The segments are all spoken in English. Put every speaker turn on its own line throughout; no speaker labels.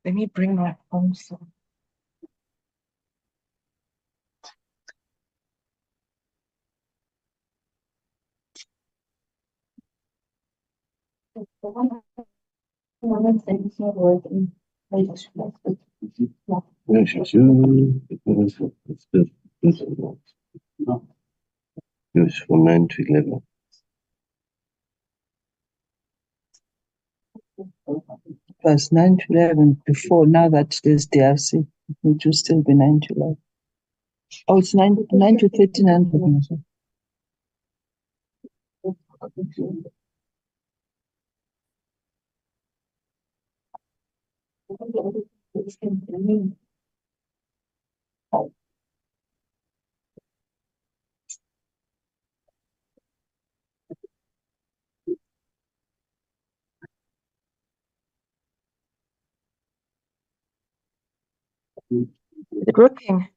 Let me bring my phone.
Use from 9 to 11.
Plus 9 to 11 before. Now that there's DRC, it will still be 9 to 11. Oh, it's 9 to 13 and 14.
Is it working?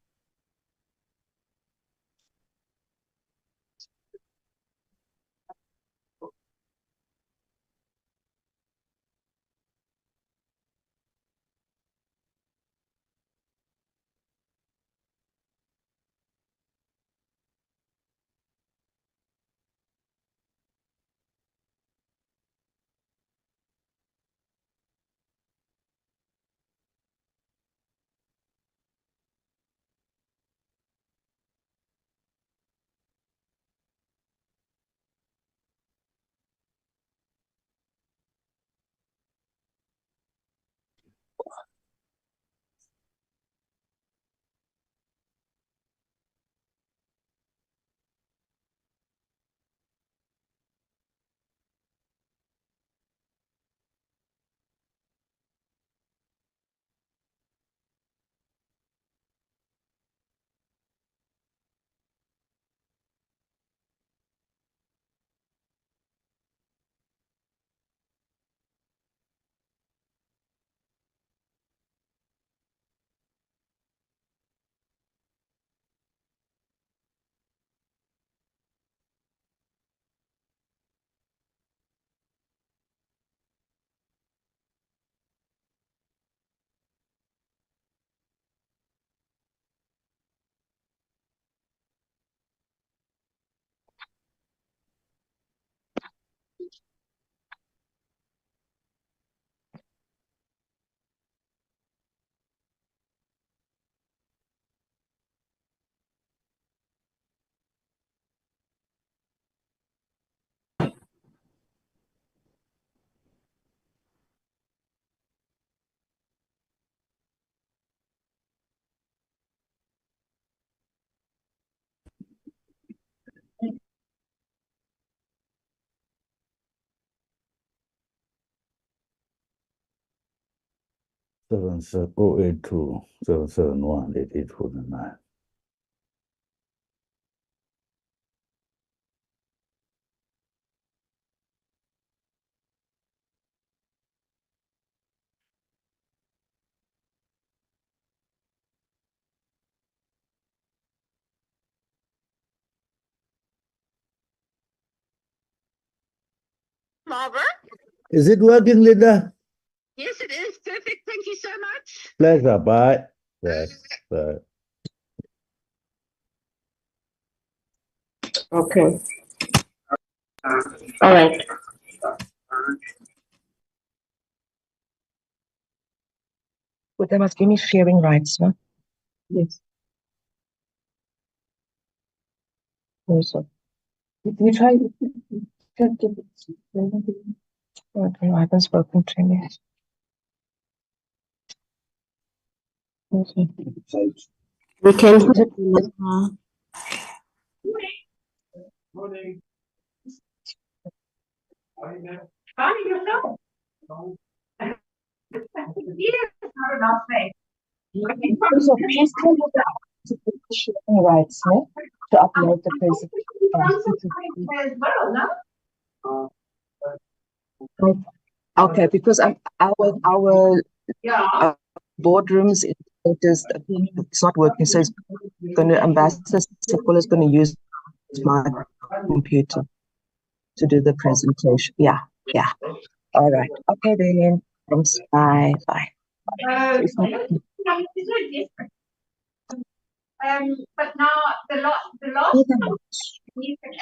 Seven 082 771 8849.
Marva?
Is it working, Linda?
Yes, it is. Perfect. Thank you so much.
Pleasure. Bye. Yes. Bye.
Okay. All right. But they must give me sharing rights, no?
Yes.
Also. We try. Okay, I haven't spoken to him yet. Okay. We can.
Morning. How yourself? Yes, not enough space.
So please tell me the sharing rights, no? To upload the presentation.
As well, no?
Okay, because our
Yeah.
boardrooms, it's not working, so it's going to ambassador Paul is going to use my computer to do the presentation. Yeah. All right. Okay then. Thanks. Bye.
It's not different. But now the last time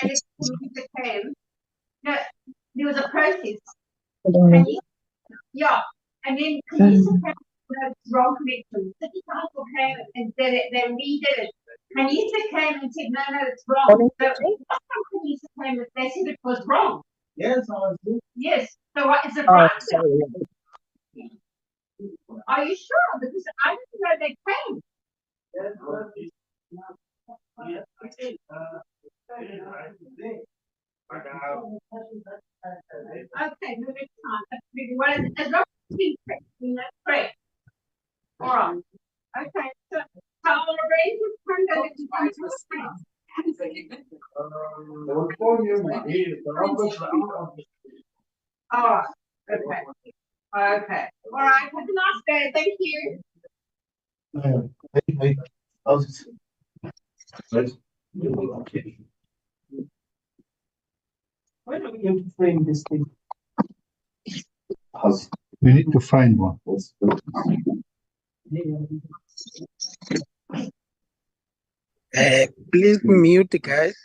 Alex came, no, there was a process. And then Kanisa came with wrong connection. City Council came and said it, they redid it. Kanisa came and said, no, it's wrong. So last time Kanisa came, they said it was wrong. Yes, yes. So what is it right?
Sorry.
Are you sure? Because I didn't know they came. Okay, no, next time. As long as it's correct, that's great. All right. Okay, so I'll arrange with Brenda that you come to the screen. All right. Okay. All right. Have a nice day. Thank you.
When are we going to frame this thing?
We need to find one.
Please mute, guys.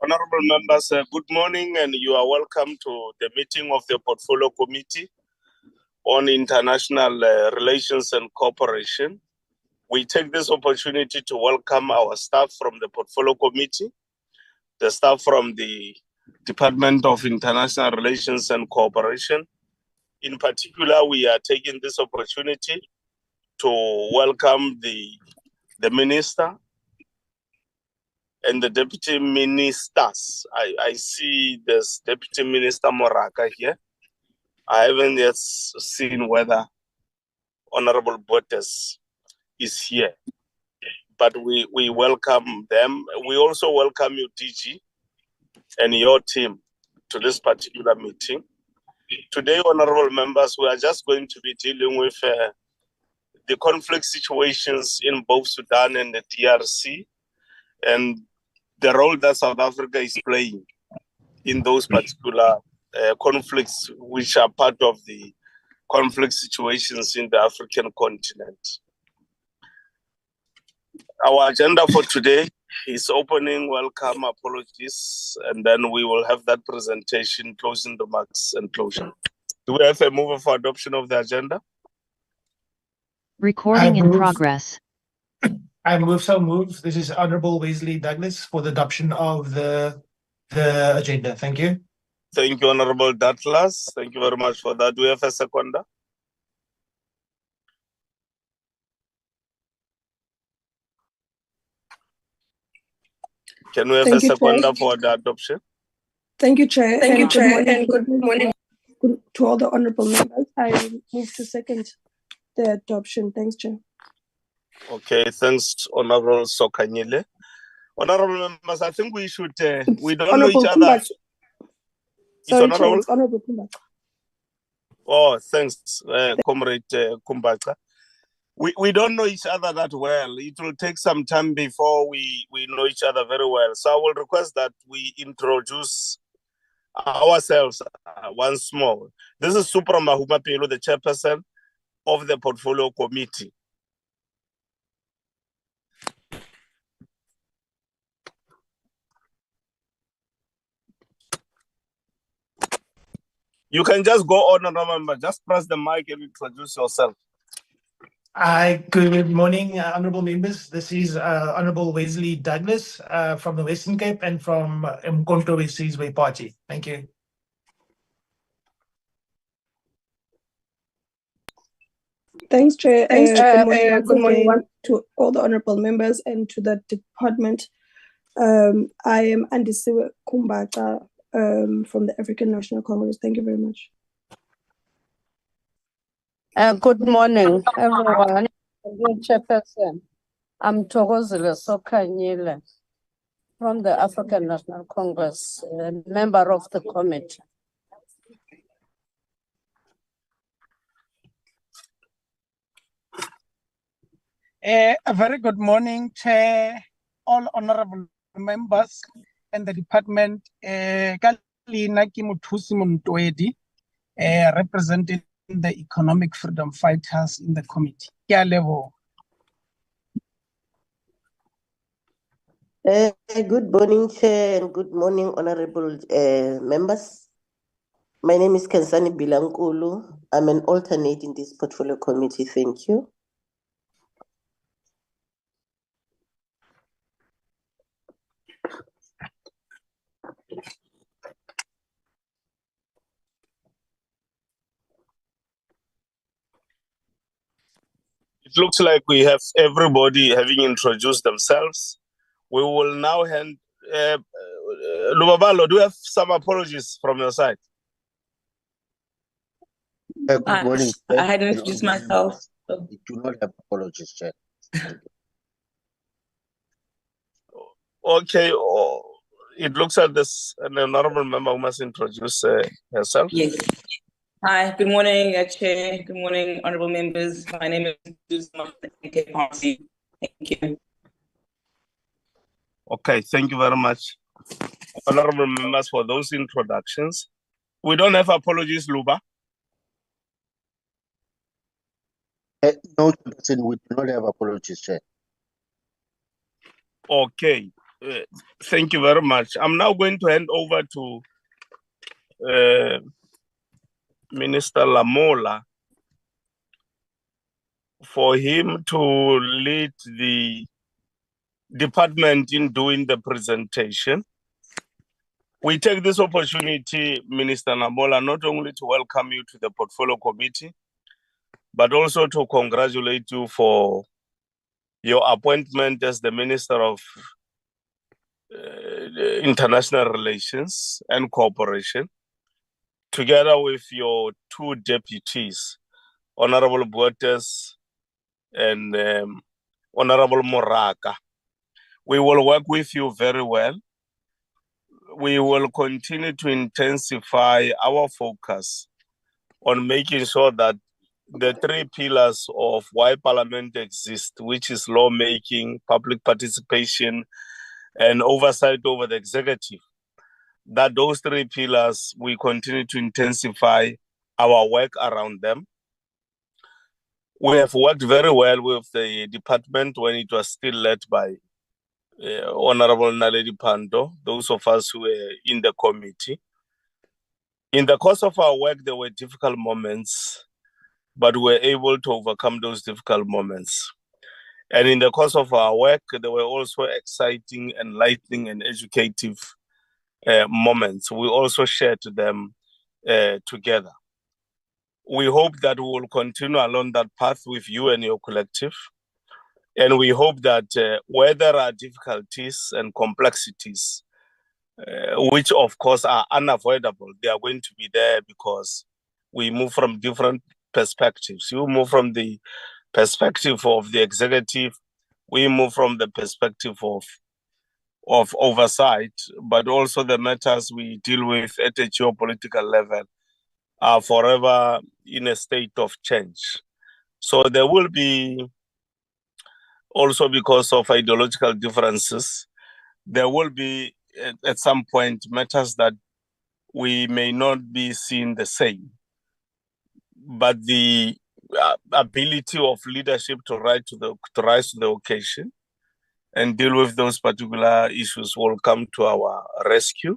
Honorable members, good morning, and you are welcome to the meeting of the Portfolio Committee on International Relations and Cooperation. We take this opportunity to welcome our staff from the Portfolio Committee, the staff from the Department of International Relations and Cooperation. In particular, we are taking this opportunity to welcome the Minister and the Deputy Ministers. I see there's Deputy Minister Moraka here. I haven't yet seen whether Honorable Botes is here, but we welcome them. We also welcome you, DG, and your team to this particular meeting. Today, honorable members, we are just going to be dealing with the conflict situations in both Sudan and the DRC, and the role that South Africa is playing in those particular conflicts, which are part of the conflict situations in the African continent. Our agenda for today is opening, welcome, apologies, and then we will have that presentation, closing remarks, and closure. Do we have a mover for adoption of the agenda?
Recording in progress.
I move so moved. This is Honorable Wesley Douglas for the adoption of the agenda. Thank you.
Thank you, Honorable Douglas. Thank you very much for that. Do we have a seconder? Can we have a seconder for the adoption?
Thank you, Chair. Thank you, Chair, and good morning to all the honorable members. I move to second the adoption. Thanks, Chair.
Okay, thanks, Honorable Sokanyile. Honorable members, I think we should, we don't
Honorable
know each other.
Sorry, Chair, it's Honorable Kumbacha.
Oh, thanks, Comrade Kumbacha. We don't know each other that well. It will take some time before we know each other very well. So I will request that we introduce ourselves once more. This is Supra Mahuma Pelo, the chairperson of the portfolio committee. You can just go on and remember, just press the mic and introduce yourself.
Hi, good morning, honorable members. This is Honorable Wesley Douglas from the Western Cape and from Mkonto Wesley's Way Party. Thank you.
Thanks, Chair.
Good morning
Again to all the honorable members and to the department. I am Andisiwe Kumbata from the African National Congress. Thank you very much.
Good morning, everyone. Dear Chairperson, I'm Thokozile Sokanyile from the African National Congress, a member of the committee.
A very good morning, Chair, all honorable members and the department. Kalina Kimuthusi Muntwedi, representing the economic freedom fighters in the committee.
Good morning, Chair, and good morning, honorable members. My name is Kensani Bilankulu. I'm an alternate in this portfolio committee. Thank you.
It looks like we have everybody having introduced themselves. We will now hand... Lubabalo, do you have some apologies from your side?
Good morning.
I had introduced myself.
We do not have apologies, Chair.
Okay, it looks like this an honorable member who must introduce herself.
Yes. Hi, good morning, Chair. Good morning, honorable members. My name is Susan Party. Thank you.
Okay, thank you very much, honorable members, for those introductions. We don't have apologies, Luba.
No, we do not have apologies, Chair.
Okay, thank you very much. I'm now going to hand over to Minister Lamola for him to lead the department in doing the presentation. We take this opportunity, Minister Lamola, not only to welcome you to the Portfolio Committee, but also to congratulate you for your appointment as the Minister of International Relations and Cooperation, together with your two deputies, Honorable Botes and Honorable Moraka. We will work with you very well. We will continue to intensify our focus on making sure that the three pillars of why Parliament exists, which is lawmaking, public participation, and oversight over the executive, that those three pillars, we continue to intensify our work around them. We have worked very well with the department when it was still led by Honorable Naledi Pando, those of us who were in the committee. In the course of our work, there were difficult moments, but we were able to overcome those difficult moments. And in the course of our work, there were also exciting, enlightening, and educative moments. We also shared them together. We hope that we will continue along that path with you and your collective. And we hope that where there are difficulties and complexities, which of course are unavoidable, they are going to be there because we move from different perspectives. You move from the perspective of the executive, we move from the perspective of oversight, but also the matters we deal with at a geopolitical level are forever in a state of change. So there will be, also because of ideological differences, there will be at some point matters that we may not be seen the same. But the ability of leadership to rise to the occasion and deal with those particular issues will come to our rescue.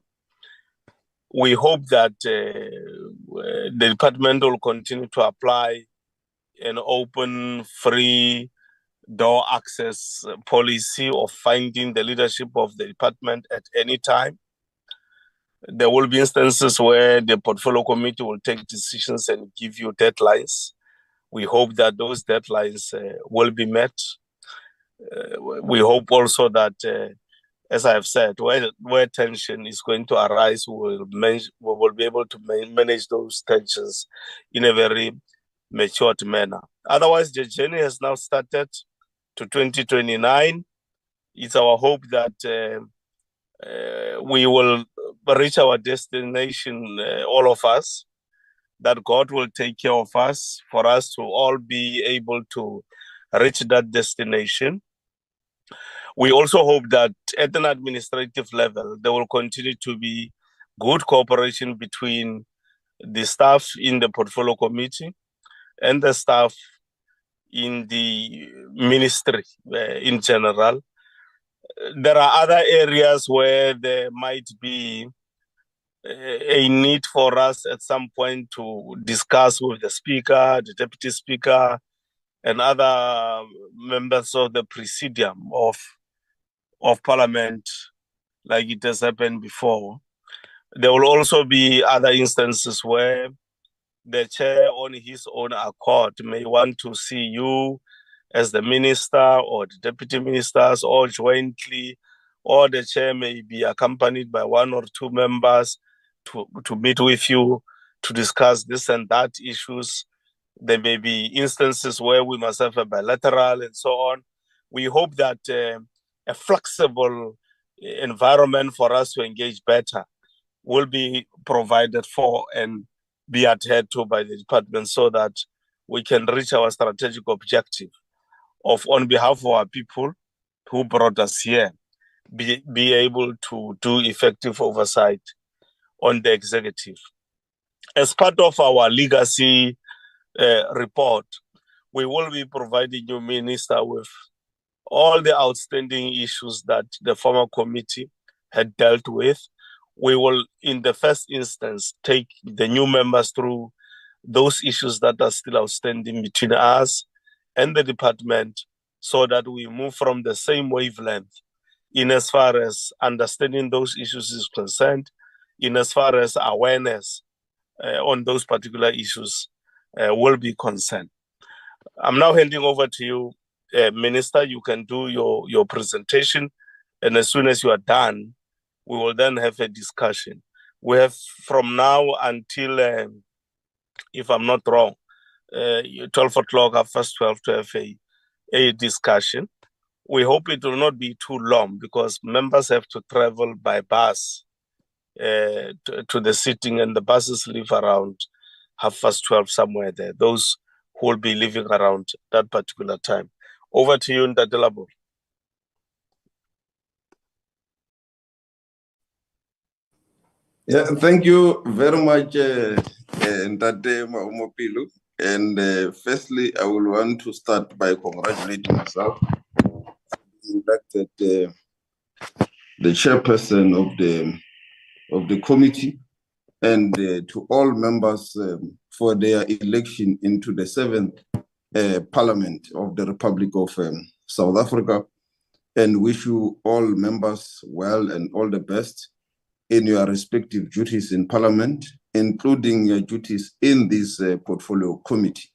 We hope that the department will continue to apply an open, free door access policy of finding the leadership of the department at any time. There will be instances where the portfolio committee will take decisions and give you deadlines. We hope that those deadlines will be met. We hope also that, as I have said, where tension is going to arise, we will be able to manage those tensions in a very matured manner. Otherwise, the journey has now started to 2029. It's our hope that we will reach our destination, all of us, that God will take care of us, for us to all be able to reach that destination. We also hope that at an administrative level, there will continue to be good cooperation between the staff in the portfolio committee and the staff in the ministry in general. There are other areas where there might be a need for us at some point to discuss with the speaker, the deputy speaker, and other members of the presidium of parliament, like it has happened before. There will also be other instances where the chair on his own accord may want to see you as the minister or the deputy ministers, or jointly, or the chair may be accompanied by one or two members to meet with you to discuss this and that issues. There may be instances where we must have a bilateral and so on. We hope that a flexible environment for us to engage better will be provided for and be adhered to by the department, so that we can reach our strategic objective of, on behalf of our people who brought us here, be able to do effective oversight on the executive. As part of our legacy report, we will be providing you, Minister, with all the outstanding issues that the former committee had dealt with. We will, in the first instance, take the new members through those issues that are still outstanding between us and the department, so that we move from the same wavelength in as far as understanding those issues is concerned, in as far as awareness on those particular issues will be concerned. I'm now handing over to you, Minister. You can do your presentation, and as soon as you are done, we will then have a discussion. We have from now until, if I'm not wrong, 12 o'clock, 12 to have a discussion. We hope it will not be too long, because members have to travel by bus to the sitting, and the buses leave around 12:30 somewhere there. Those who will be leaving around that particular time. Over to you, Ndatelabo.
Yeah, thank you very much, Ntate Maumopilu. And firstly, I will want to start by congratulating myself, elected the chairperson of the committee, and to all members for their election into the 7th Parliament of the Republic of South Africa, and wish you all members well and all the best in your respective duties in Parliament, including your duties in this portfolio committee.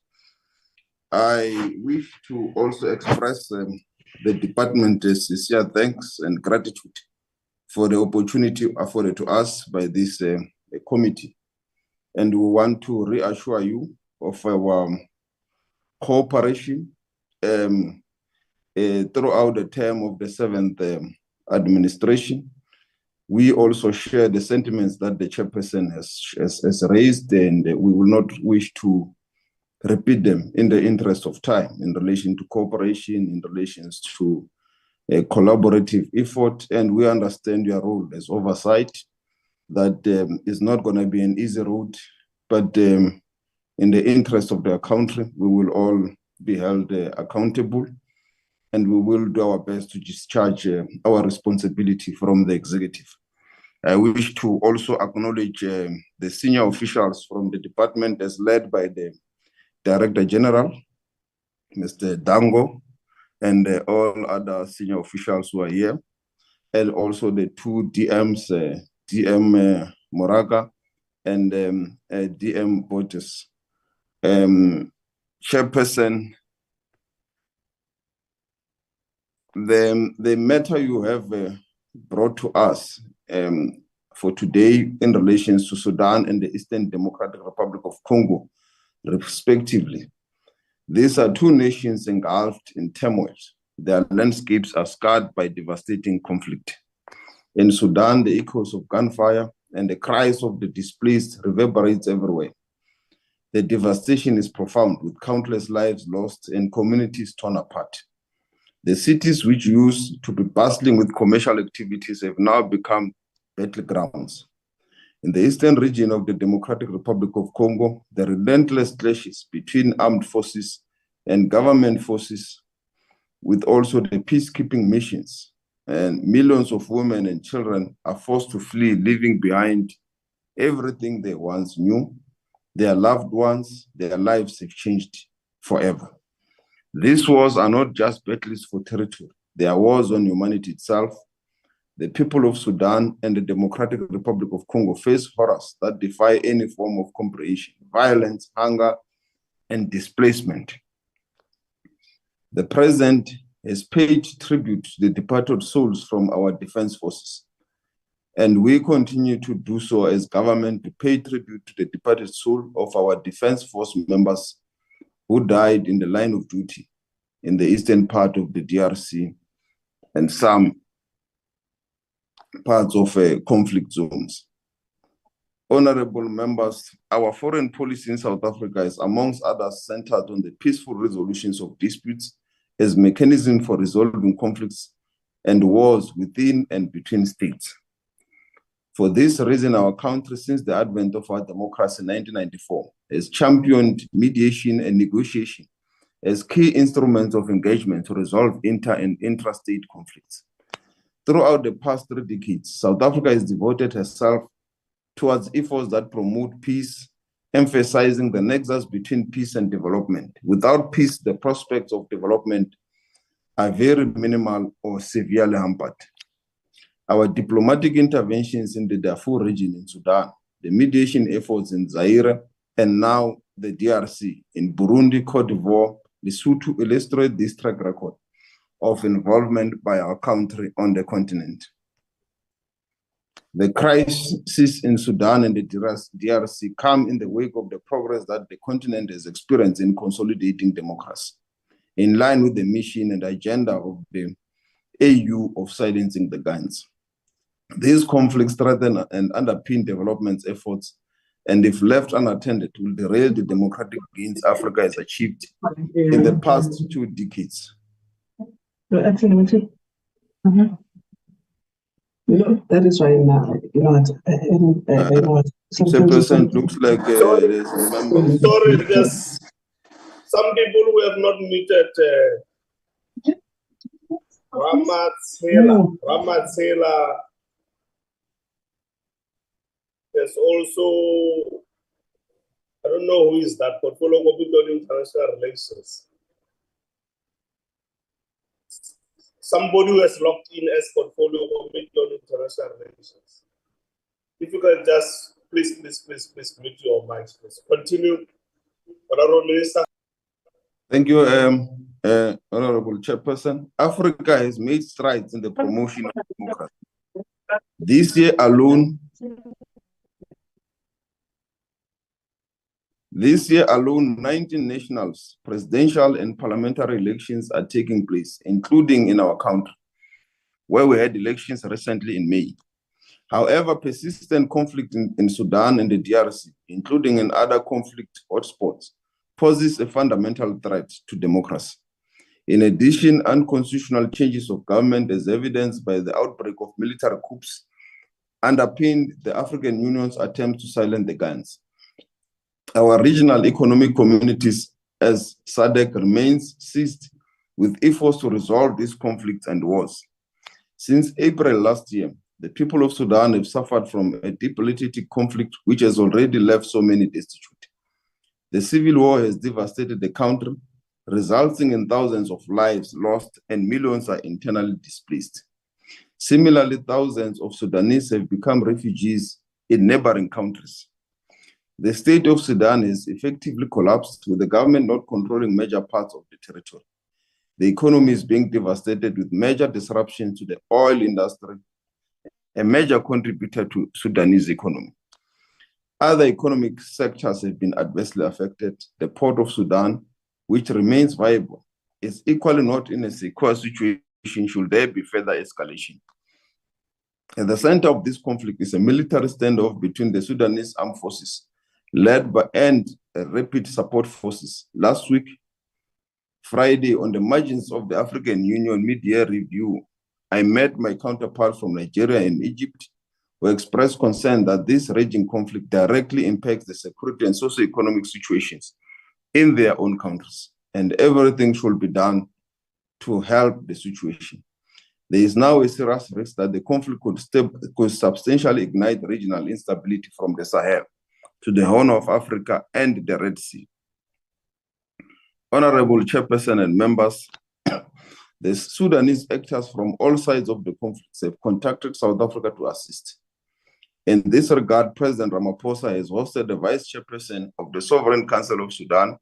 I wish to also express the department's sincere thanks and gratitude for the opportunity afforded to us by this committee. And we want to reassure you of our cooperation throughout the term of the 7th administration. We also share the sentiments that the chairperson has raised, and we will not wish to repeat them in the interest of time, in relation to cooperation, in relation to a collaborative effort. And we understand your role as oversight, that is not going to be an easy road, but in the interest of their country, we will all be held accountable, and we will do our best to discharge our responsibility from the executive. I wish to also acknowledge the senior officials from the department as led by the Director General, Mr. Dango, and all other senior officials who are here, and also the two DMs, DM Moraga and DM Botes. Chairperson, the matter you have brought to us for today in relation to Sudan and the Eastern Democratic Republic of Congo, respectively. These are two nations engulfed in turmoil. Their landscapes are scarred by devastating conflict. In Sudan, the echoes of gunfire and the cries of the displaced reverberates everywhere. The devastation is profound, with countless lives lost and communities torn apart. The cities which used to be bustling with commercial activities have now become battlegrounds. In the eastern region of the Democratic Republic of Congo, the relentless clashes between armed forces and government forces, with also the peacekeeping missions, and millions of women and children are forced to flee, leaving behind everything they once knew. Their loved ones, their lives have changed forever. These wars are not just battles for territory. They are wars on humanity itself. The people of Sudan and the Democratic Republic of Congo face horrors that defy any form of comprehension: violence, hunger, and displacement. The President has paid tribute to the departed souls from our defense forces, and we continue to do so as government, to pay tribute to the departed soul of our defense force members who died in the line of duty in the eastern part of the DRC and some parts of conflict zones. Honorable members, our foreign policy in South Africa is, amongst others, centered on the peaceful resolutions of disputes as mechanism for resolving conflicts and wars within and between states. For this reason, our country, since the advent of our democracy in 1994, has championed mediation and negotiation as key instruments of engagement to resolve inter- and intrastate conflicts. Throughout the past 3 decades, South Africa has devoted herself towards efforts that promote peace, emphasizing the nexus between peace and development. Without peace, the prospects of development are very minimal or severely hampered. Our diplomatic interventions in the Darfur region in Sudan, the mediation efforts in Zaire, and now the DRC in Burundi, Cote d'Ivoire, Lesotho illustrate this track record of involvement by our country on the continent. The crisis in Sudan and the DRC come in the wake of the progress that the continent has experienced in consolidating democracy, in line with the mission and agenda of the AU of silencing the guns. These conflicts threaten and underpin development efforts, and if left unattended, will derail the democratic gains Africa has achieved in the past 2 decades.
That is why now,
Chairperson, looks like there's a member.
Sorry, there's some people who have not muted. Ramatsela. There's also, I don't know who is that, Portfolio Committee on International Relations. Somebody who has logged in as Portfolio Committee on International Relations. If you can just please mute your mics, please. Continue, Honorable Minister.
Thank you, Honorable Chairperson. Africa has made strides in the promotion of democracy. This year alone, 19 nationals, presidential and parliamentary elections are taking place, including in our country, where we had elections recently in May. However, persistent conflict in Sudan and the DRC, including in other conflict hotspots, poses a fundamental threat to democracy. In addition, unconstitutional changes of government, as evidenced by the outbreak of military coups underpinned the African Union's attempt to silence the guns. Our regional economic communities as SADC remains seized with efforts to resolve these conflicts and wars. Since April last year, the people of Sudan have suffered from a debilitating conflict which has already left so many destitute. The civil war has devastated the country, resulting in thousands of lives lost and millions are internally displaced. Similarly, thousands of Sudanese have become refugees in neighboring countries. The state of Sudan has effectively collapsed, with the government not controlling major parts of the territory. The economy is being devastated, with major disruption to the oil industry, a major contributor to Sudanese economy. Other economic sectors have been adversely affected. The port of Sudan, which remains viable, is equally not in a secure situation should there be further escalation. At the center of this conflict is a military standoff between the Sudanese armed forces, led by rapid support forces. Last week, Friday, on the margins of the African Union mid-year review, I met my counterparts from Nigeria and Egypt, who expressed concern that this raging conflict directly impacts the security and socio-economic situations in their own countries, and everything should be done to help the situation. There is now a serious risk that the conflict could substantially ignite regional instability from the Sahel to the Horn of Africa and the Red Sea. Honorable Chairperson and members, the Sudanese actors from all sides of the conflict have contacted South Africa to assist. In this regard, President Ramaphosa has hosted the Vice Chairperson of the Sovereign Council of Sudan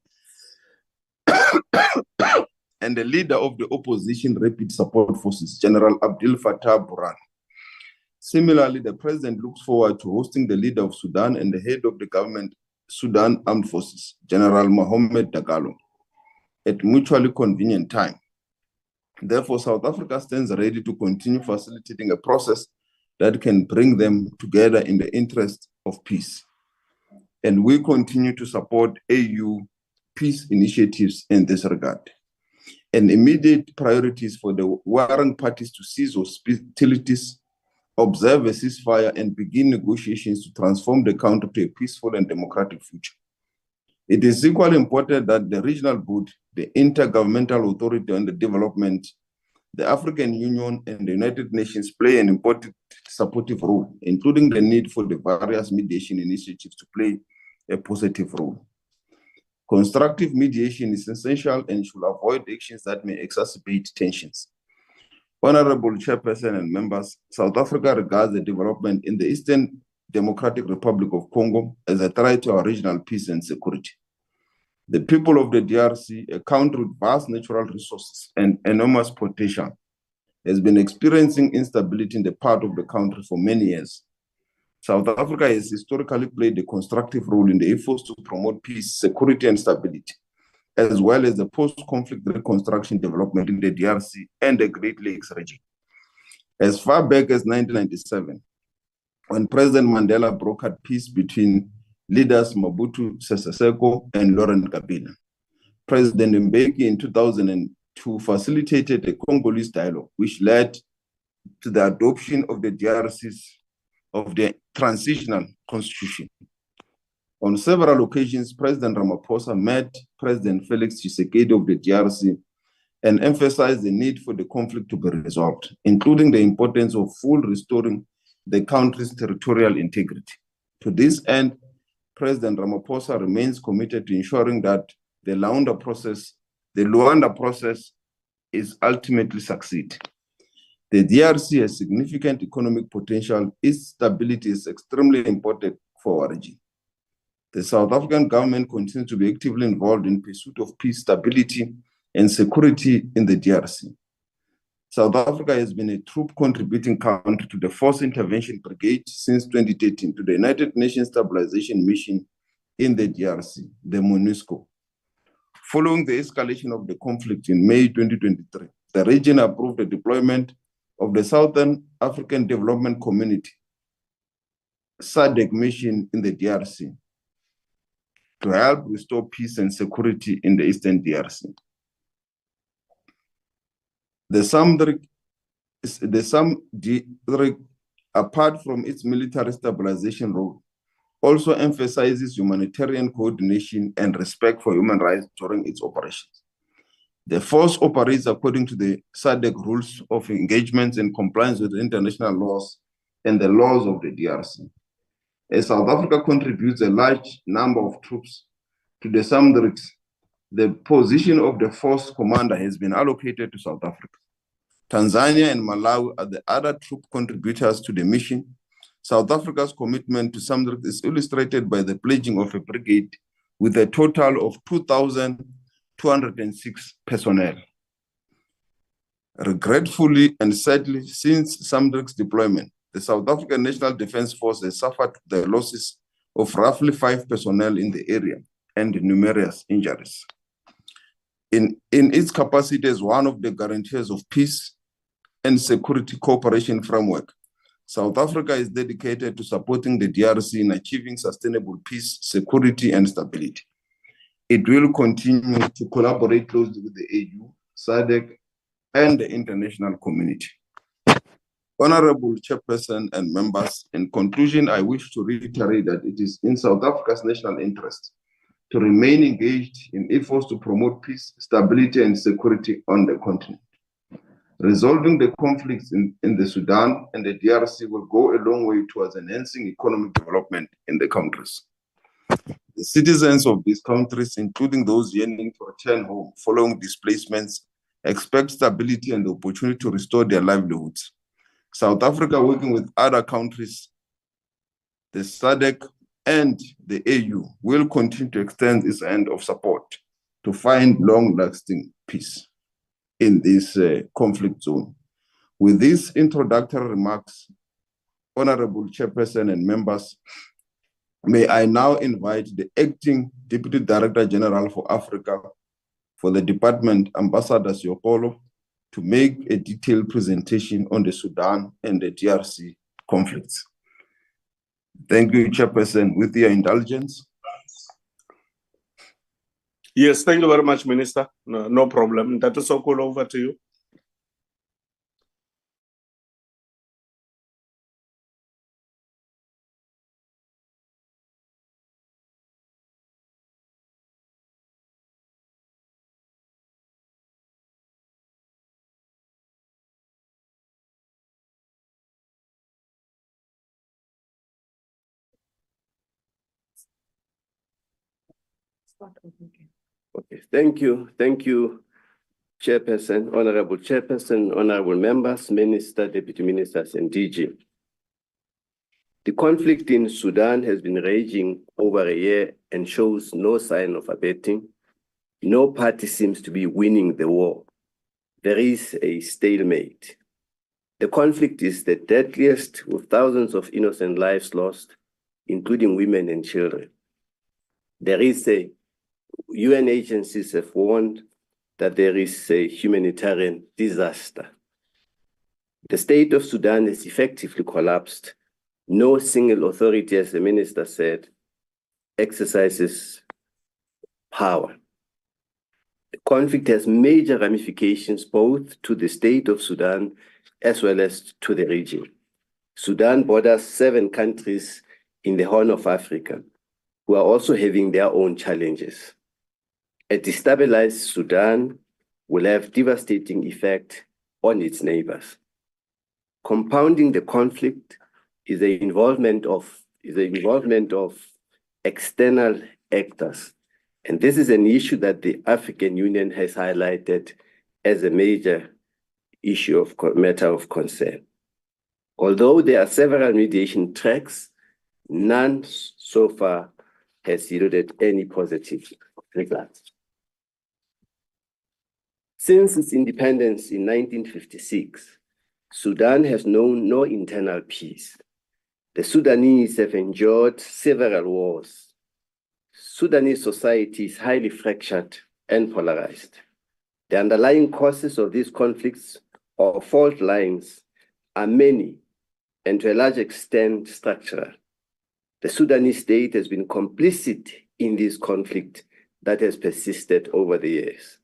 and the leader of the opposition Rapid Support Forces, General Abdel Fattah Burhan. Similarly, the president looks forward to hosting the leader of Sudan and the head of the government Sudan Armed Forces, General Mohamed Dagalo, at mutually convenient time. Therefore, South Africa stands ready to continue facilitating a process that can bring them together in the interest of peace. And we continue to support AU peace initiatives in this regard. And immediate priorities for the warring parties to cease hostilities, observe a ceasefire, and begin negotiations to transform the country to a peaceful and democratic future. It is equally important that the regional body, the Intergovernmental Authority on the Development, the African Union, and the United Nations play an important supportive role, including the need for the various mediation initiatives to play a positive role. Constructive mediation is essential and should avoid actions that may exacerbate tensions. Honorable Chairperson and members, South Africa regards the development in the Eastern Democratic Republic of Congo as a threat to our regional peace and security. The people of the DRC, a country with vast natural resources and enormous potential, has been experiencing instability in the part of the country for many years. South Africa has historically played a constructive role in the efforts to promote peace, security, and stability, as well as the post-conflict reconstruction development in the DRC and the Great Lakes region. As far back as 1997, when President Mandela brokered peace between leaders Mobutu Sese Seko and Laurent Kabila, President Mbeki in 2002 facilitated a Congolese dialogue, which led to the adoption of the DRC's of the transitional constitution. On several occasions, President Ramaphosa met President Felix Tshisekedi of the DRC and emphasized the need for the conflict to be resolved, including the importance of full restoring the country's territorial integrity. To this end, President Ramaphosa remains committed to ensuring that the Luanda process is ultimately succeed. The DRC has significant economic potential. Its stability is extremely important for our region. The South African government continues to be actively involved in pursuit of peace, stability, and security in the DRC. South Africa has been a troop contributing country to the Force Intervention Brigade since 2013 to the United Nations Stabilization Mission in the DRC, the MONUSCO. Following the escalation of the conflict in May 2023, the region approved the deployment of the Southern African Development Community, SADC mission in the DRC to help restore peace and security in the Eastern DRC. The SADC apart from its military stabilization role, also emphasizes humanitarian coordination and respect for human rights during its operations. The force operates according to the SADC rules of engagement in compliance with international laws and the laws of the DRC. As South Africa contributes a large number of troops to the SAMDRICS, the position of the force commander has been allocated to South Africa. Tanzania and Malawi are the other troop contributors to the mission. South Africa's commitment to SAMDRICS is illustrated by the pledging of a brigade with a total of 2,206 personnel. Regretfully and sadly, since SAMDRICS deployment, the South African National Defence Force has suffered the losses of roughly 5 personnel in the area and numerous injuries. In its capacity as one of the guarantors of peace and security cooperation framework, South Africa is dedicated to supporting the DRC in achieving sustainable peace, security, and stability. It will continue to collaborate closely with the AU, SADC, and the international community. Honorable Chairperson and members, in conclusion, I wish to reiterate that it is in South Africa's national interest to remain engaged in efforts to promote peace, stability, and security on the continent. Resolving the conflicts in the Sudan and the DRC will go a long way towards enhancing economic development in the countries. The citizens of these countries, including those yearning to return home following displacements, expect stability and the opportunity to restore their livelihoods. South Africa, working with other countries, the SADC and the AU, will continue to extend its hand of support to find long-lasting peace in this conflict zone. With these introductory remarks, Honorable Chairperson and members, may I now invite the Acting Deputy Director General for Africa for the Department, Ambassador Siopolo, to make a detailed presentation on the Sudan and the DRC conflicts. Thank you, Chairperson. With your indulgence.
Yes, thank you very much, Minister. No problem. That is so cool. Over to you.
Okay, thank you, Chairperson, Honorable Members, Minister, Deputy Ministers, and DG. The conflict in Sudan has been raging over a year and shows no sign of abating. No party seems to be winning the war. There is a stalemate. The conflict is the deadliest, with thousands of innocent lives lost, including women and children. There is a UN agencies have warned that there is a humanitarian disaster. The state of Sudan has effectively collapsed. No single authority, as the minister said, exercises power. The conflict has major ramifications both to the state of Sudan as well as to the region. Sudan borders 7 countries in the Horn of Africa, who are also having their own challenges. A destabilized Sudan will have devastating effect on its neighbors. Compounding the conflict is the involvement of external actors. And this is an issue that the African Union has highlighted as a major matter of concern. Although there are several mediation tracks, none so far has yielded any positive results. Since its independence in 1956, Sudan has known no internal peace. The Sudanese have endured several wars. Sudanese society is highly fractured and polarized. The underlying causes of these conflicts or fault lines are many and to a large extent structural. The Sudanese state has been complicit in this conflict that has persisted over the years.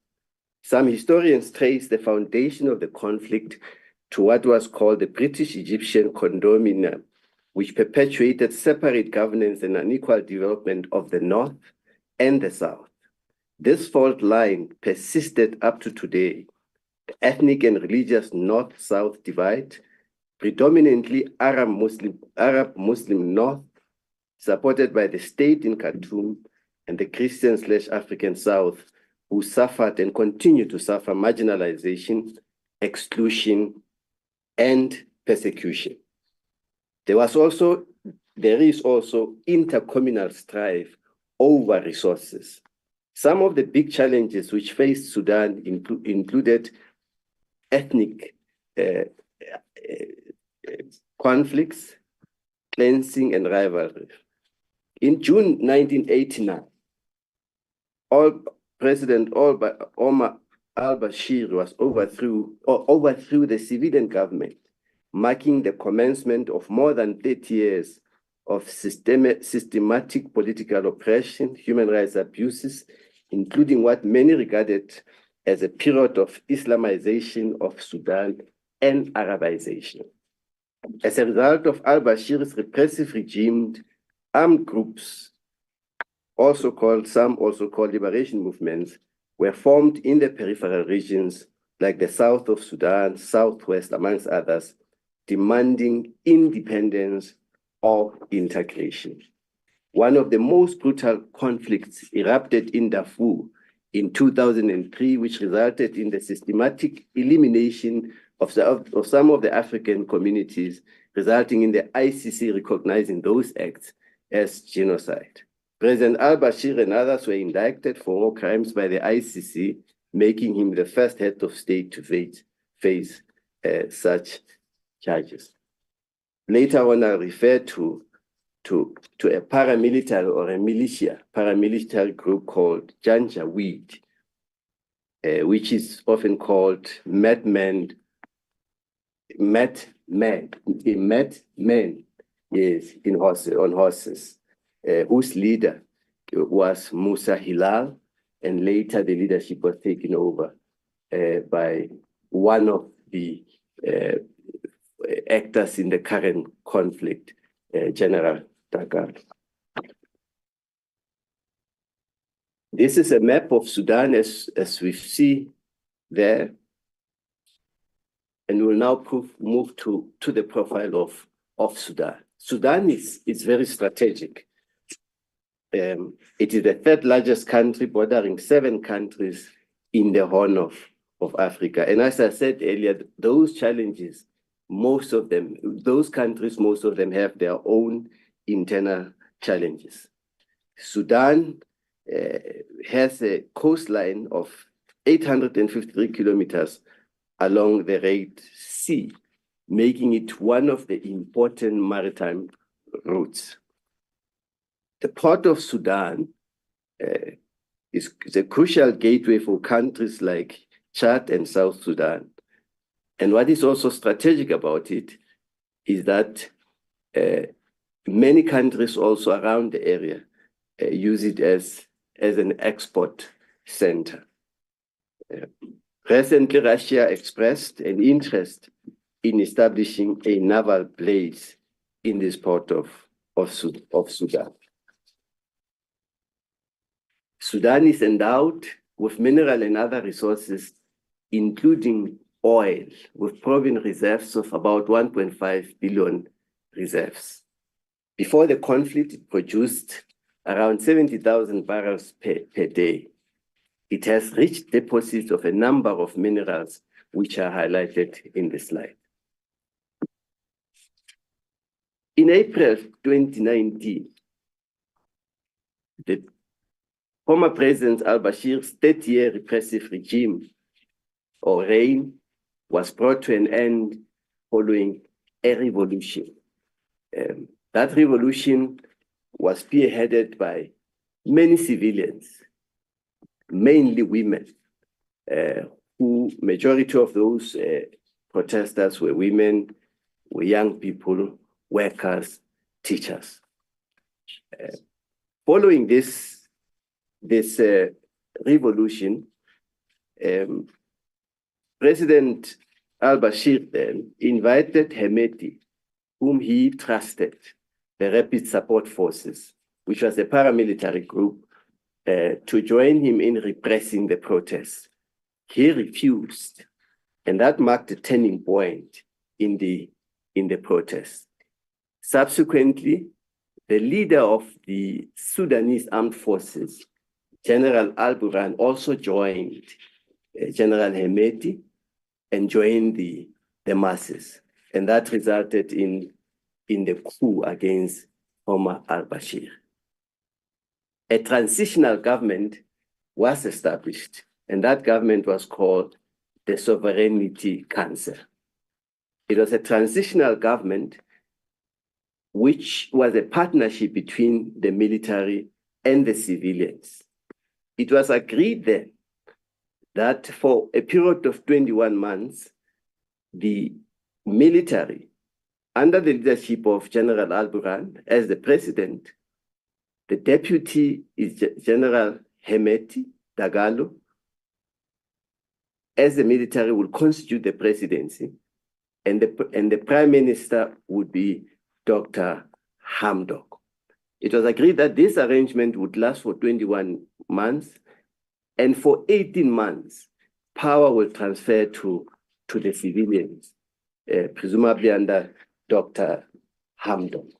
Some historians trace the foundation of the conflict to what was called the British-Egyptian condominium, which perpetuated separate governance and unequal development of the North and the South. This fault line persisted up to today. The ethnic and religious North-South divide, predominantly Arab Muslim North, supported by the state in Khartoum, and the Christian/African South, who suffered and continue to suffer marginalization, exclusion, and persecution. There is also intercommunal strife over resources. Some of the big challenges which faced Sudan included ethnic conflicts, cleansing, and rivalry. In June 1989, President Omar al-Bashir was overthrew the civilian government, marking the commencement of more than 30 years of systematic political oppression, human rights abuses, including what many regarded as a period of Islamization of Sudan and Arabization. As a result of al-Bashir's repressive regime, armed groups, some also called liberation movements, were formed in the peripheral regions like the south of Sudan, southwest, amongst others, demanding independence or integration. One of the most brutal conflicts erupted in Darfur in 2003, which resulted in the systematic elimination of some of the African communities, resulting in the ICC recognizing those acts as genocide. President al-Bashir and others were indicted for war crimes by the ICC, making him the first head of state to face such charges. Later on, I'll refer to a paramilitary or a paramilitary group called Janjaweed, which is often called madmen, yes, on horses, whose leader was Musa Hilal, and later the leadership was taken over by one of the actors in the current conflict, General Dagalo. This is a map of Sudan as we see there, and we'll now move to the profile of Sudan. Sudan is very strategic. It is the third largest country, bordering 7 countries in the Horn of Africa. And as I said earlier, those challenges, those countries, most of them have their own internal challenges. Sudan has a coastline of 853 kilometers along the Red Sea, making it one of the important maritime routes. The port of Sudan is a crucial gateway for countries like Chad and South Sudan. And what is also strategic about it is that many countries also around the area use it as an export center. Recently, Russia expressed an interest in establishing a naval base in this port of Sudan. Sudan is endowed with mineral and other resources, including oil, with proven reserves of about 1.5 billion reserves. Before the conflict, it produced around 70,000 barrels per day. It has rich deposits of a number of minerals, which are highlighted in the slide. In April 2019, the former President al-Bashir's 30-year repressive regime or reign was brought to an end following a revolution. That revolution was spearheaded by many civilians, mainly women, who majority of those protesters were women, were young people, workers, teachers. Following this revolution, President al-Bashir then invited Hemeti, whom he trusted, the Rapid Support Forces, which was a paramilitary group, to join him in repressing the protests. He refused, and that marked a turning point in the protest. Subsequently, the leader of the Sudanese armed forces, General Al-Burhan, also joined General Hemeti and joined the masses. And that resulted in the coup against Omar al-Bashir. A transitional government was established, and that government was called the Sovereignty Council. It was a transitional government which was a partnership between the military and the civilians. It was agreed then that for a period of 21 months, the military, under the leadership of General Al-Burhan as the president, the deputy is General Hemeti Dagalo, as the military will constitute the presidency, and the prime minister would be Dr. Hamdok. It was agreed that this arrangement would last for 21 months, and for 18 months, power will transfer to the civilians, presumably under Dr. Hamdok.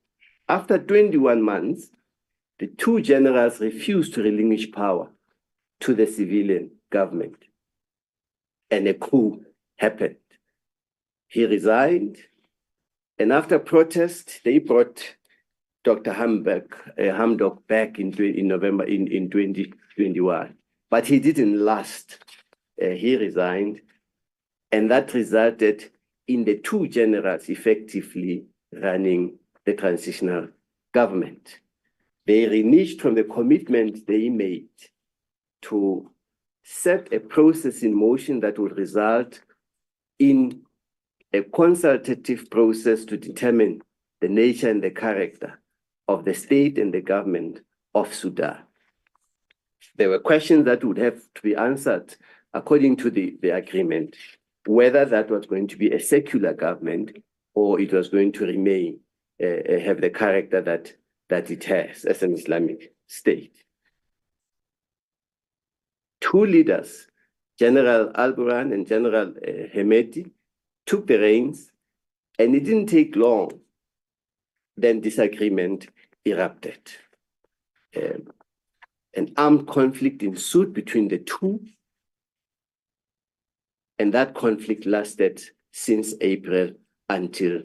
After 21 months, the two generals refused to relinquish power to the civilian government, and a coup happened. He resigned, and after protest, they brought Dr. Hamdok back in November in 2021. But he didn't last. He resigned, and that resulted in the two generals effectively running the transitional government. They reneged from the commitment they made to set a process in motion that would result in a consultative process to determine the nature and the character of the state and the government of Sudan. There were questions that would have to be answered according to the agreement, whether that was going to be a secular government or it was going to remain, have the character that it has as an Islamic state. Two leaders, General Al-Burhan and General Hemeti, took the reins, and it didn't take long, then disagreement erupted. An armed conflict ensued between the two, and that conflict lasted since April until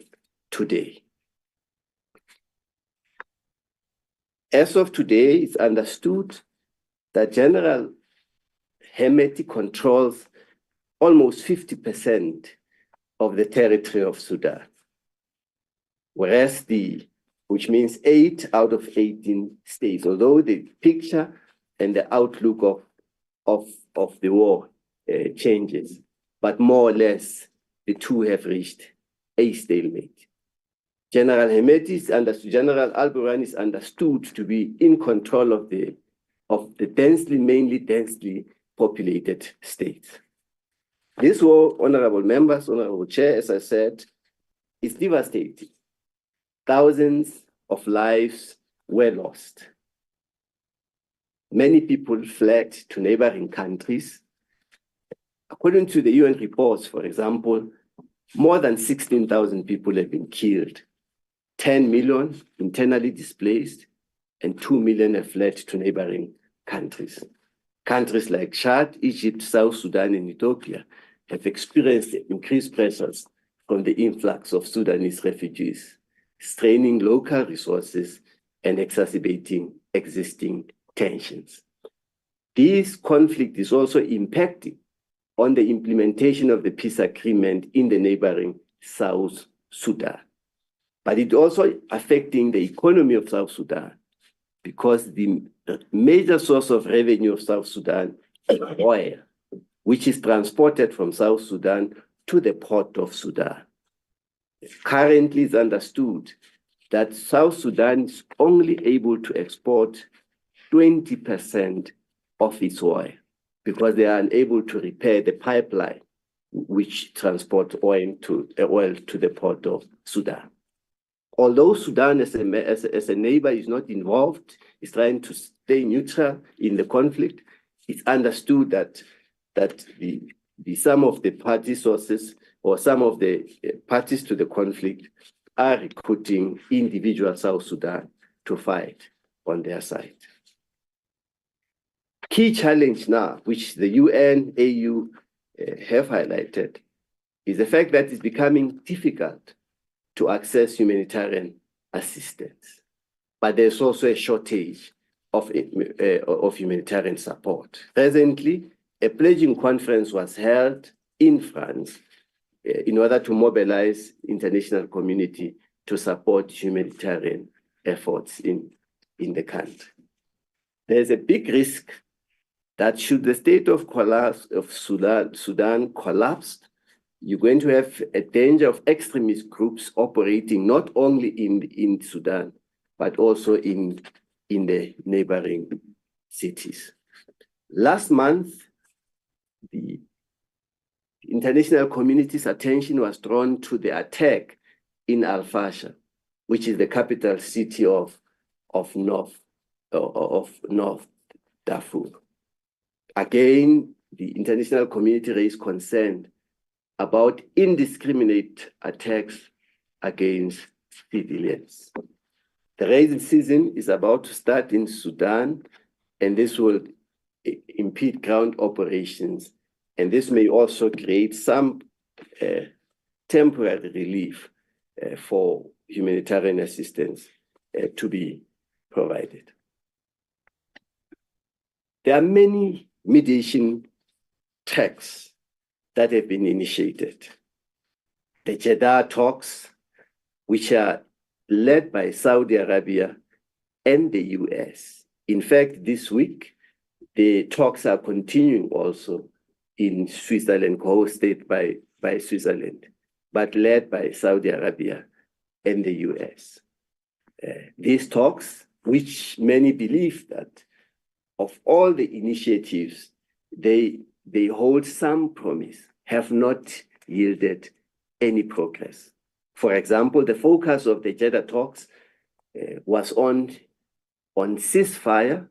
today. As of today, it's understood that General Hemeti controls almost 50% of the territory of Sudan, whereas which means 8 out of 18 states, although the picture and the outlook of the war changes, but more or less the two have reached a stalemate. General Hemeti is understood, General Al-Burhan is understood to be in control of the mainly densely populated states. This war, honorable members, honorable chair, as I said, is devastating. Thousands of lives were lost. Many people fled to neighboring countries. According to the UN reports, for example, more than 16,000 people have been killed, 10 million internally displaced, and 2 million have fled to neighboring countries. Countries like Chad, Egypt, South Sudan, and Ethiopia have experienced increased pressures from the influx of Sudanese refugees, straining local resources and exacerbating existing tensions. This conflict is also impacting on the implementation of the peace agreement in the neighboring South Sudan. But it's also affecting the economy of South Sudan, because the major source of revenue of South Sudan is oil, which is transported from South Sudan to the port of Sudan. Currently, it's understood that South Sudan is only able to export 20% of its oil because they are unable to repair the pipeline which transport oil to the port of Sudan. Although Sudan as a neighbor is not involved, is trying to stay neutral in the conflict, it's understood that some of the party sources or some of the parties to the conflict are recruiting individual South Sudan to fight on their side. Key challenge now, which the UN, AU have highlighted, is the fact that it's becoming difficult to access humanitarian assistance. But there's also a shortage of humanitarian support. Presently, a pledging conference was held in France in order to mobilize international community to support humanitarian efforts in the country. There's a big risk that should the state of collapse of Sudan collapse, you're going to have a danger of extremist groups operating not only in Sudan, but also in the neighboring cities. Last month, the international community's attention was drawn to the attack in Al-Fasher, which is the capital city of North Darfur. Again, the international community raised concern about indiscriminate attacks against civilians. The raising season is about to start in Sudan, and this will impede ground operations, and this may also create some temporary relief for humanitarian assistance to be provided. There are many mediation tracks that have been initiated. The Jeddah talks, which are led by Saudi Arabia and the US. In fact, this week, the talks are continuing also in Switzerland, co-hosted by Switzerland, but led by Saudi Arabia and the US. These talks, which many believe that of all the initiatives, they hold some promise, have not yielded any progress. For example, the focus of the Jeddah talks was on ceasefire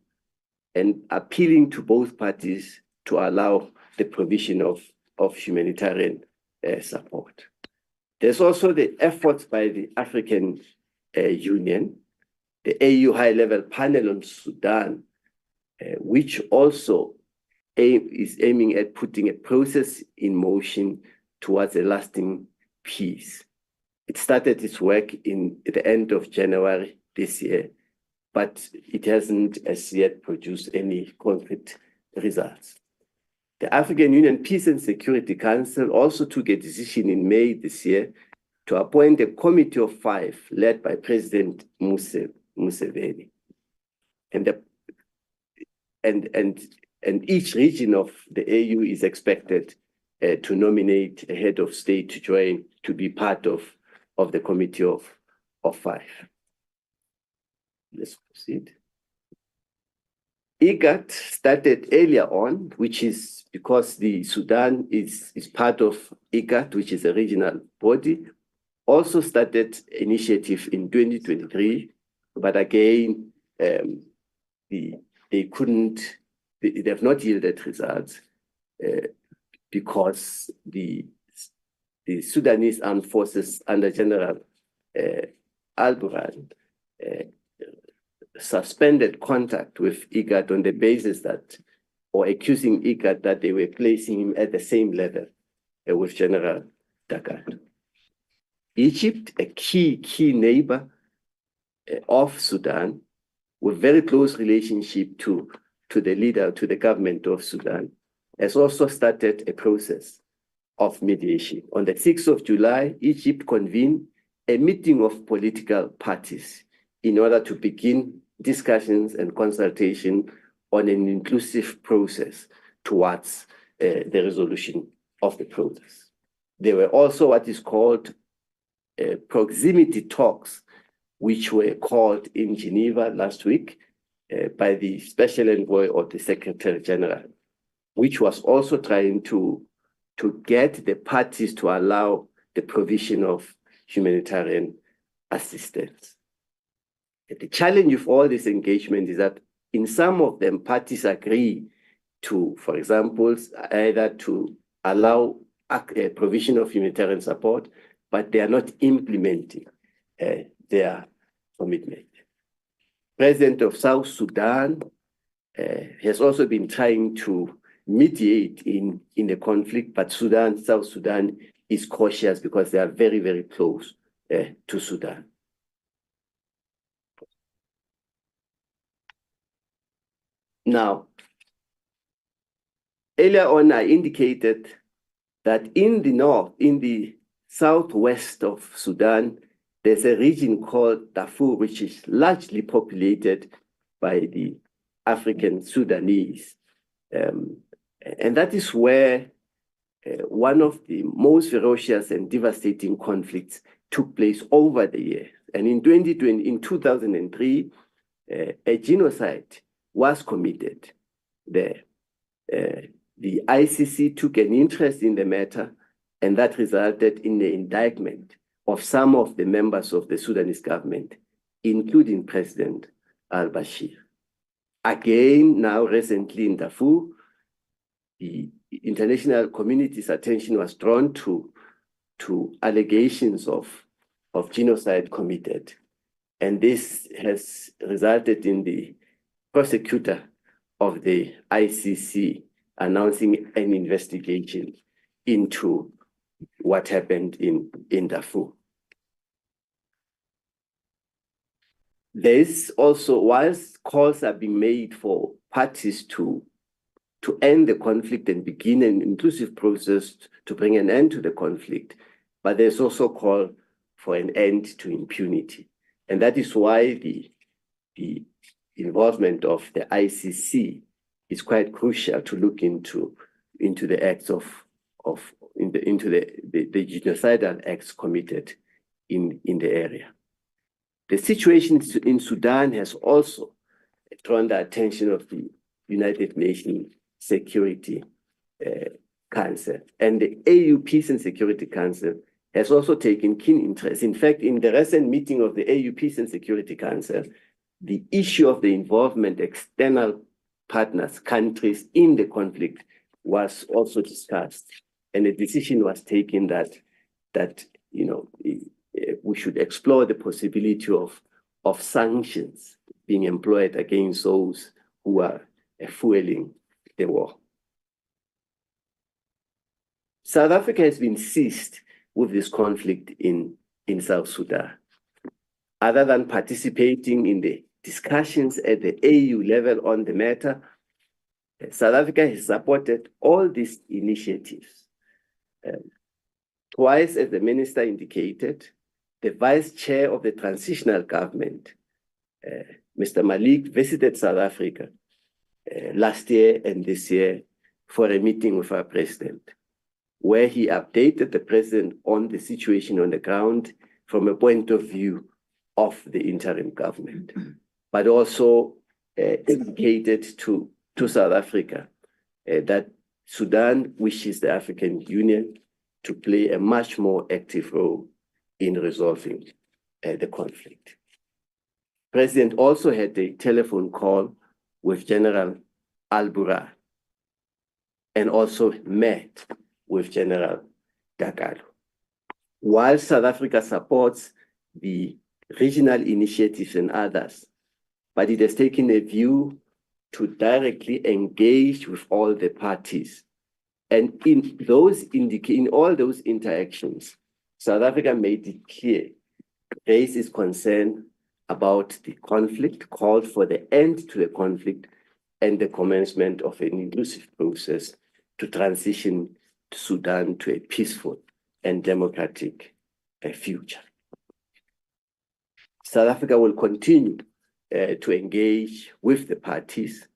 and appealing to both parties to allow the provision of humanitarian support. There's also the efforts by the African Union, the AU high-level panel on Sudan, which also is aiming at putting a process in motion towards a lasting peace. It started its work at the end of January this year, but it hasn't as yet produced any concrete results. The African Union Peace and Security Council also took a decision in May this year to appoint a committee of 5 led by President Museveni. And each region of the AU is expected to nominate a head of state to join, to be part of the committee of 5. Let's proceed. IGAD started earlier on, which is because the Sudan is part of IGAD, which is a regional body, also started initiative in 2023, but again, they have not yielded results because the Sudanese armed forces under General Al-Burhan suspended contact with IGAD on the basis that, or accusing IGAD that they were placing him at the same level with General Dagalo. Egypt, a key neighbor of Sudan, with very close relationship to the leader, to the government of Sudan, has also started a process of mediation. On the 6th of July, Egypt convened a meeting of political parties in order to begin discussions and consultation on an inclusive process towards the resolution of the protest. There were also what is called proximity talks, which were called in Geneva last week by the Special Envoy of the Secretary General, which was also trying to to get the parties to allow the provision of humanitarian assistance. The challenge of all this engagement is that in some of them, parties agree to, for example, either to allow a provision of humanitarian support, but they are not implementing their commitment. President of South Sudan has also been trying to mediate in the conflict, but South Sudan is cautious because they are very, very close to Sudan. Now, earlier on, I indicated that in the north, in the southwest of Sudan, there's a region called Darfur, which is largely populated by the African Sudanese. And that is where one of the most ferocious and devastating conflicts took place over the years. And in 2003, a genocide was committed there. The ICC took an interest in the matter, and that resulted in the indictment of some of the members of the Sudanese government, including President al-Bashir. Again, now recently in Darfur, the international community's attention was drawn to allegations of genocide committed. And this has resulted in the prosecutor of the ICC announcing an investigation into what happened in Darfur. There is also, whilst calls are being made for parties to end the conflict and begin an inclusive process to bring an end to the conflict, but there's also a call for an end to impunity. And that is why the involvement of the ICC is quite crucial to look into the acts into the genocidal acts committed in the area. The situation in Sudan has also drawn the attention of the United Nations Security Council, and the AU Peace and Security Council has also taken keen interest. In fact, in the recent meeting of the AU Peace and Security Council, the issue of the involvement external partners, countries in the conflict was also discussed, and a decision was taken that we should explore the possibility of sanctions being employed against those who are fueling the war. South Africa has been seized with this conflict in South Sudan. Other than participating in the discussions at the AU level on the matter, South Africa has supported all these initiatives. Twice, as the minister indicated, the vice chair of the transitional government, Mr. Malik, visited South Africa last year and this year for a meeting with our president, where he updated the president on the situation on the ground from a point of view of the interim government, but also indicated to South Africa that Sudan wishes the African Union to play a much more active role in resolving the conflict. The president also had a telephone call with General Al-Burhan and also met with General Dagalo. While South Africa supports the regional initiatives and others, but it has taken a view to directly engage with all the parties. And in all those interactions, South Africa made it clear, raised its concern about the conflict, called for the end to the conflict and the commencement of an inclusive process to transition Sudan to a peaceful and democratic future. South Africa will continue to engage with the parties.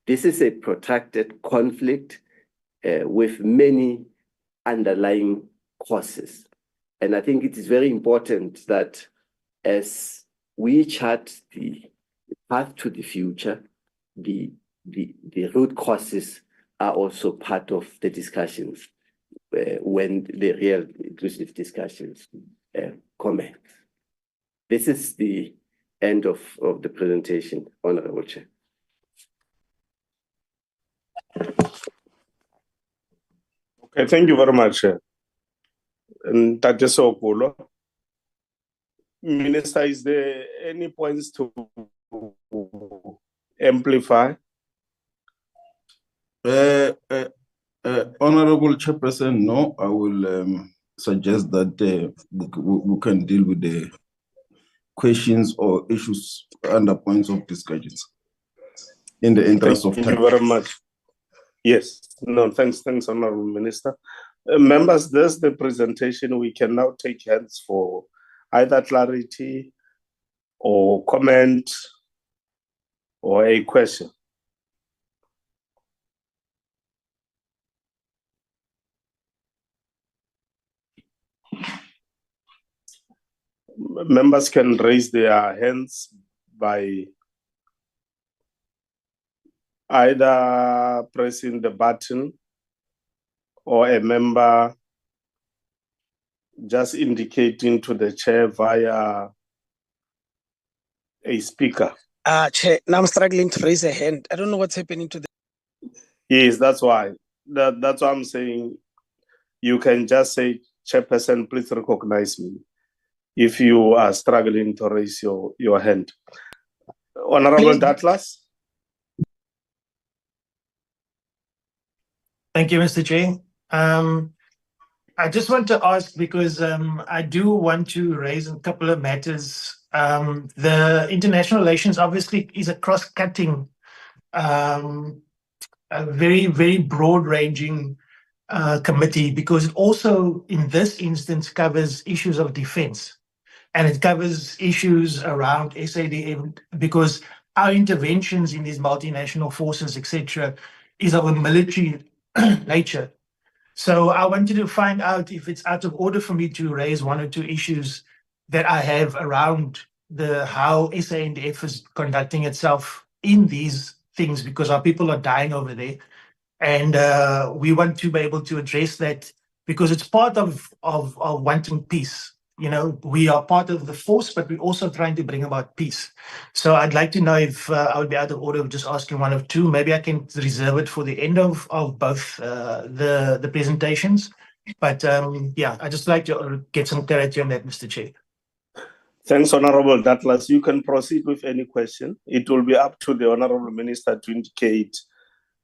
This is a protracted conflict with many underlying causes. And I think it is very important that as we chart the path to the future, the root causes are also part of the discussions when the real inclusive discussions commence. This is the end of the presentation, Honorable Chair.
Okay, thank you very much. And Tate Sokolo. Minister, is there any points to amplify?
Honorable Chairperson, no, I will suggest that we can deal with the questions or issues under points of discussions in the interest of time.
Thank you very much. Yes, no, thanks, Honorable Minister. Members, there's the presentation. We can now take hands for either clarity or comment or a question. Members can raise their hands by either pressing the button or a member just indicating to the chair via a speaker.
Chair, now I'm struggling to raise a hand. I don't know what's happening to the.
Yes, that's why. That's why I'm saying you can just say, Chairperson, please recognize me if you are struggling to raise your hand. Honorable Datlas.
Thank you, Mr. Chair. I just want to ask because I do want to raise a couple of matters. The international relations obviously is a cross-cutting, a very, very broad-ranging committee because it also, in this instance, covers issues of defense. And it covers issues around SADF because our interventions in these multinational forces, etc., is of a military nature. So I wanted to find out if it's out of order for me to raise one or two issues that I have around how SANDF is conducting itself in these things because our people are dying over there. And we want to be able to address that because it's part of wanting peace. You know, we are part of the force, but we're also trying to bring about peace. So I'd like to know if I would be out of order of just asking one of two. Maybe I can reserve it for the end of both the presentations. But yeah, I'd just like to get some clarity on that, Mr. Chair.
Thanks, Honorable Datlas. You can proceed with any question. It will be up to the Honorable Minister to indicate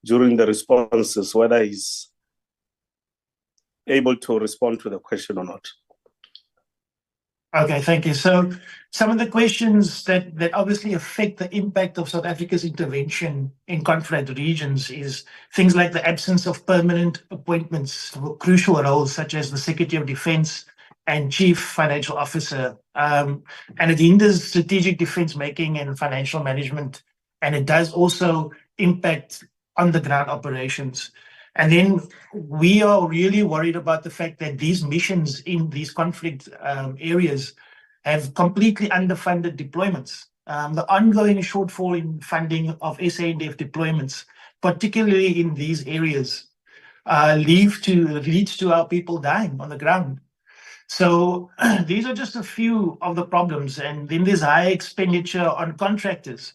during the responses whether he's able to respond to the question or not.
Okay, thank you. So some of the questions that obviously affect the impact of South Africa's intervention in conflict regions is things like the absence of permanent appointments for crucial roles such as the Secretary of Defense and Chief Financial Officer. And it hinders strategic defense making and financial management. And it does also impact on-the-ground operations. And then we are really worried about the fact that these missions in these conflict areas have completely underfunded deployments. The ongoing shortfall in funding of SANDF deployments, particularly in these areas, leads to our people dying on the ground. So these are just a few of the problems. And then there's high expenditure on contractors.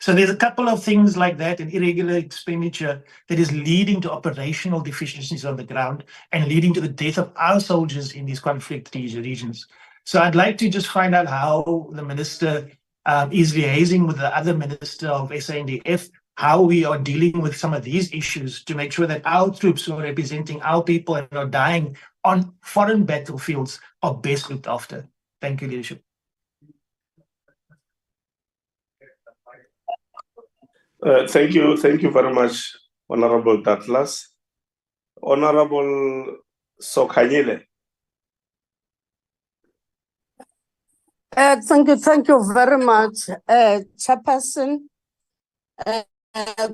So there's a couple of things like that, an irregular expenditure that is leading to operational deficiencies on the ground and leading to the death of our soldiers in these conflict regions. So I'd like to just find out how the minister is liaising with the other minister of SANDF, how we are dealing with some of these issues to make sure that our troops who are representing our people and are dying on foreign battlefields are best looked after. Thank you, leadership.
Thank you very much, Honorable Datlas. Honorable Sokanyile.
Thank you very much, Chairperson.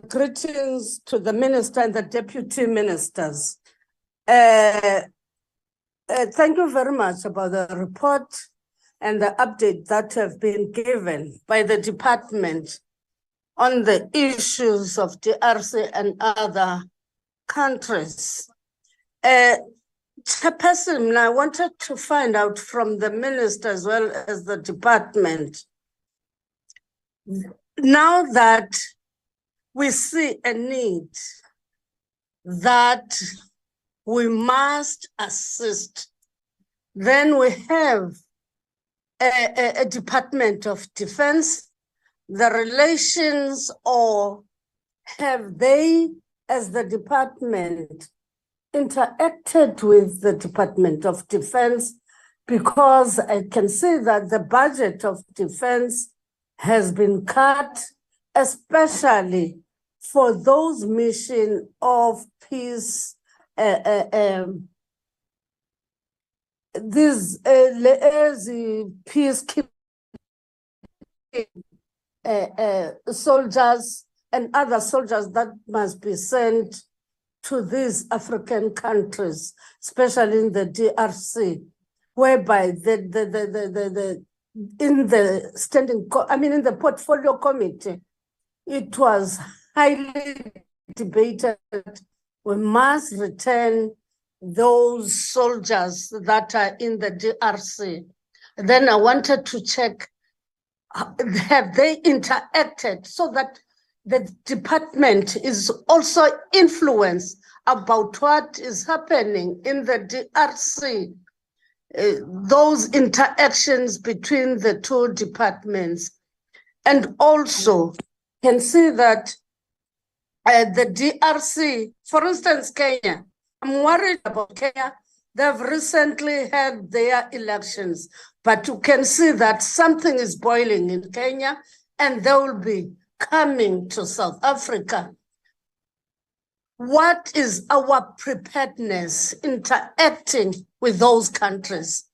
Greetings to the Minister and the Deputy Ministers. Thank you very much about the report and the update that have been given by the department on the issues of DRC and other countries. Chairperson, I wanted to find out from the minister as well as the department. Now that we see a need that we must assist, then we have a Department of Defense, the relations, or have they, as the department, interacted with the Department of Defense? Because I can see that the budget of defense has been cut, especially for those mission of peace, these peacekeeping soldiers and other soldiers that must be sent to these African countries, especially in the DRC, whereby in the portfolio committee, it was highly debated. We must return those soldiers that are in the DRC. Then I wanted to check, have they interacted so that the department is also influenced about what is happening in the DRC, those interactions between the two departments. And also can see that the DRC, for instance, Kenya, I'm worried about Kenya. They've recently had their elections, but you can see that something is boiling in Kenya and they will be coming to South Africa. What is our preparedness interacting with those countries?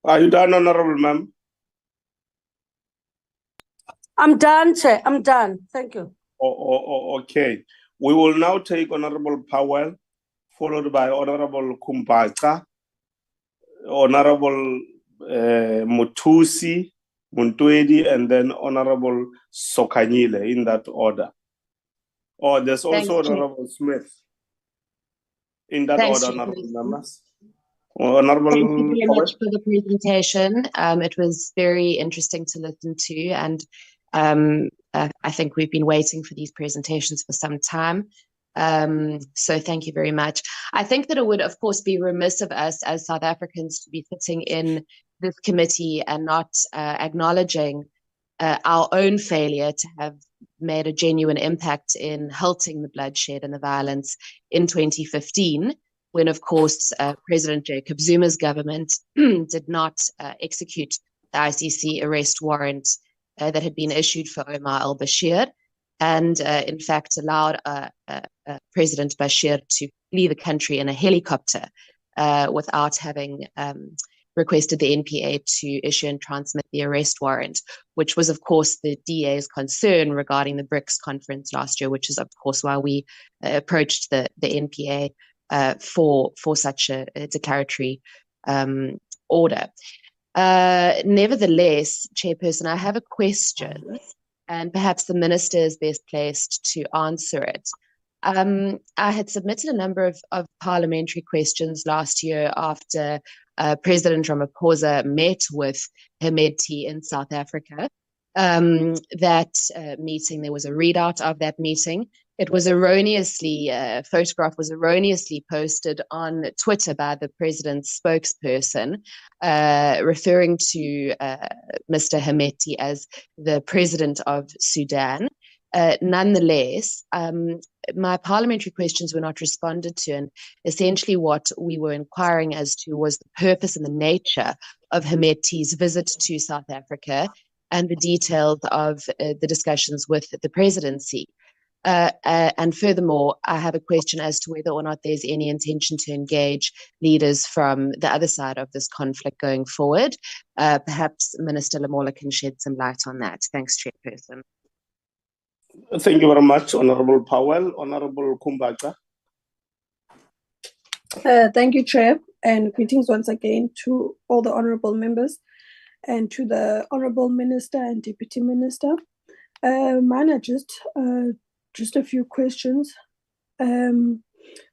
Are you done, Honorable Ma'am?
I'm done, Chair. I'm done. Thank you.
Okay. We will now take Honorable Powell, followed by Honorable Kumbaka, Honorable Mutusi, Muntwedi, and then Honorable Sokanyile, in that order. Oh, there's also Honorable Smith. In that order, Honorable members. Honorable
Thank you very
Powell.
much for the presentation. It was very interesting to listen to, and I think we've been waiting for these presentations for some time. So thank you very much. I think that it would, of course, be remiss of us as South Africans to be sitting in this committee and not acknowledging our own failure to have made a genuine impact in halting the bloodshed and the violence in 2015, when, of course, President Jacob Zuma's government did not execute the ICC arrest warrant that had been issued for Omar al-Bashir, and in fact allowed President Bashir to flee the country in a helicopter without having requested the NPA to issue and transmit the arrest warrant, which was, of course, the DA's concern regarding the BRICS conference last year, which is, of course, why we approached the NPA for such a declaratory order. Nevertheless, Chairperson, I have a question, and perhaps the Minister is best placed to answer it. I had submitted a number of parliamentary questions last year after President Ramaphosa met with Hemedti in South Africa. That meeting, there was a readout of that meeting. It was erroneously, a photograph was erroneously posted on Twitter by the president's spokesperson, referring to Mr. Hemedti as the president of Sudan. Nonetheless, my parliamentary questions were not responded to, and essentially what we were inquiring as to was the purpose and the nature of Hemedti's visit to South Africa and the details of the discussions with the presidency. And furthermore, I have a question as to whether or not there's any intention to engage leaders from the other side of this conflict going forward. Perhaps Minister Lamola can shed some light on that. Thanks, Chairperson.
Thank you very much, Honorable Powell. Honorable Kumbaka.
Thank you, Chair, and greetings once again to all the honorable members. and to the Honorable Minister and Deputy Minister. Mine are just a few questions.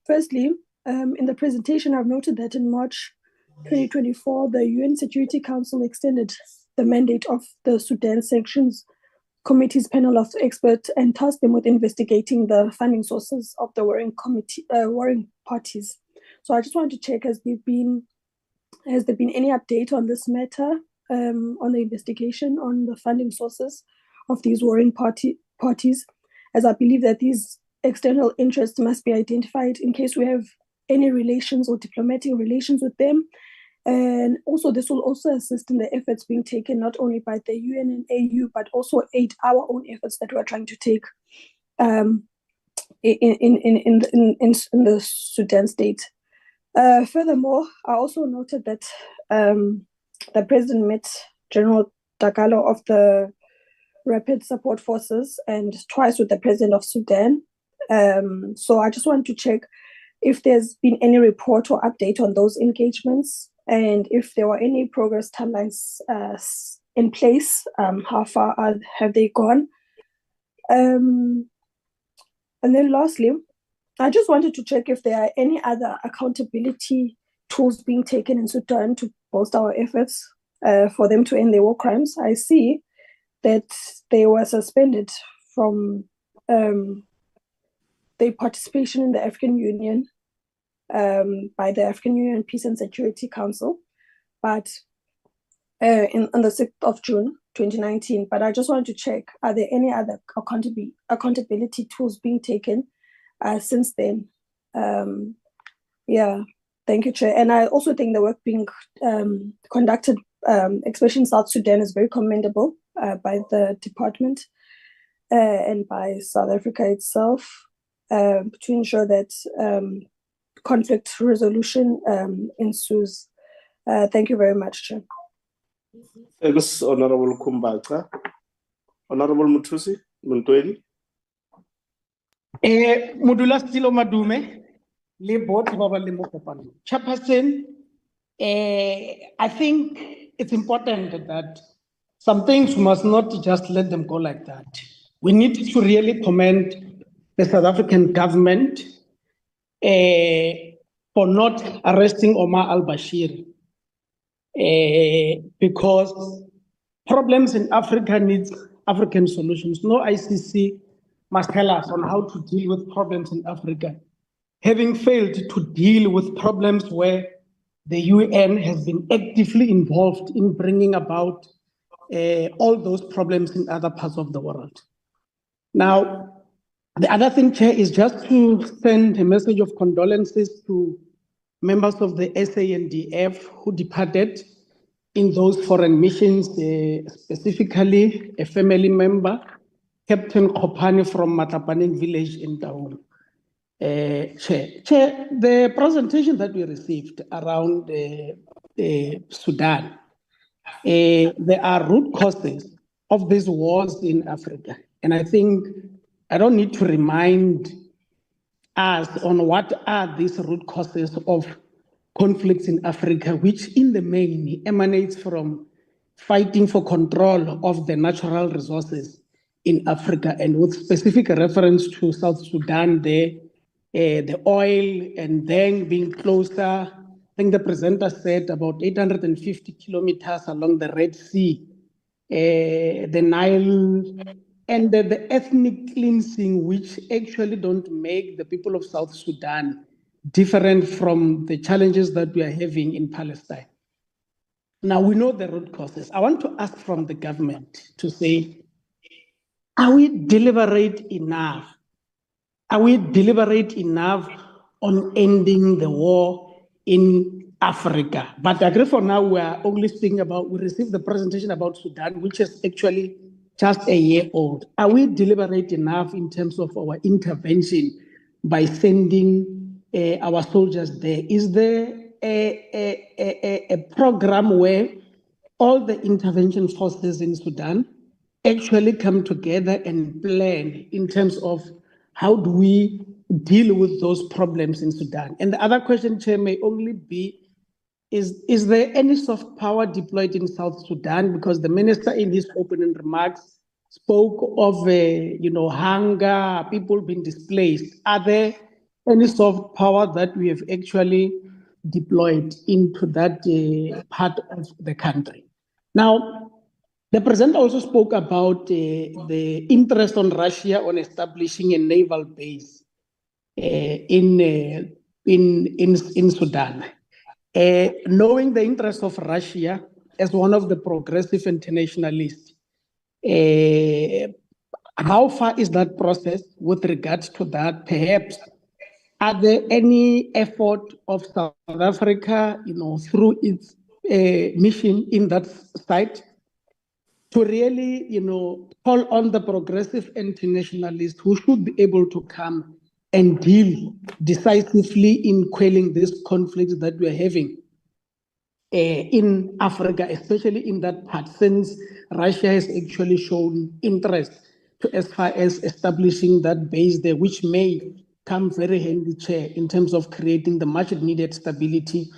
Firstly, in the presentation, I've noted that in March 2024, the UN Security Council extended the mandate of the Sudan Sanctions Committee's panel of experts and tasked them with investigating the funding sources of the warring parties. So I just wanted to check, has there been any update on this matter, on the investigation on the funding sources of these warring parties, as I believe that these external interests must be identified in case we have any relations or diplomatic relations with them. And also, this will also assist in the efforts being taken not only by the UN and AU, but also aid our own efforts that we're trying to take in the Sudan state. Furthermore, I also noted that the president met General Dagalo of the Rapid Support Forces and twice with the president of Sudan. So I just want to check if there's been any report or update on those engagements, and if there were any progress timelines in place, how far have they gone? And then lastly, I just wanted to check if there are any other accountability tools being taken in Sudan to bolster our efforts for them to end their war crimes. I see that they were suspended from their participation in the African Union by the African Union Peace and Security Council, but on the 6th of June 2019. But I just wanted to check, are there any other accountability tools being taken since then? Yeah, thank you, Chair. And I also think the work being conducted, especially in South Sudan, is very commendable by the department and by South Africa itself to ensure that conflict resolution ensues. Thank you very much, Chair.
Thanks, Honorable Kumbacha. Honorable Mutusi Muntweni.
Modula Stilo Madume, le board Baba le Mokopane. Chairperson, I think it's important that some things we must not just let them go like that. We need to really commend the South African government for not arresting Omar al-Bashir, because problems in Africa needs African solutions. No ICC must tell us on how to deal with problems in Africa. Having failed to deal with problems where the UN has been actively involved in bringing about all those problems in other parts of the world. Now, the other thing, Chair, is just to send a message of condolences to members of the SANDF who departed in those foreign missions, specifically a family member, Captain Kopani from Matapaning village in Taung. Chair, the presentation that we received around Sudan, there are root causes of these wars in Africa. And I think I don't need to remind us on what are these root causes of conflicts in Africa, which in the main emanates from fighting for control of the natural resources in Africa, and with specific reference to South Sudan, the oil, and then being closer, I think the presenter said about 850 kilometers along the Red Sea, the Nile, and the ethnic cleansing, which actually don't make the people of South Sudan different from the challenges that we are having in Palestine. Now, we know the root causes. I want to ask from the government to say, are we deliberate enough? Are we deliberate enough on ending the war in Africa? But I agree for now, we are only speaking about, we received the presentation about Sudan, which is actually just a year old. Are we deliberate enough in terms of our intervention by sending our soldiers there? Is there a program where all the intervention forces in Sudan actually come together and plan in terms of how do we deal with those problems in Sudan? And the other question, Chair, may only be is there any soft power deployed in South Sudan? Because the minister in his opening remarks spoke of, hunger, people being displaced. Are there any soft power that we have actually deployed into that part of the country? Now, the president also spoke about the interest on Russia on establishing a naval base in Sudan. Knowing the interest of Russia as one of the progressive internationalists, how far is that process with regards to that? Perhaps, are there any effort of South Africa, through its mission in that site to really, call on the progressive internationalists who should be able to come and deal decisively in quelling this conflict that we're having in Africa, especially in that part, since Russia has actually shown interest to as far as establishing that base there, which may come very handy, Chair, in terms of creating the much needed stability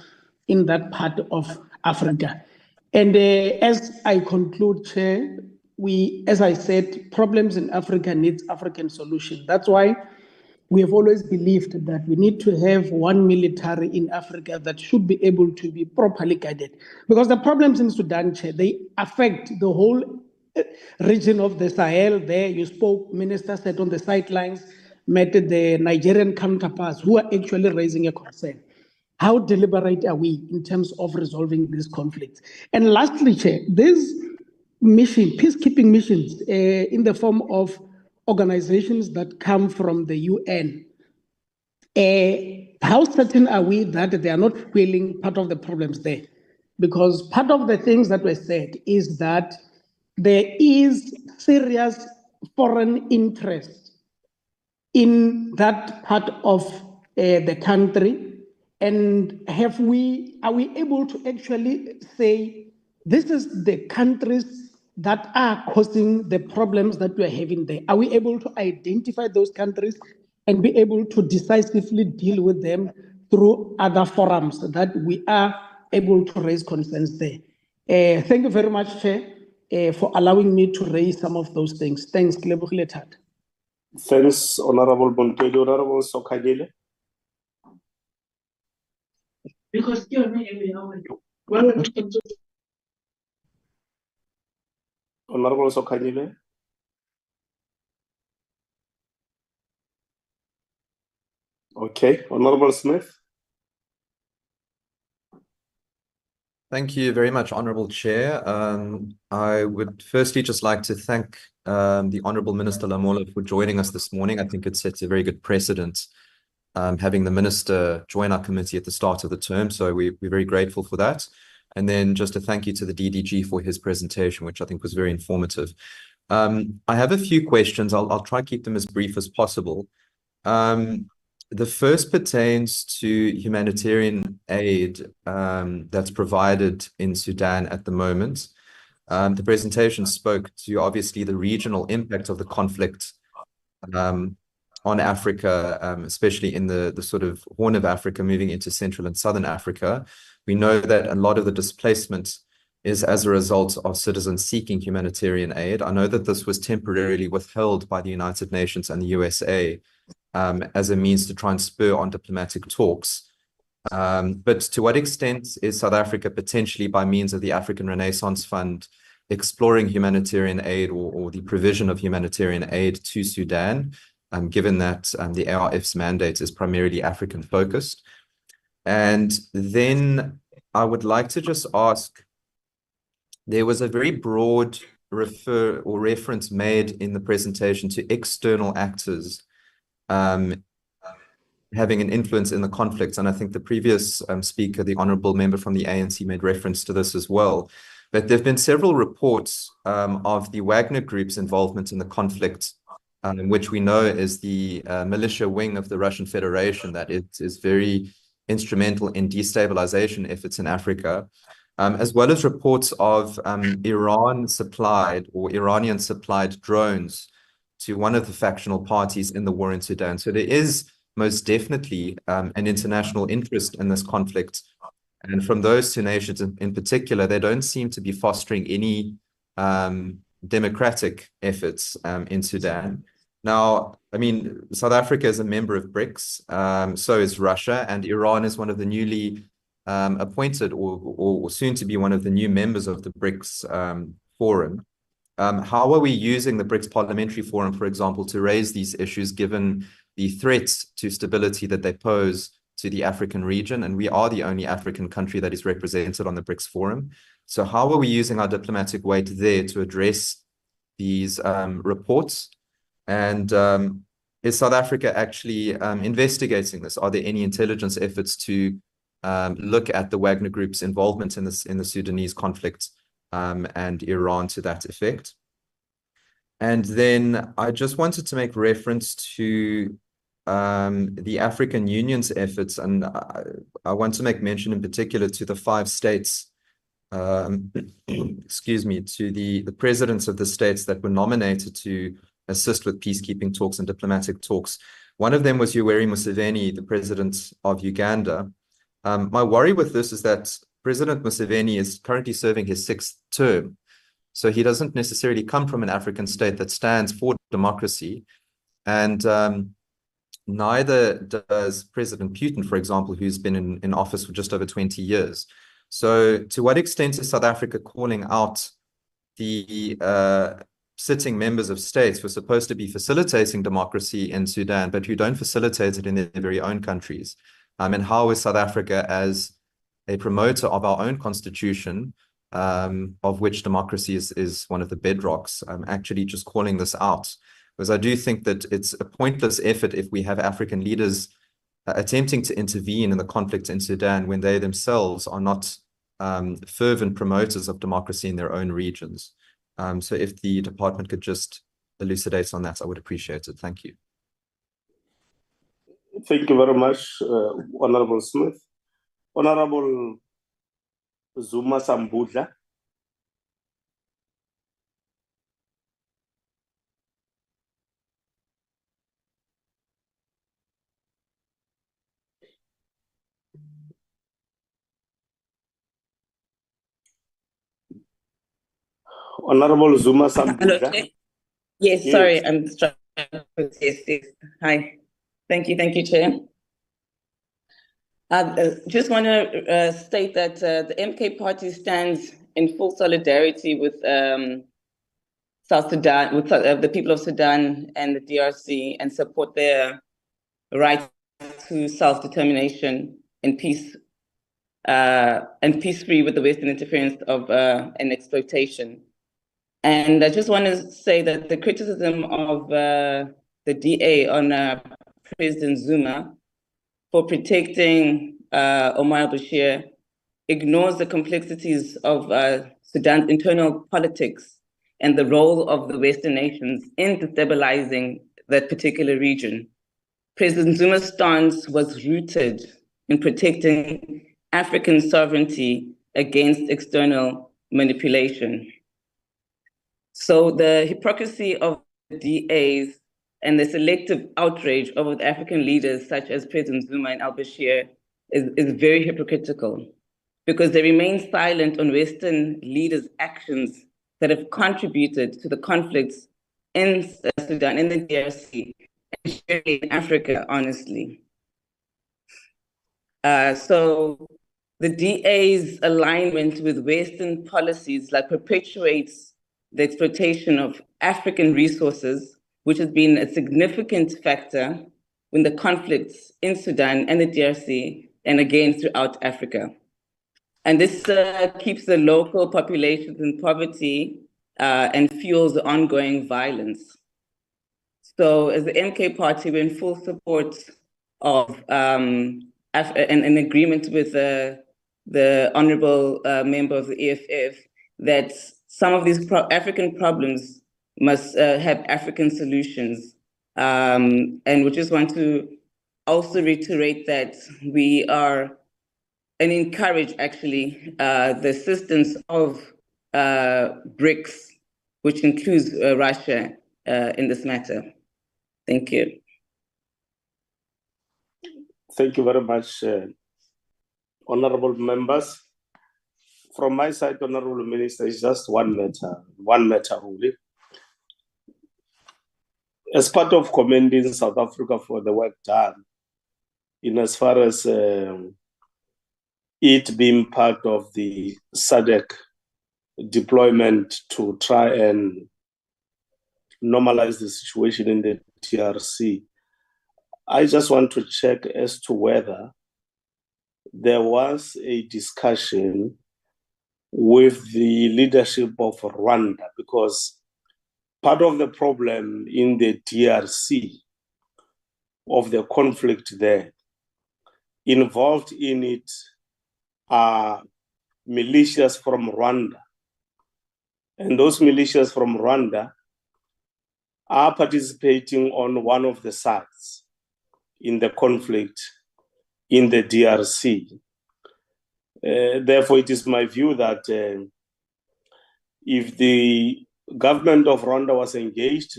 in that part of Africa. And as I conclude, Chair, as I said, problems in Africa needs African solution. That's why we have always believed that we need to have one military in Africa that should be able to be properly guided. Because the problems in Sudan, Chair, they affect the whole region of the Sahel there. You spoke, Minister said on the sidelines, met the Nigerian counterparts who are actually raising a concern. How deliberate are we in terms of resolving these conflicts? And lastly, Chair, these peacekeeping missions in the form of organizations that come from the UN, how certain are we that they are not feeling part of the problems there? Because part of the things that were said is that there is serious foreign interest in that part of the country. And are we able to actually say, this is the countries that are causing the problems that we're having there? Are we able to identify those countries and be able to decisively deal with them through other forums that we are able to raise concerns there? Thank you very much, Chair, for allowing me to raise some of those things. Thanks, Klebogile Thata.
Thanks, Honorable Bonteli. Honorable Sokagile.
Because
Honorable Sokagile. Okay, Honorable Smith.
Thank you very much, Honourable Chair. I would firstly just like to thank the Honourable Minister Lamola for joining us this morning. I think it sets a very good precedent, having the Minister join our committee at the start of the term, so we're very grateful for that. And then just a thank you to the DDG for his presentation, which I think was very informative. I have a few questions. I'll try to keep them as brief as possible. The first pertains to humanitarian aid that's provided in Sudan at the moment. The presentation spoke to obviously the regional impact of the conflict on Africa, especially in the sort of Horn of Africa moving into Central and Southern Africa. We know that a lot of the displacement is as a result of citizens seeking humanitarian aid. I know that this was temporarily withheld by the United Nations and the USA as a means to try and spur on diplomatic talks. But to what extent is South Africa potentially, by means of the African Renaissance Fund, exploring humanitarian aid or the provision of humanitarian aid to Sudan, given that the ARF's mandate is primarily African focused? And then I would like to just ask, there was a very broad reference made in the presentation to external actors having an influence in the conflicts. And I think the previous speaker, the honourable member from the ANC, made reference to this as well. But there have been several reports of the Wagner Group's involvement in the conflict, which we know is the militia wing of the Russian Federation, that it is very instrumental in destabilization efforts in Africa, as well as reports of Iranian-supplied drones to one of the factional parties in the war in Sudan. So there is most definitely an international interest in this conflict. And from those two nations in particular, they don't seem to be fostering any democratic efforts in Sudan. Now, I mean, South Africa is a member of BRICS, so is Russia, and Iran is one of the newly appointed or soon to be one of the new members of the BRICS forum. How are we using the BRICS Parliamentary Forum, for example, to raise these issues given the threats to stability that they pose to the African region? And we are the only African country that is represented on the BRICS Forum. So how are we using our diplomatic weight there to address these reports? And is South Africa actually investigating this? Are there any intelligence efforts to look at the Wagner Group's involvement in the Sudanese conflict and Iran to that effect? And then I just wanted to make reference to the African Union's efforts, and I want to make mention in particular to the 5 states, excuse me, to the presidents of the states that were nominated to assist with peacekeeping talks and diplomatic talks. One of them was Yoweri Museveni, the president of Uganda. My worry with this is that President Museveni is currently serving his 6th term. So he doesn't necessarily come from an African state that stands for democracy. And neither does President Putin, for example, who's been in office for just over 20 years. So to what extent is South Africa calling out the sitting members of states who are supposed to be facilitating democracy in Sudan, but who don't facilitate it in their very own countries? And how is South Africa, as a promoter of our own constitution, of which democracy is one of the bedrocks, actually just calling this out? Because I do think that it's a pointless effort if we have African leaders attempting to intervene in the conflict in Sudan when they themselves are not fervent promoters of democracy in their own regions. So if the department could just elucidate on that, I would appreciate it. Thank you.
Thank you very much, Honorable Smith. Honorable Zuma Sambudla. Honorable Zuma Sambudla.
Hello, yes,
Yes.
sorry, I'm struggling with this. Yes. Hi. Thank you, Chair. I just want to state that the MK Party stands in full solidarity with South Sudan, with the people of Sudan and the DRC, and support their right to self-determination and peace, and peace-free with the Western interference of and exploitation. And I just want to say that the criticism of the DA on President Zuma for protecting Omar al-Bashir ignores the complexities of Sudan's internal politics and the role of the Western nations in destabilizing that particular region. President Zuma's stance was rooted in protecting African sovereignty against external manipulation. So the hypocrisy of the DAs and the selective outrage over the African leaders such as President Zuma and al-Bashir is very hypocritical, because they remain silent on Western leaders' actions that have contributed to the conflicts in Sudan, in the DRC, and surely in Africa, honestly. So the DA's alignment with Western policies perpetuates the exploitation of African resources, which has been a significant factor in the conflicts in Sudan and the DRC, and again throughout Africa. And this keeps the local populations in poverty and fuels the ongoing violence. So as the MK Party, we're in full support of an agreement with the honorable member of the EFF that some of these African problems must have African solutions. And we just want to also reiterate that we are and encourage actually the assistance of BRICS, which includes Russia in this matter. Thank you.
Thank you very much, honorable members. From my side, Honorable Minister, it's just one matter only. As part of commending South Africa for the work done, in as far as it being part of the SADC deployment to try and normalize the situation in the DRC, I just want to check as to whether there was a discussion with the leadership of Rwanda, because part of the problem in the DRC of the conflict there, involved in it are militias from Rwanda. And those militias from Rwanda are participating on one of the sides in the conflict in the DRC. Therefore, it is my view that if the government of Rwanda was engaged,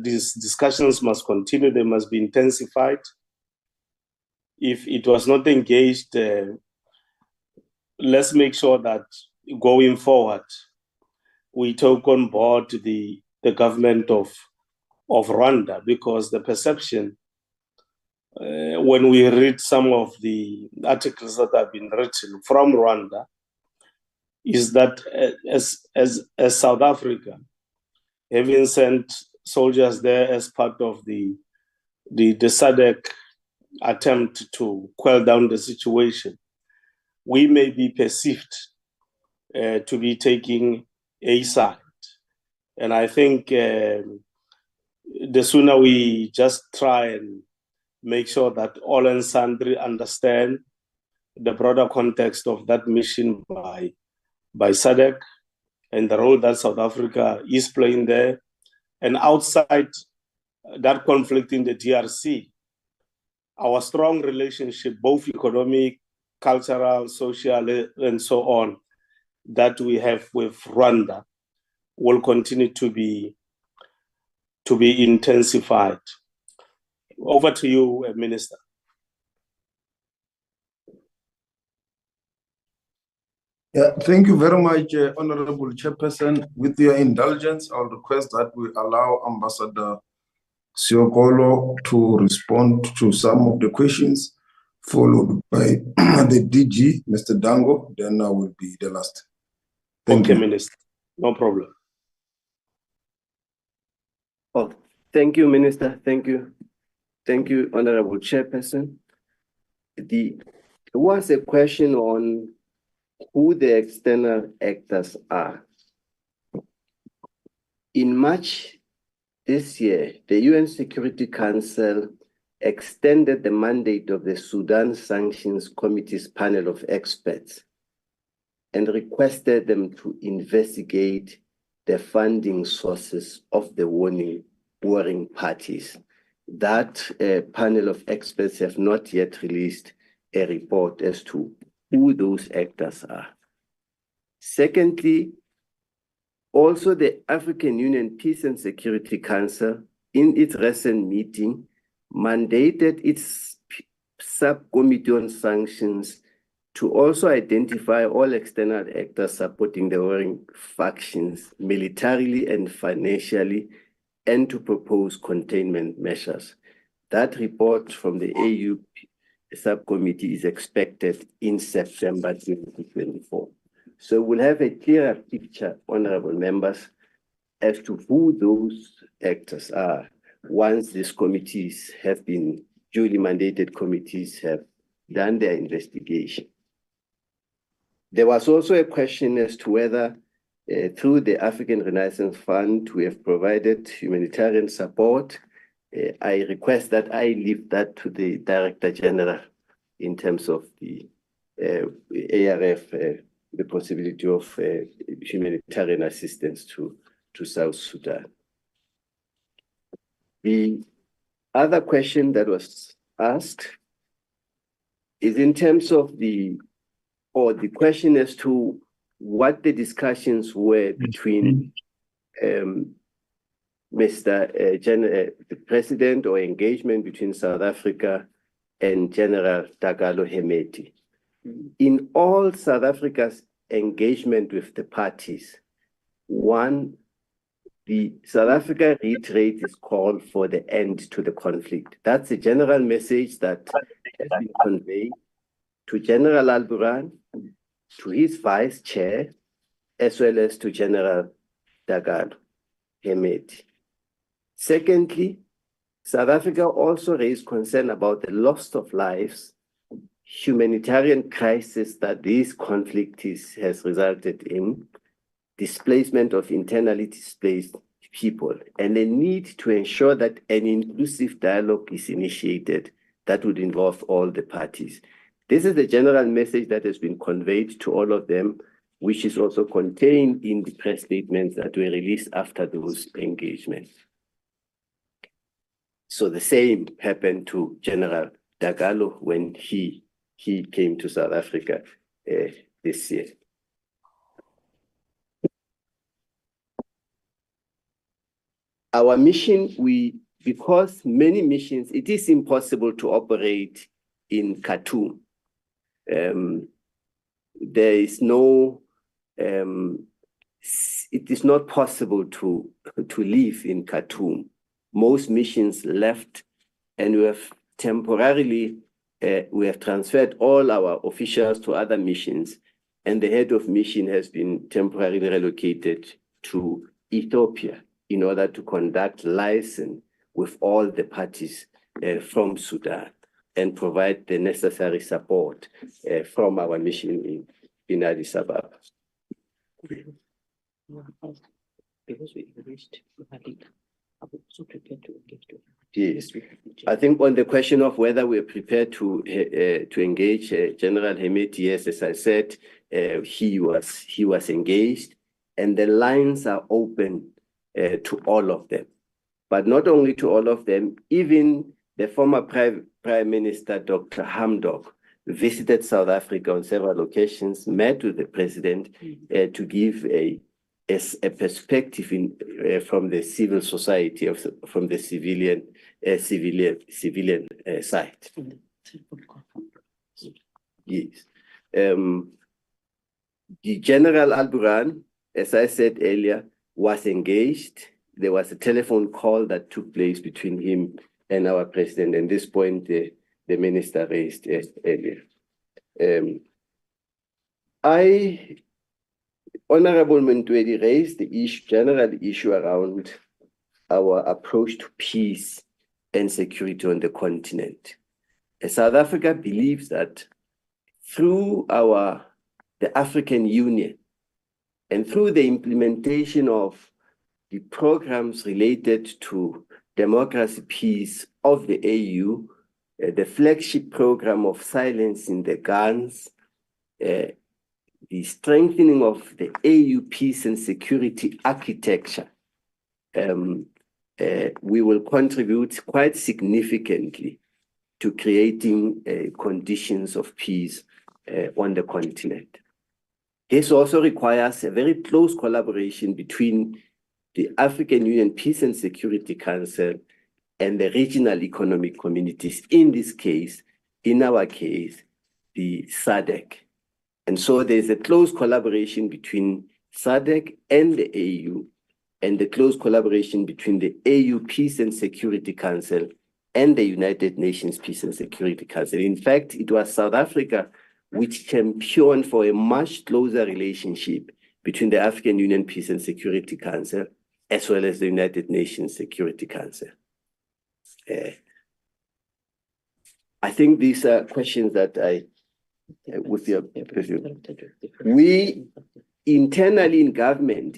these discussions must continue, they must be intensified. If it was not engaged, let's make sure that going forward, we take on board the government of Rwanda, because the perception, when we read some of the articles that have been written from Rwanda, is that as South Africa, having sent soldiers there as part of the SADC attempt to quell down the situation, we may be perceived to be taking a side. And I think the sooner we just try and make sure that all and sundry understand the broader context of that mission by SADC and the role that South Africa is playing there. And outside that conflict in the DRC, our strong relationship, both economic, cultural, social, and so on, that we have with Rwanda will continue to be intensified. Over to you, Minister.
Yeah, thank you very much, Honorable Chairperson. With your indulgence, I'll request that we allow Ambassador Siokolo to respond to some of the questions, followed by the DG, Mr. Dango, then I will be the last. Thank you,
Minister. No problem.
Oh, thank you, Minister. Thank you. Thank you, Honorable Chairperson. There was a question on who the external actors are. In March this year, the UN Security Council extended the mandate of the Sudan Sanctions Committee's panel of experts and requested them to investigate the funding sources of the warring parties. That panel of experts have not yet released a report as to who those actors are. Secondly, also the African Union Peace and Security Council, in its recent meeting, mandated its subcommittee on sanctions to also identify all external actors supporting the warring factions militarily and financially, and to propose containment measures. That report from the AU subcommittee is expected in September 2024. So we'll have a clearer picture, honorable members, as to who those actors are once these committees have been, duly mandated committees have done their investigation. There was also a question as to whether through the African Renaissance Fund, we have provided humanitarian support. I request that I leave that to the Director General in terms of the ARF, the possibility of humanitarian assistance to South Sudan. The other question that was asked is in terms of the question as to what the discussions were between the President, or engagement between South Africa and General Dagalo Hemeti. in all South Africa's engagement with the parties, one, the South Africa reiterates its call for the end to the conflict. That's a general message that has been conveyed to General Alburan, to his vice chair, as well as to General Dagalo Hemeti. Secondly, South Africa also raised concern about the loss of lives, humanitarian crisis that this conflict has resulted in, displacement of internally displaced people, and the need to ensure that an inclusive dialogue is initiated that would involve all the parties. This is the general message that has been conveyed to all of them, which is also contained in the press statements that were released after those engagements. So the same happened to General Dagalo when he came to South Africa this year. Our mission, because many missions, it is impossible to operate in Khartoum. There is no, it is not possible to live in Khartoum. Most missions left, and we have temporarily, we have transferred all our officials to other missions, and the head of mission has been temporarily relocated to Ethiopia in order to conduct liaison with all the parties from Sudan and provide the necessary support from our mission in Addis Ababa. Yes, I think on the question of whether we're prepared to engage General Hemeti, yes, as I said, he was engaged, and the lines are open to all of them. But not only to all of them, even the former Prime Minister, Dr. Hamdok, visited South Africa on several occasions, met with the president to give a perspective from the civil society, from the civilian side. Yes. The General Alburan, as I said earlier, was engaged. There was a telephone call that took place between him and our president, and this point the minister raised earlier. Honorable Mntweni raised the general issue around our approach to peace and security on the continent. South Africa believes that through the African Union and through the implementation of the programs related to democracy, peace of the AU, the flagship program of silencing the guns, the strengthening of the AU peace and security architecture, we will contribute quite significantly to creating conditions of peace on the continent. This also requires a very close collaboration between the African Union Peace and Security Council and the regional economic communities, in our case, the SADC. And so there's a close collaboration between SADC and the AU, and the close collaboration between the AU Peace and Security Council and the United Nations Peace and Security Council. In fact, it was South Africa which championed for a much closer relationship between the African Union Peace and Security Council as well as the United Nations Security Council. I think these are questions that with your we internally in government,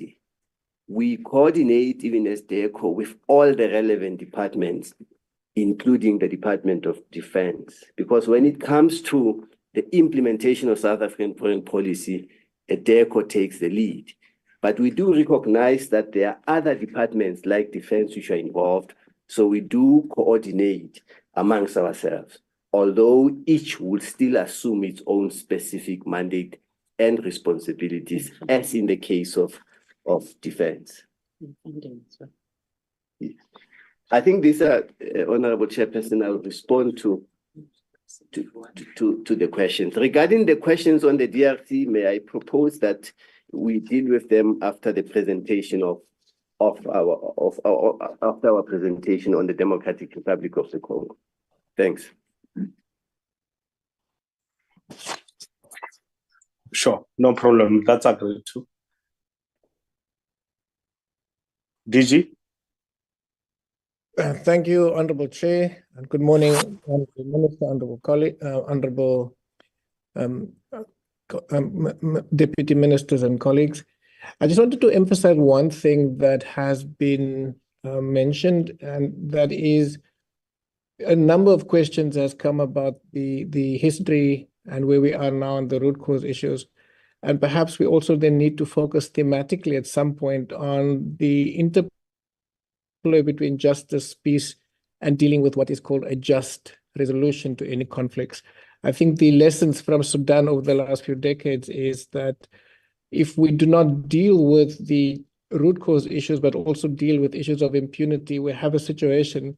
we coordinate even as DERCO with all the relevant departments, including the Department of Defense, because when it comes to the implementation of South African foreign policy, DERCO takes the lead. But we do recognize that there are other departments like defense which are involved, so we do coordinate amongst ourselves, although each will still assume its own specific mandate and responsibilities, as in the case of defense. I think these are, Honorable Chairperson, I'll respond to to the questions. Regarding the questions on the DRC, may I propose that we deal with them after the presentation after our presentation on the Democratic Republic of the Congo. Thanks.
Sure, no problem. That's agreed to. DG?
Thank you, Honorable Chair, and good morning, Honorable Minister, Honorable colleague, Honorable Deputy Ministers and colleagues. I just wanted to emphasize one thing that has been mentioned, and that is a number of questions has come about the history and where we are now on the root cause issues. And perhaps we also then need to focus thematically at some point on the interplay between justice, peace, and dealing with what is called a just resolution to any conflicts. I think the lessons from Sudan over the last few decades is that if we do not deal with the root cause issues, but also deal with issues of impunity, we have a situation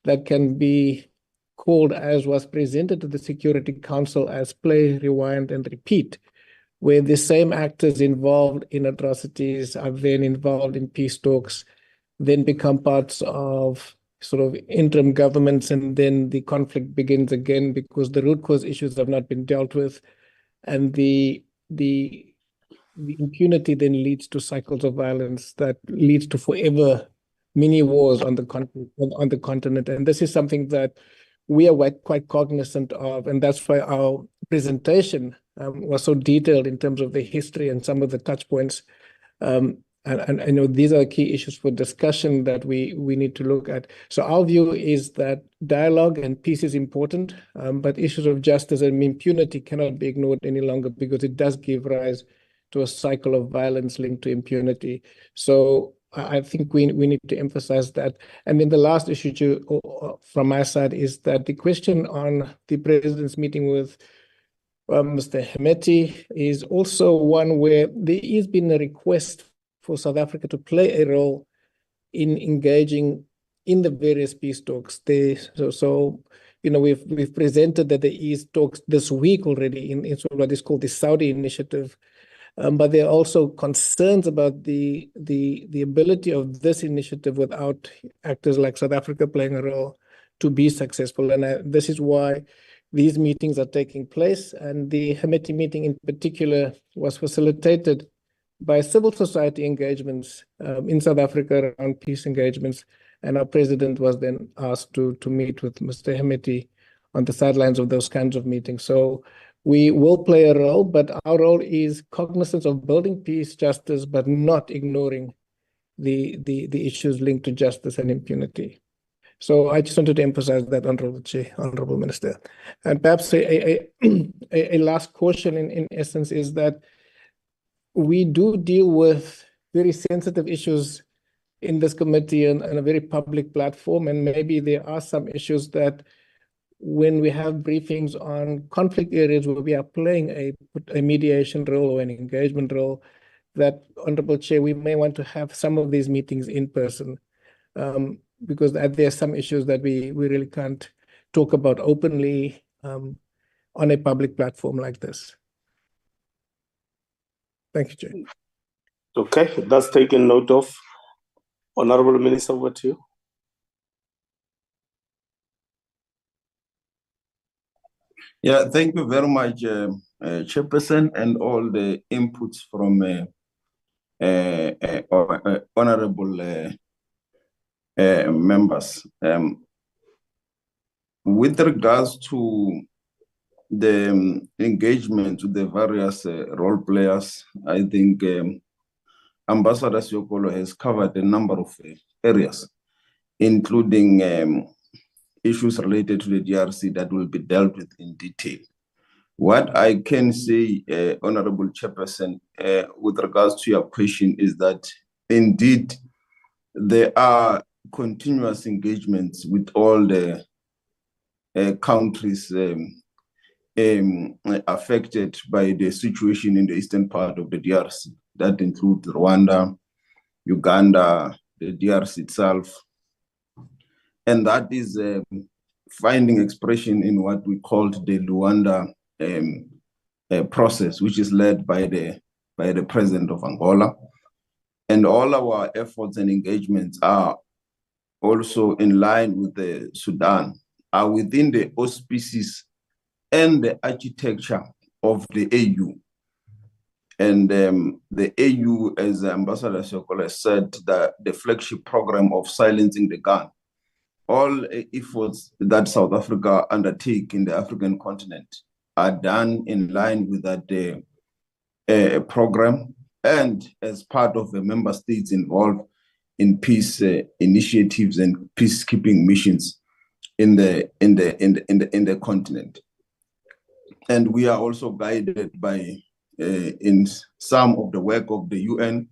that can be called, as was presented to the Security Council, as play, rewind, and repeat, where the same actors involved in atrocities are then involved in peace talks, then become parts of sort of interim governments, and then the conflict begins again because the root cause issues have not been dealt with, and the impunity then leads to cycles of violence that leads to forever mini wars on the continent. And this is something that we are quite cognizant of, and that's why our presentation was so detailed in terms of the history and some of the touch points. And I know these are key issues for discussion that we need to look at. So our view is that dialogue and peace is important, but issues of justice and impunity cannot be ignored any longer because it does give rise to a cycle of violence linked to impunity. So I think we need to emphasize that. And then the last issue from my side is that the question on the president's meeting with Mr. Hemeti is also one where there has been a request for South Africa to play a role in engaging in the various peace talks. So you know, we've presented that there is talks this week already in what is called the Saudi initiative. But there are also concerns about the ability of this initiative without actors like South Africa playing a role to be successful. And this is why these meetings are taking place. And the Hemeti meeting in particular was facilitated by civil society engagements in South Africa around peace engagements. And our president was then asked to meet with Mr. Hemeti on the sidelines of those kinds of meetings. So we will play a role, but our role is cognizance of building peace, justice, but not ignoring the issues linked to justice and impunity. So I just wanted to emphasize that, Honorable Chair, Honorable Minister. And perhaps a last caution in essence is that we do deal with very sensitive issues in this committee and a very public platform, and maybe there are some issues that when we have briefings on conflict areas where we are playing a mediation role or an engagement role, that, Honorable Chair, we may want to have some of these meetings in person because there are some issues that we really can't talk about openly on a public platform like this. Thank you, Chair.
Okay, that's taken note of. Honorable Minister, over to you.
Yeah, thank you very much, Chairperson, and all the inputs from honorable members. With regards to the engagement with the various role players, I think Ambassador Siokolo has covered a number of areas, including issues related to the DRC that will be dealt with in detail. What I can say, Honorable Chairperson, with regards to your question is that indeed there are continuous engagements with all the countries affected by the situation in the eastern part of the DRC. That includes Rwanda, Uganda, the DRC itself. And that is finding expression in what we called the Luanda process, which is led by the president of Angola. And all our efforts and engagements are also in line with the Sudan, are within the auspices and the architecture of the AU. And the AU, as Ambassador Sokola said, the flagship program of silencing the gun. All efforts that South Africa undertake in the African continent are done in line with that program and as part of the member states involved in peace initiatives and peacekeeping missions in the continent. And we are also guided by in some of the work of the UN,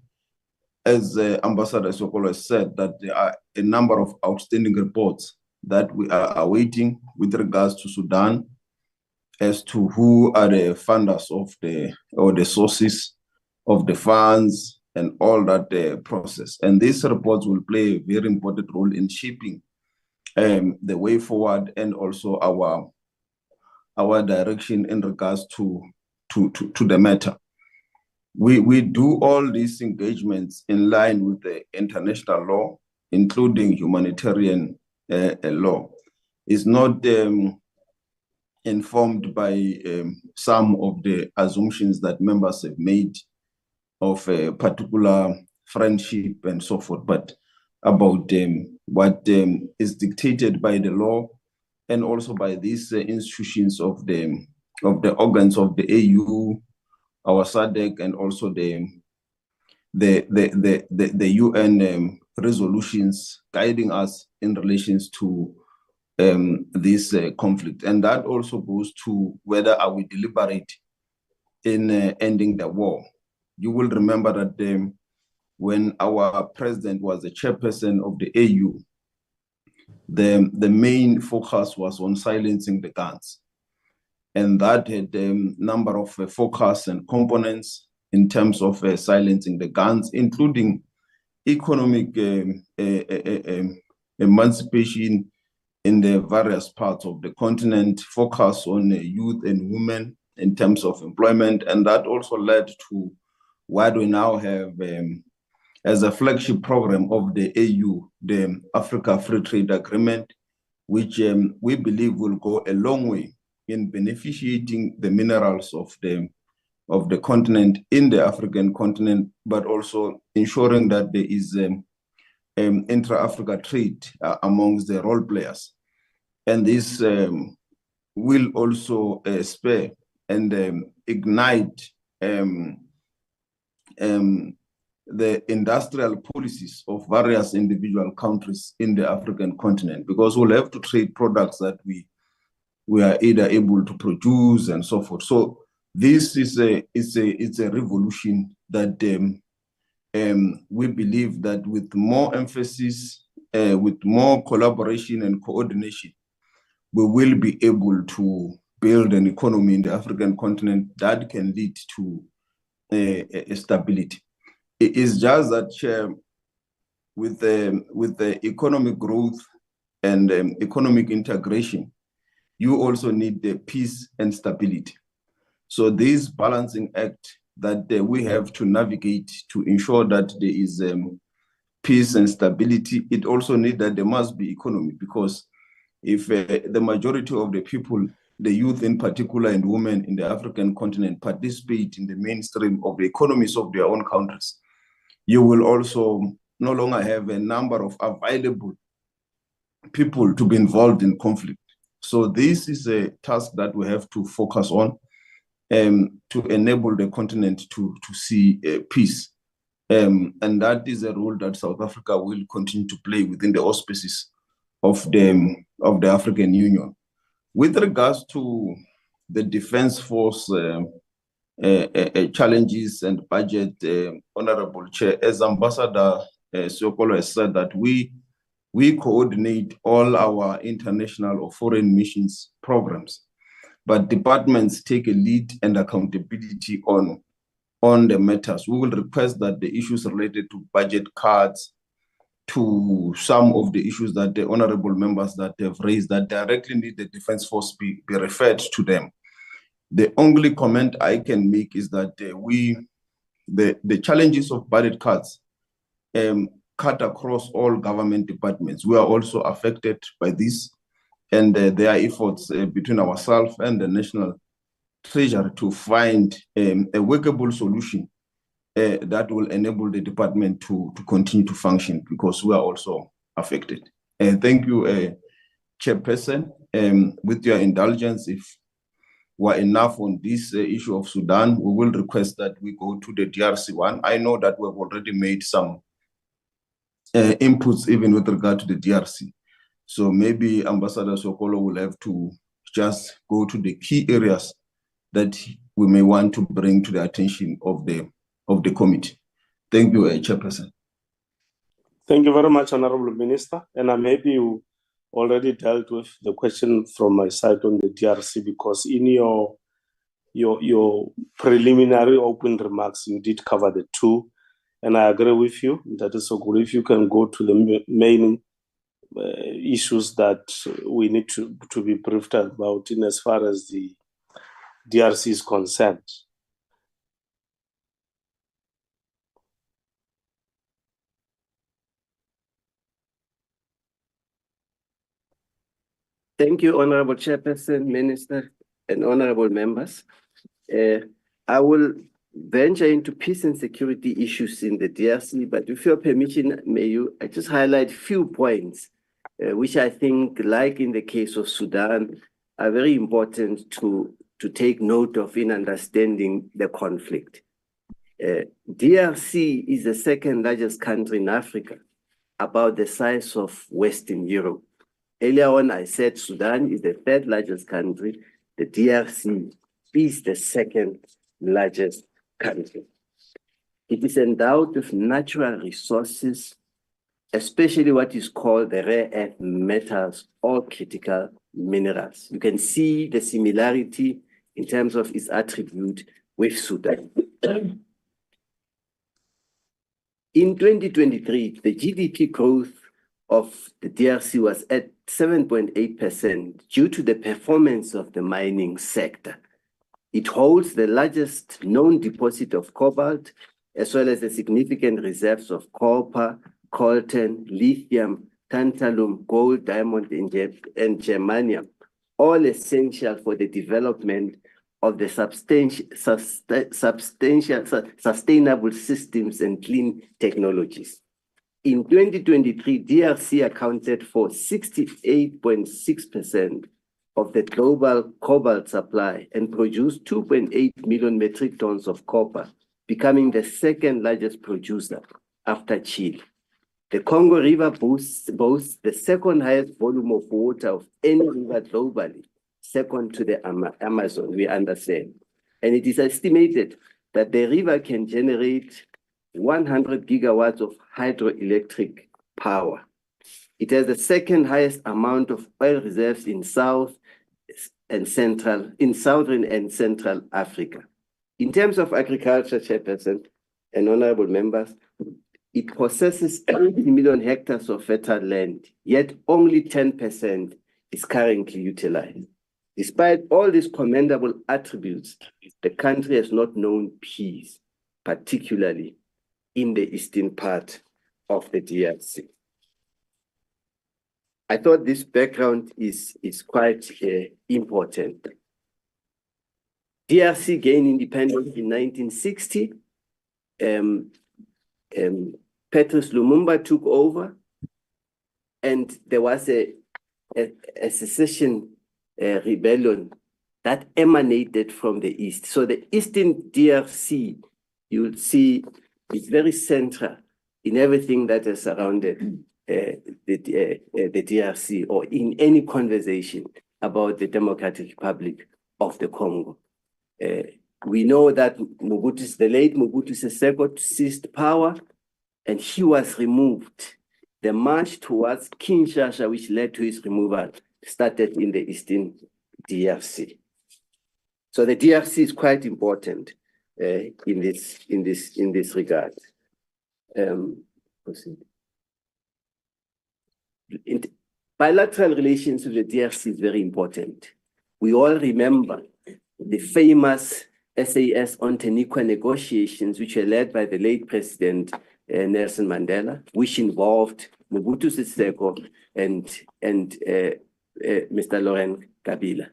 as Ambassador Sokola said, that there are a number of outstanding reports that we are awaiting with regards to Sudan as to who are the funders of the sources of the funds and all that process. And these reports will play a very important role in shaping the way forward and also our direction in regards to the matter. We do all these engagements in line with the international law, including humanitarian law. It's not informed by some of the assumptions that members have made of a particular friendship and so forth, but about what is dictated by the law and also by these institutions of the organs of the AU, our SADC, and also the UN resolutions guiding us in relations to this conflict. And that also goes to whether are we deliberate in ending the war. You will remember that when our president was the chairperson of the AU, the main focus was on silencing the guns. And that had a number of focus and components in terms of silencing the guns, including economic emancipation in the various parts of the continent, focus on youth and women in terms of employment. And that also led to what we now have as a flagship program of the AU, the Africa Free Trade Agreement, which we believe will go a long way in beneficiating the minerals of the continent in the African continent, but also ensuring that there is intra-Africa trade amongst the role players. And this will also spur and ignite the industrial policies of various individual countries in the African continent, because we'll have to trade products that we are either able to produce and so forth. So this is a revolution that we believe that with more emphasis, with more collaboration and coordination, we will be able to build an economy in the African continent that can lead to a stability. It is just that with the economic growth and economic integration, you also need the peace and stability. So this balancing act that we have to navigate to ensure that there is peace and stability, it also needs that there must be economy, because if the majority of the people, the youth in particular and women in the African continent, participate in the mainstream of the economies of their own countries, you will also no longer have a number of available people to be involved in conflict. So this is a task that we have to focus on to enable the continent to see peace. And that is a role that South Africa will continue to play within the auspices of the African Union. With regards to the Defense Force challenges and budget, Honorable Chair, as Ambassador Siokolo has said, that we coordinate all our international or foreign missions programs, but departments take a lead and accountability on the matters. We will request that the issues related to budget cuts to some of the issues that the honorable members that have raised that directly need the Defence Force be referred to them. The only comment I can make is that the challenges of budget cuts cut across all government departments. We are also affected by this, and there are efforts between ourselves and the National Treasury to find a workable solution that will enable the department to continue to function, because we are also affected. Thank you, Chairperson. With your indulgence, if we're enough on this issue of Sudan, we will request that we go to the DRC one. I know that we've already made some inputs even with regard to the DRC. So maybe Ambassador Sokolo will have to just go to the key areas that we may want to bring to the attention of the committee. Thank you, Chairperson.
Thank you very much, Honorable Minister. And I'm happy you already dealt with the question from my side on the DRC, because in your preliminary open remarks, you did cover the two. And I agree with you. That is so good. If you can go to the main issues that we need to be briefed about in as far as the DRC is concerned.
Thank you, Honorable Chairperson, Minister, and honorable members. I will venture into peace and security issues in the DRC, but with your permission, I just highlight a few points, which I think, like in the case of Sudan, are very important to take note of in understanding the conflict. DRC is the second largest country in Africa, about the size of Western Europe. Earlier on, I said Sudan is the third largest country. The DRC is the second largest country. It is endowed with natural resources, especially what is called the rare earth metals or critical minerals. You can see the similarity in terms of its attribute with Sudan. In 2023, the GDP growth of the DRC was at 7.8% due to the performance of the mining sector. It holds the largest known deposit of cobalt, as well as the significant reserves of copper, coltan, lithium, tantalum, gold, diamond, and germanium, all essential for the development of the sustainable systems and clean technologies. In 2023, DRC accounted for 68.6% of the global cobalt supply and produced 2.8 million metric tons of copper, becoming the second largest producer after Chile. The Congo River boasts the second highest volume of water of any river globally, second to the Amazon, we understand. And it is estimated that the river can generate 100 gigawatts of hydroelectric power. It has the second highest amount of oil reserves in southern and central Africa. In terms of agriculture, Chairperson and honorable members, it possesses 80 million hectares of fertile land, yet only 10% is currently utilized. Despite all these commendable attributes, the country has not known peace, particularly in the eastern part of the DRC. I thought this background is quite important. DRC gained independence in 1960. Patrice Lumumba took over, and there was a secession rebellion that emanated from the east. So the eastern DRC, you will see, is very central in everything that has surrounded the DRC, or in any conversation about the Democratic Republic of the Congo. We know that the late Mobutu Sese seized power, and he was removed. The march towards Kinshasa, which led to his removal, started in the eastern DRC. So the DRC is quite important in this regard. Proceed. bilateral relations with the DRC is very important. We all remember the famous SAS Ontenikwa negotiations, which were led by the late President Nelson Mandela, which involved Mobutu Sese Seko and Mr. Laurent Kabila.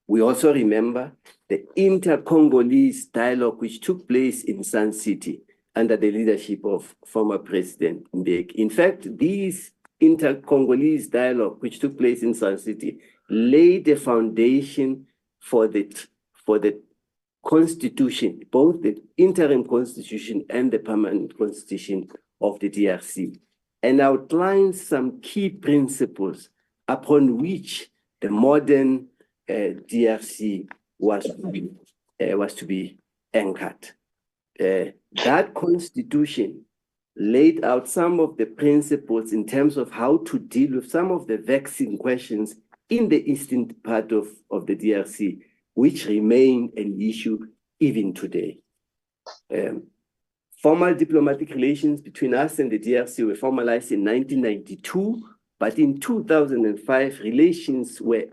We also remember the inter-Congolese dialogue which took place in Sun City under the leadership of former President Mbeki. In fact, these inter-Congolese dialogue which took place in Sun City laid the foundation for the constitution, both the interim constitution and the permanent constitution of the DRC, and outlined some key principles upon which the modern DRC was to be anchored. That constitution laid out some of the principles in terms of how to deal with some of the vexing questions in the eastern part of the DRC, which remain an issue even today. Formal diplomatic relations between us and the DRC were formalized in 1992, but in 2005, relations were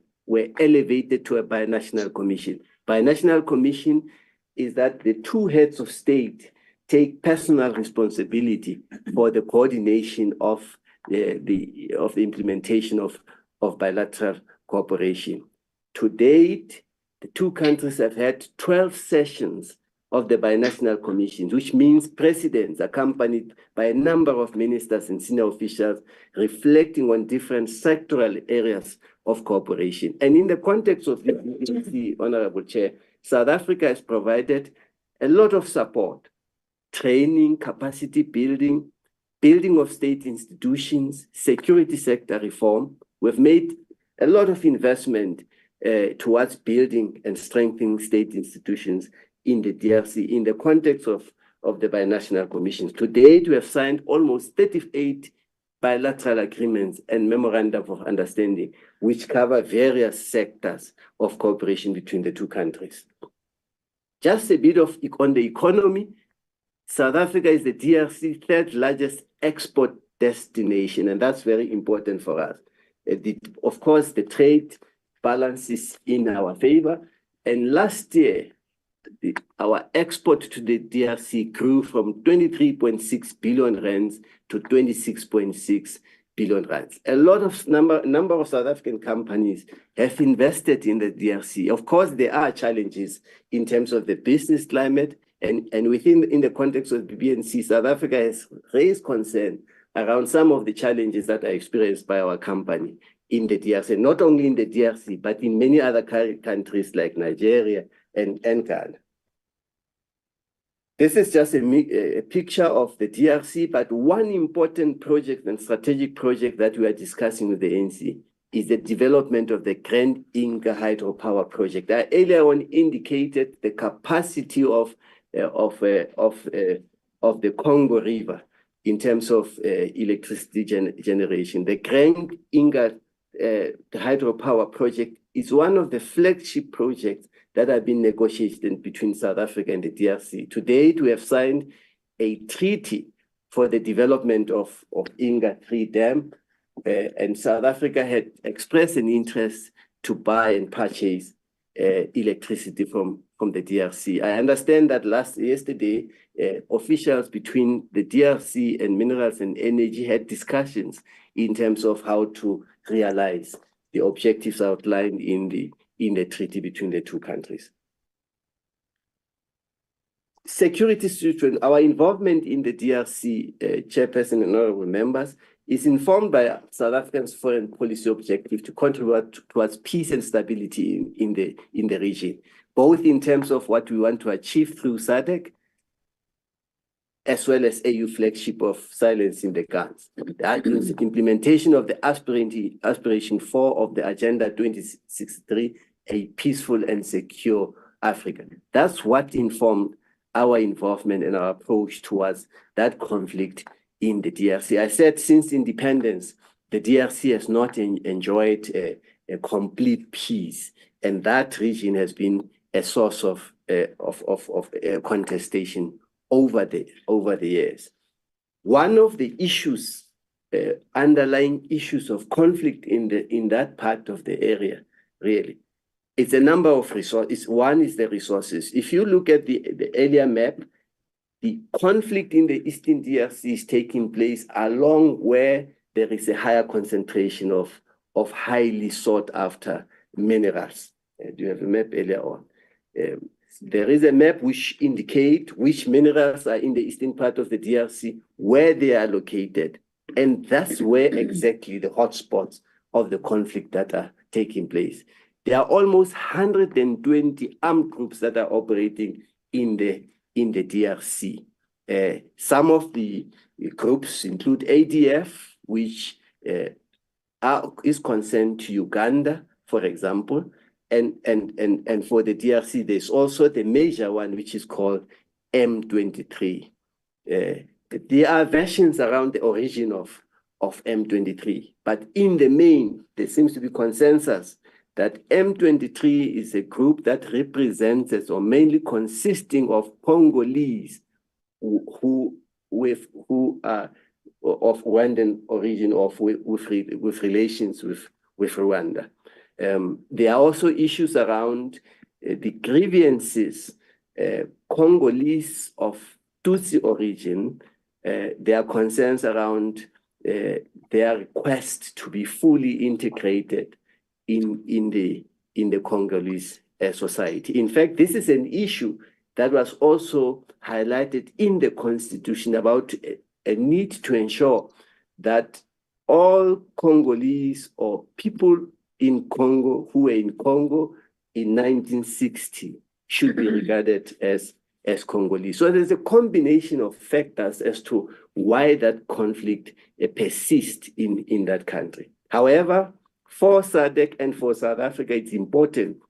elevated to a binational commission. Binational commission is that the two heads of state take personal responsibility for the coordination of the implementation of bilateral cooperation. To date, the two countries have had 12 sessions of the binational commissions, which means presidents accompanied by a number of ministers and senior officials reflecting on different sectoral areas of cooperation. And in the context of the Honorable Chair, South Africa has provided a lot of support, training, capacity building, building of state institutions, security sector reform. We've made a lot of investment towards building and strengthening state institutions in the DRC in the context of the binational commissions. To date, we have signed almost 38 bilateral agreements and memorandum of understanding, which cover various sectors of cooperation between the two countries. Just a bit on the economy. South Africa is the DRC's third largest export destination, and that's very important for us. Of course, the trade balance is in our favor, and last year, our export to the DRC grew from 23.6 billion rands to 26.6 billion rands. A lot of number of South African companies have invested in the DRC. Of course, there are challenges in terms of the business climate, and in the context of the BNC, South Africa has raised concern around some of the challenges that are experienced by our company in the DRC, not only in the DRC, but in many other countries like Nigeria and Ghana. This is just a picture of the DRC, but one important project and strategic project that we are discussing with the ANC is the development of the Grand Inga hydropower project. I earlier on indicated the capacity of the Congo River in terms of electricity generation. The Grand Inga hydropower project is one of the flagship projects that have been negotiated between South Africa and the DRC. To date, we have signed a treaty for the development of Inga 3 Dam, and South Africa had expressed an interest to buy and purchase electricity from the DRC. I understand that yesterday, officials between the DRC and Minerals and Energy had discussions in terms of how to realize the objectives outlined in the treaty between the two countries. Security situation, our involvement in the DRC, Chairperson and honorable members, is informed by South Africa's foreign policy objective to contribute towards peace and stability in the region, both in terms of what we want to achieve through SADC, as well as AU flagship of silencing the guns. That is the implementation of the aspiration 4 of the Agenda 2063, a peaceful and secure Africa. That's what informed our involvement and our approach towards that conflict in the DRC. I said since independence, the DRC has not enjoyed a complete peace, and that region has been a source of contestation over the years. One of the issues underlying issues of conflict in that part of the area, really. It's a number of resources. One is the resources. If you look at the earlier map, the conflict in the Eastern DRC is taking place along where there is a higher concentration of highly sought after minerals. Do you have a map earlier on? There is a map which indicates which minerals are in the eastern part of the DRC, where they are located. And that's where exactly the hotspots of the conflict that are taking place. There are almost 120 armed groups that are operating in the DRC. Some of the groups include ADF, which is concerned to Uganda, for example, and for the DRC, there's also the major one, which is called M23. There are versions around the origin of M23, but in the main, there seems to be consensus that M23 is a group that represents or mainly consisting of Congolese who are of Rwandan origin with relations with Rwanda. There are also issues around the grievances. Congolese of Tutsi origin, there are concerns around their request to be fully integrated in the Congolese society. In fact, this is an issue that was also highlighted in the constitution about a need to ensure that all Congolese or people in Congo who were in Congo in 1960 should be regarded as Congolese. So there's a combination of factors as to why that conflict persists in that country. However, for SADC and for South Africa, it's important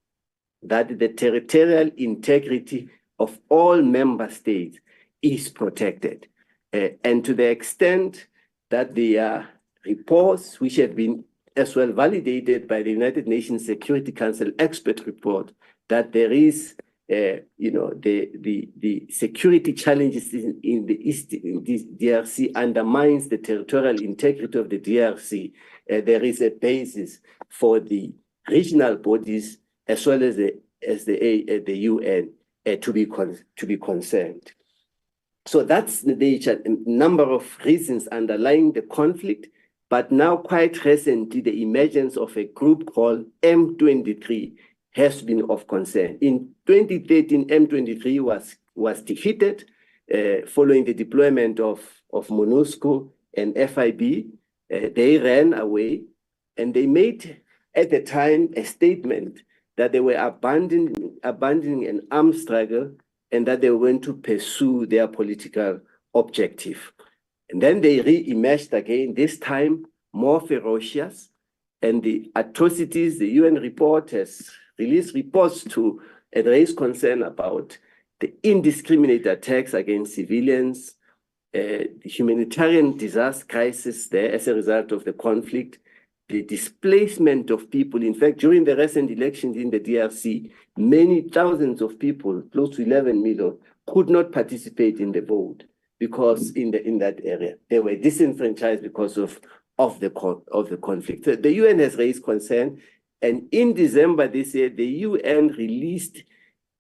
that the territorial integrity of all member states is protected. And to the extent that there are reports which have been as well validated by the United Nations Security Council expert report that there is, the security challenges in the East DRC undermines the territorial integrity of the DRC. There is a basis for the regional bodies as well as the UN to be concerned. So that's the number of reasons underlying the conflict. But now, quite recently, the emergence of a group called M23 has been of concern. In 2013, M23 was defeated following the deployment of MONUSCO and FIB. They ran away, and they made, at the time, a statement that they were abandoning an armed struggle and that they were going to pursue their political objective. And then they re-emerged again, this time more ferocious, and the atrocities, the UN report has released reports to raise concern about the indiscriminate attacks against civilians, the humanitarian disaster crisis there as a result of the conflict, the displacement of people. In fact, during the recent elections in the DRC, many thousands of people, close to 11 million, could not participate in the vote because in that area they were disenfranchised because of the conflict. So the UN has raised concern, and in December this year, the UN released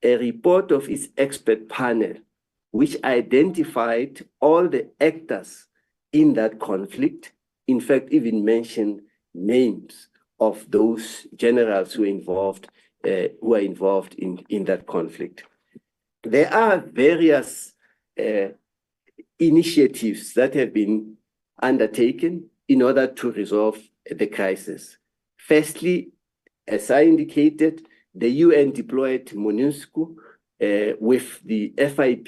a report of its expert panel, which identified all the actors in that conflict. In fact, even mentioned names of those generals who are involved in that conflict. There are various initiatives that have been undertaken in order to resolve the crisis. Firstly, as I indicated, the UN deployed MONUSCO with the FIB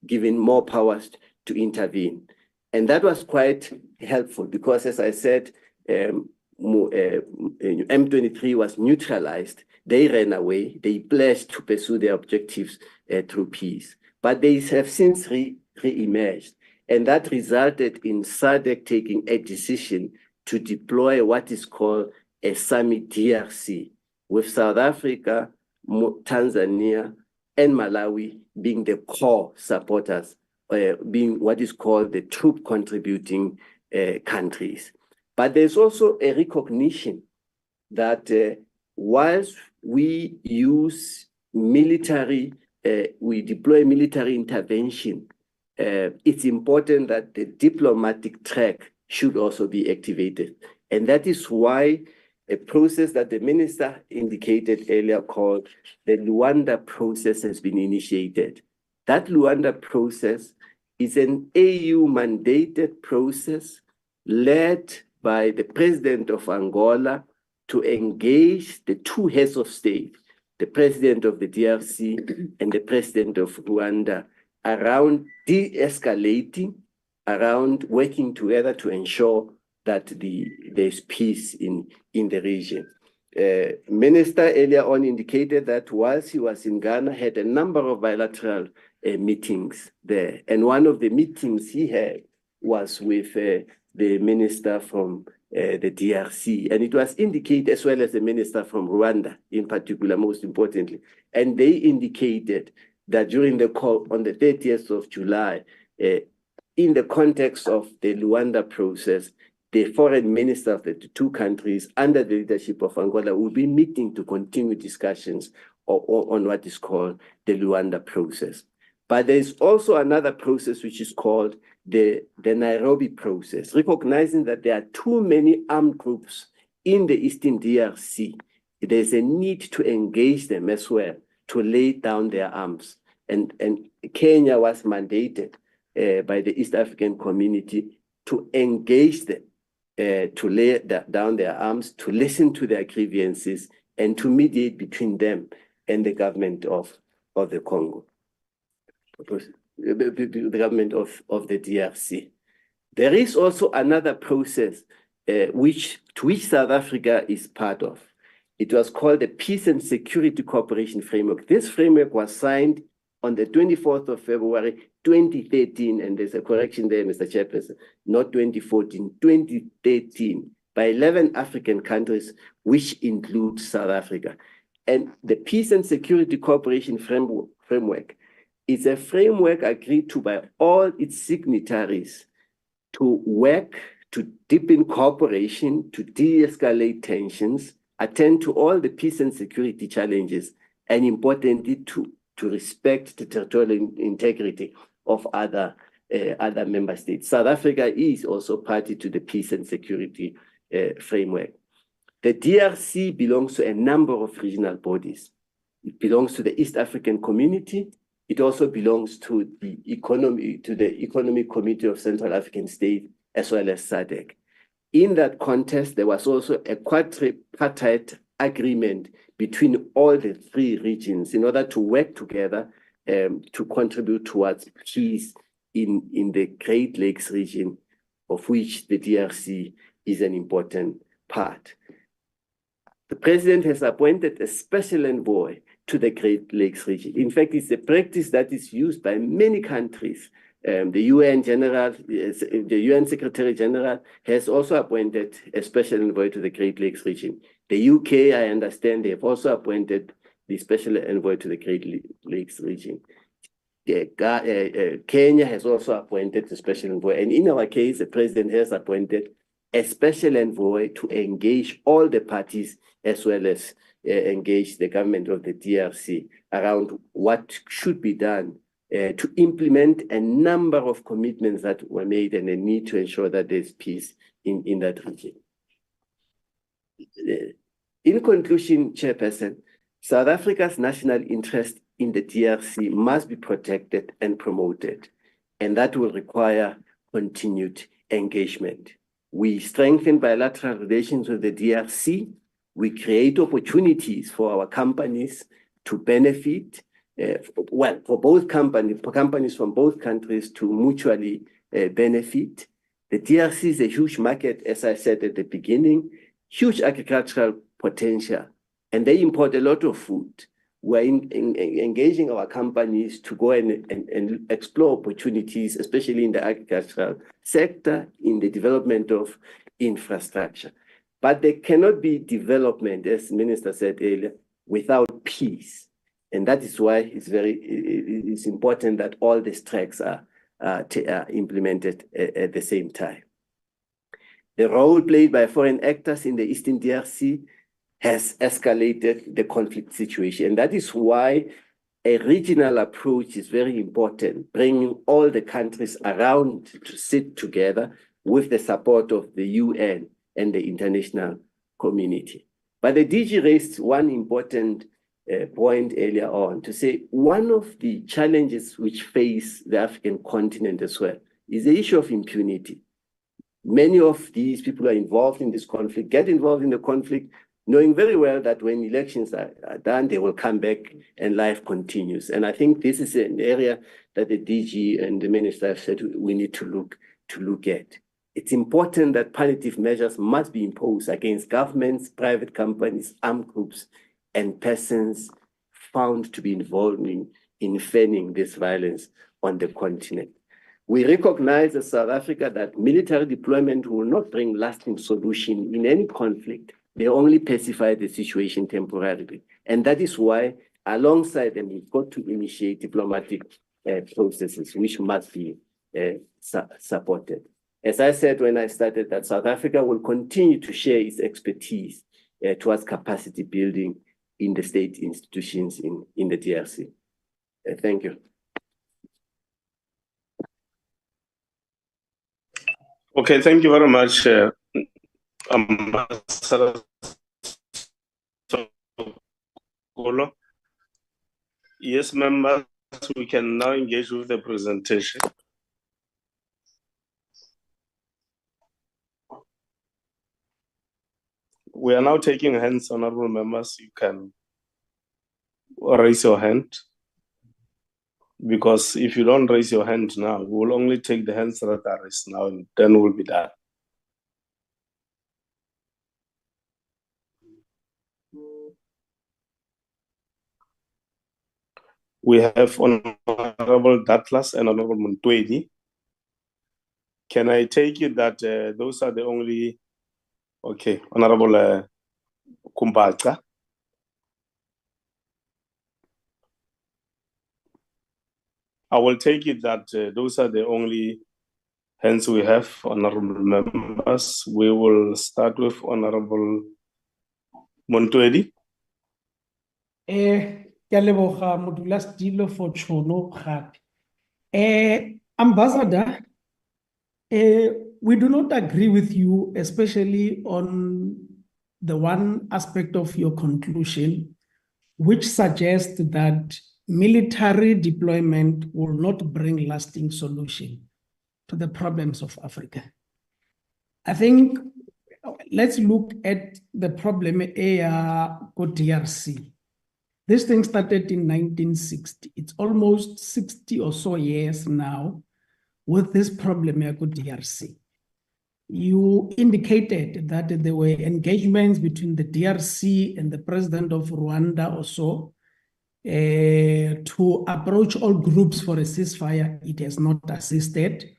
given more powers to intervene. And that was quite helpful because, as I said, M23 was neutralized. They ran away. They pledged to pursue their objectives through peace. But they have since re-emerged. And that resulted in SADC taking a decision to deploy what is called a summit DRC, with South Africa, Tanzania, and Malawi being the core supporters, being what is called the troop contributing countries. But there's also a recognition that whilst we use military, we deploy military intervention, it's important that the diplomatic track should also be activated. And that is why a process that the minister indicated earlier called the Luanda process has been initiated. That Luanda process is an AU-mandated process led by the president of Angola to engage the two heads of state, the president of the DRC and the president of Rwanda, around de-escalating, around working together to ensure that there's peace in the region. Minister earlier on indicated that whilst he was in Ghana, had a number of bilateral meetings there. And one of the meetings he had was with the minister from the DRC. And it was indicated, as well as the minister from Rwanda, in particular, most importantly. And they indicated that during the call on the 30th of July, in the context of the Luanda process, the foreign minister of the two countries, under the leadership of Angola, will be meeting to continue discussions on what is called the Luanda process. But there is also another process which is called the Nairobi process, recognizing that there are too many armed groups in the Eastern DRC. There's a need to engage them as well, to lay down their arms. And Kenya was mandated by the East African community to engage them, to lay down their arms, to listen to their grievances, and to mediate between them and the government of the Congo, the government of the DRC. There is also another process to which South Africa is part of. It was called the Peace and Security Cooperation Framework. This framework was signed on the 24th of February, 2013, and there's a correction there, Mr. Chairperson, not 2014, 2013, by 11 African countries, which include South Africa. And the Peace and Security Cooperation Framework is a framework agreed to by all its signatories to work to deepen cooperation, to de-escalate tensions, attend to all the peace and security challenges, and importantly, to respect the territorial integrity of other member states. South Africa is also party to the peace and security framework. The DRC belongs to a number of regional bodies. It belongs to the East African Community. It also belongs to the Economic Committee of Central African States, as well as SADC. In that context, there was also a quadripartite agreement between all the three regions in order to work together to contribute towards peace in the Great Lakes region, of which the DRC is an important part. The president has appointed a special envoy to the Great Lakes region. In fact, it's a practice that is used by many countries. The UN Secretary General has also appointed a special envoy to the Great Lakes region. The UK, I understand, they have also appointed the special envoy to the Great Lakes region. Kenya has also appointed the special envoy. And in our case, the president has appointed a special envoy to engage all the parties, as well as engage the government of the DRC around what should be done to implement a number of commitments that were made and a need to ensure that there's peace in that region. In conclusion, Chairperson, South Africa's national interest in the DRC must be protected and promoted, and that will require continued engagement. We strengthen bilateral relations with the DRC. We create opportunities for our companies to benefit, for both companies from both countries to mutually benefit. The DRC is a huge market, as I said at the beginning, huge agricultural potential, and they import a lot of food. We're engaging our companies to go and explore opportunities, especially in the agricultural sector, in the development of infrastructure. But there cannot be development, as the Minister said earlier, without peace. And that is why it's important that all these tracks are implemented at the same time. The role played by foreign actors in the Eastern DRC has escalated the conflict situation. And that is why a regional approach is very important, bringing all the countries around to sit together with the support of the UN and the international community. But the DG raised one important point earlier on to say one of the challenges which face the African continent as well is the issue of impunity. Many of these people who are involved in this conflict get involved in the conflict knowing very well that when elections are done, they will come back and life continues. And I think this is an area that the DG and the minister have said we need to look at. It's important that punitive measures must be imposed against governments, private companies, armed groups, and persons found to be involved in fanning this violence on the continent. We recognize as South Africa that military deployment will not bring lasting solution in any conflict. They only pacify the situation temporarily. And that is why, alongside them, we've got to initiate diplomatic processes, which must be supported. As I said when I started, that South Africa will continue to share its expertise towards capacity building in the state institutions in the DRC. Thank you.
Okay, thank you very much, Ambassador Sokolo. Yes, members, we can now engage with the presentation. We are now taking hands, honorable members. You can raise your hand, because if you don't raise your hand now, we will only take the hands that are raised now, and then we'll be done. We have Honorable Datlas and Honorable Montweni. Can I take it that those are the only... Okay, Honorable Kumbacha. I will take it that those are the only hands we have, honorable members. We will start with Honorable Montweni.
For Chono. Ambassador, we do not agree with you, especially on the one aspect of your conclusion, which suggests that military deployment will not bring lasting solution to the problems of Africa. I think let's look at the problem DRC. This thing started in 1960. It's almost 60 or so years now with this problem DRC. You indicated that there were engagements between the DRC and the president of Rwanda or so to approach all groups for a ceasefire. It has not assisted.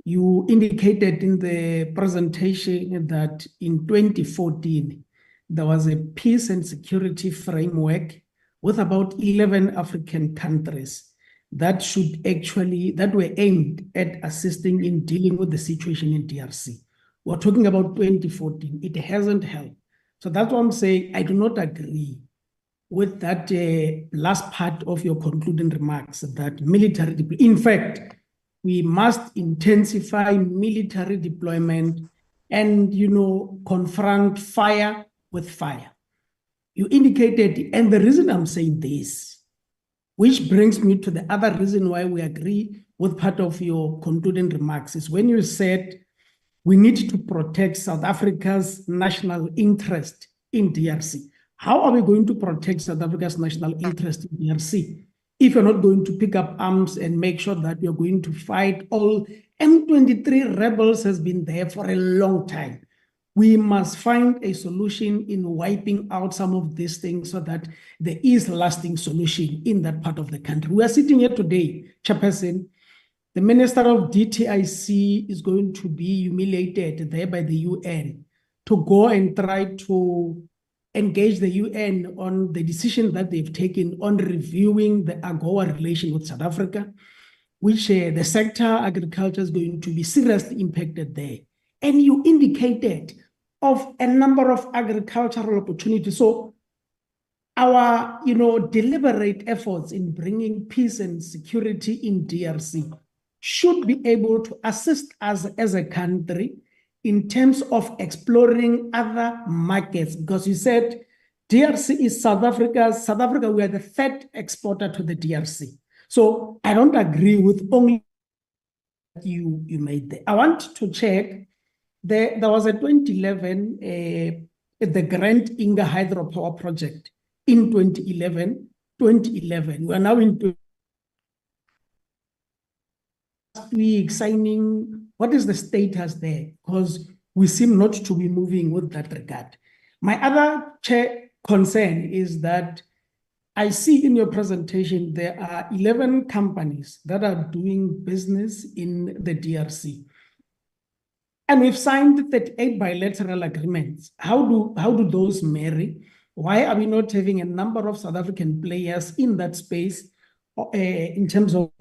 You indicated in the presentation that in 2014, there was a peace and security framework with about 11 African countries that were aimed at assisting in dealing with the situation in DRC. We're talking about 2014. It hasn't helped. So that's why I'm saying I do not agree with that last part of your concluding remarks that military deployment. In fact, we must intensify military deployment and, confront fire with fire. You indicated, and the reason I'm saying this, which brings me to the other reason why we agree with part of your concluding remarks, is when you said we need to protect South Africa's national interest in DRC. How are we going to protect South Africa's national interest in DRC if you're not going to pick up arms and make sure that you're going to fight all M23 rebels has been there for a long time? We must find a solution in wiping out some of these things so that there is a lasting solution in that part of the country. We are sitting here today, Chairperson. The Minister of DTIC is going to be humiliated there by the UN to go and try to engage the UN on the decision that they've taken on reviewing the AGOA relation with South Africa, which the sector agriculture is going to be seriously impacted there. and you indicated of a number of agricultural opportunities. So our, deliberate efforts in bringing peace and security in DRC should be able to assist us as a country in terms of exploring other markets, because you said DRC is South Africa. South Africa, we are the third exporter to the DRC. So I don't agree with only you made there. I want to check. There was a 2011 the Grand Inga hydropower project in 2011. We are now in last week signing. What is the status there? Because we seem not to be moving with that regard. My other concern is that I see in your presentation there are 11 companies that are doing business in the DRC. And we've signed 38 bilateral agreements. How do those marry? Why are we not having a number of South African players in that space in terms of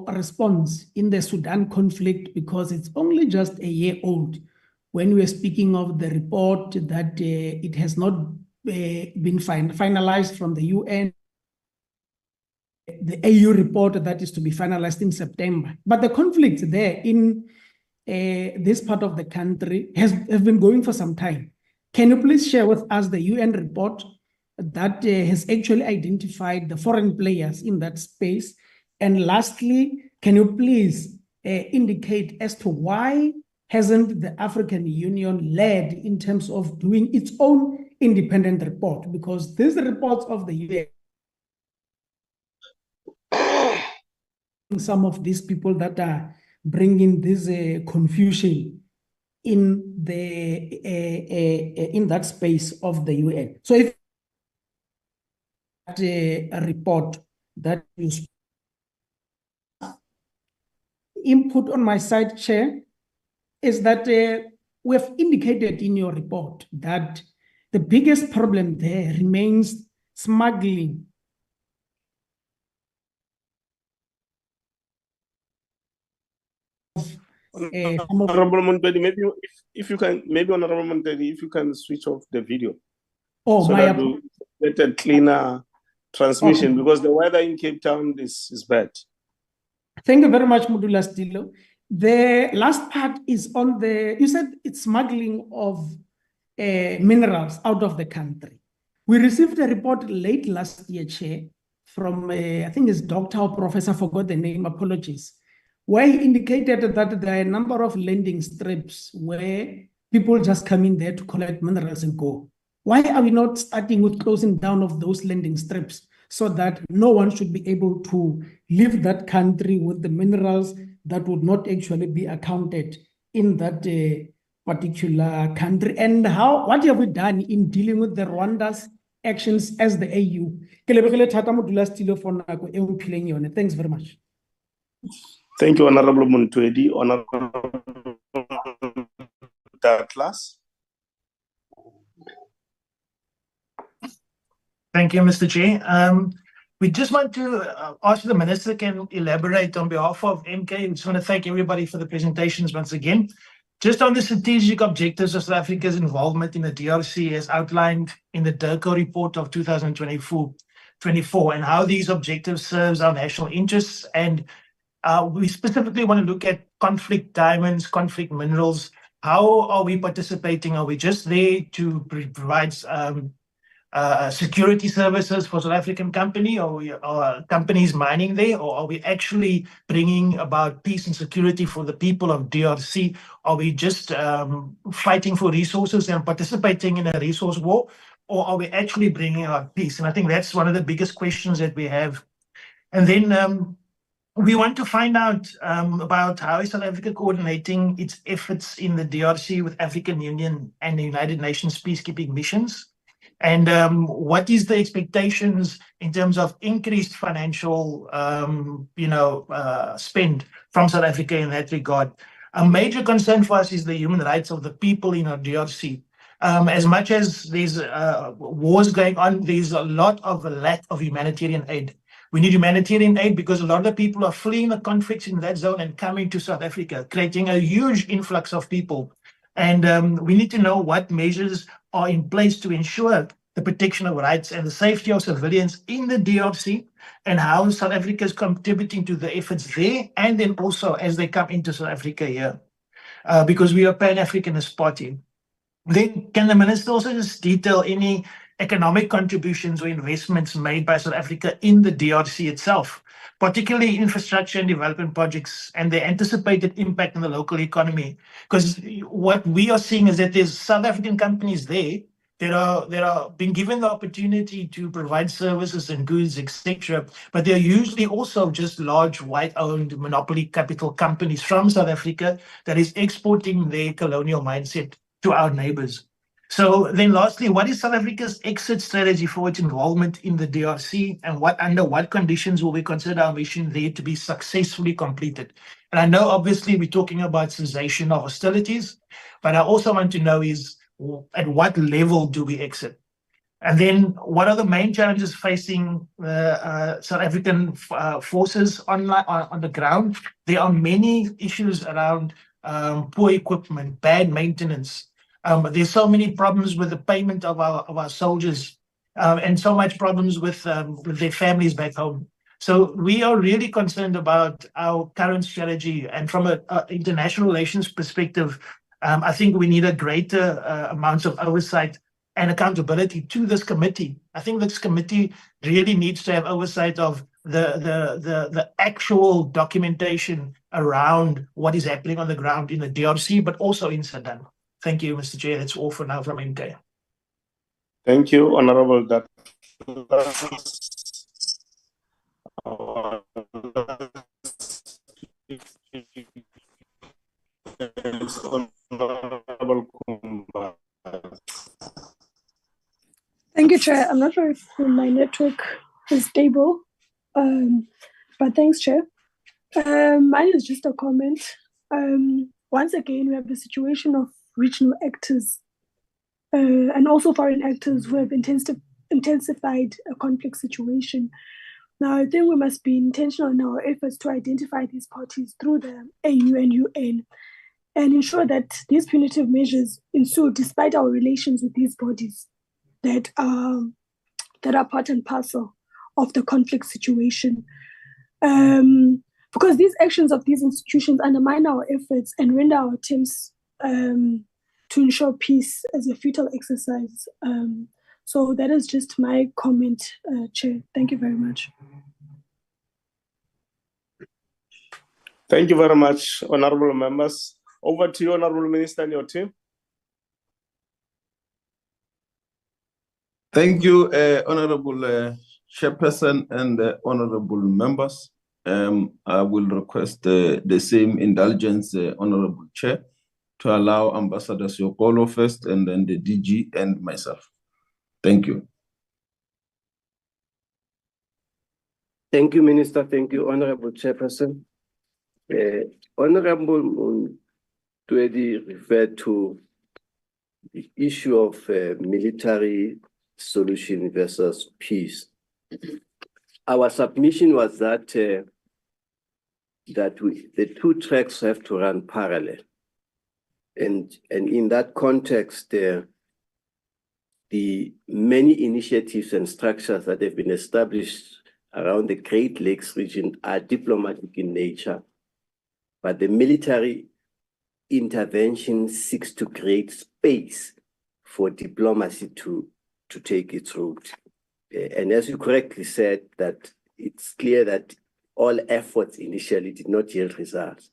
response in the Sudan conflict? Because it's only just a year old when we are speaking of the report that it has not been finalized from the UN. The AU report that is to be finalized in September. But the conflict there in this part of the country have been going for some time. Can you please share with us the UN report that has actually identified the foreign players in that space? And lastly, can you please indicate as to why hasn't the African Union led in terms of doing its own independent report? Because these reports of the UN, some of these people that are bringing this confusion in in that space of the UN. So if a report that is input on my side, Chair, is that we have indicated in your report that the biggest problem there remains smuggling.
Honorable Montedi, maybe if you can, Honorable Montedi, if you can switch off the video.
Oh,
so that we get a cleaner transmission, okay, because the weather in Cape Town is bad.
Thank you very much, Mudula Stilo. The last part is on you said it's smuggling of minerals out of the country. We received a report late last year, Chair, from, I think it's Doctor or Professor, forgot the name, apologies, where he indicated that there are a number of landing strips where people just come in there to collect minerals and go. Why are we not starting with closing down of those landing strips so that no one should be able to leave that country with the minerals that would not actually be accounted in that particular country? And what have we done in dealing with the Rwanda's actions as the AU? Thanks very much.
Thank you, Honorable Montedi. Honorable Douglas.
Thank you, Mr. Chair. We just want to ask the Minister can elaborate on behalf of MK. We just want to thank everybody for the presentations once again. Just on the strategic objectives of South Africa's involvement in the DRC as outlined in the DIRCO report of 2024, and how these objectives serves our national interests. And we specifically want to look at conflict diamonds, conflict minerals. How are we participating? Are we just there to provide security services for South African company, or are companies mining there, or are we actually bringing about peace and security for the people of DRC? Are we just fighting for resources and participating in a resource war, or are we actually bringing about peace? And I think that's one of the biggest questions that we have. And then we want to find out about how is South Africa coordinating its efforts in the DRC with African Union and the United Nations peacekeeping missions. And what is the expectations in terms of increased financial, spend from South Africa in that regard? A major concern for us is the human rights of the people in our DRC. As much as there's wars going on, there's a lot of lack of humanitarian aid. We need humanitarian aid because a lot of the people are fleeing the conflicts in that zone and coming to South Africa, creating a huge influx of people. And we need to know what measures are in place to ensure the protection of rights and the safety of civilians in the DRC, and how South Africa is contributing to the efforts there, and then also as they come into South Africa here, because we are Pan-Africanist party. Then can the minister also just detail any economic contributions or investments made by South Africa in the DRC itself, particularly infrastructure and development projects and the anticipated impact on the local economy? Because what we are seeing is that there's South African companies there that are being given the opportunity to provide services and goods, etc. But they're usually also just large white-owned monopoly capital companies from South Africa that is exporting their colonial mindset to our neighbors. So then lastly, what is South Africa's exit strategy for its involvement in the DRC, and under what conditions will we consider our mission there to be successfully completed? And I know obviously we're talking about cessation of hostilities, but I also want to know is at what level do we exit? And then what are the main challenges facing South African forces on the ground? There are many issues around poor equipment, bad maintenance. There's so many problems with the payment of our soldiers, and so much problems with their families back home. So we are really concerned about our current strategy, and from an international relations perspective, I think we need a greater amount of oversight and accountability to this committee. I think this committee really needs to have oversight of the actual documentation around what is happening on the ground in the DRC, but also in Sudan. Thank you, Mr. Chair. That's all for now from MK.
Thank you, Honorable Douglas.
Thank you, Chair. I'm not sure if my network is stable, but thanks, Chair. Mine is just a comment. Once again, we have the situation of regional actors and also foreign actors who have intensified a conflict situation. Now, I think we must be intentional in our efforts to identify these parties through the AU and UN and ensure that these punitive measures ensue despite our relations with these bodies that are part and parcel of the conflict situation. Because these actions of these institutions undermine our efforts and render our attempts to ensure peace as a futile exercise. So that is just my comment, Chair. Thank you very much.
Thank you very much, honorable members. Over to you, Honorable Minister, and your team.
Thank you, Honorable Chairperson and honorable members. I will request the same indulgence, Honorable Chair, to allow Ambassador Siokolo first, and then the DG and myself. Thank you.
Thank you, Minister. Thank you, Honorable Chairperson. Honorable Twedi referred to the issue of military solution versus peace. Our submission was that the two tracks have to run parallel. And in that context, the many initiatives and structures that have been established around the Great Lakes region are diplomatic in nature, but the military intervention seeks to create space for diplomacy to take its route. And as you correctly said, that it's clear that all efforts initially did not yield results.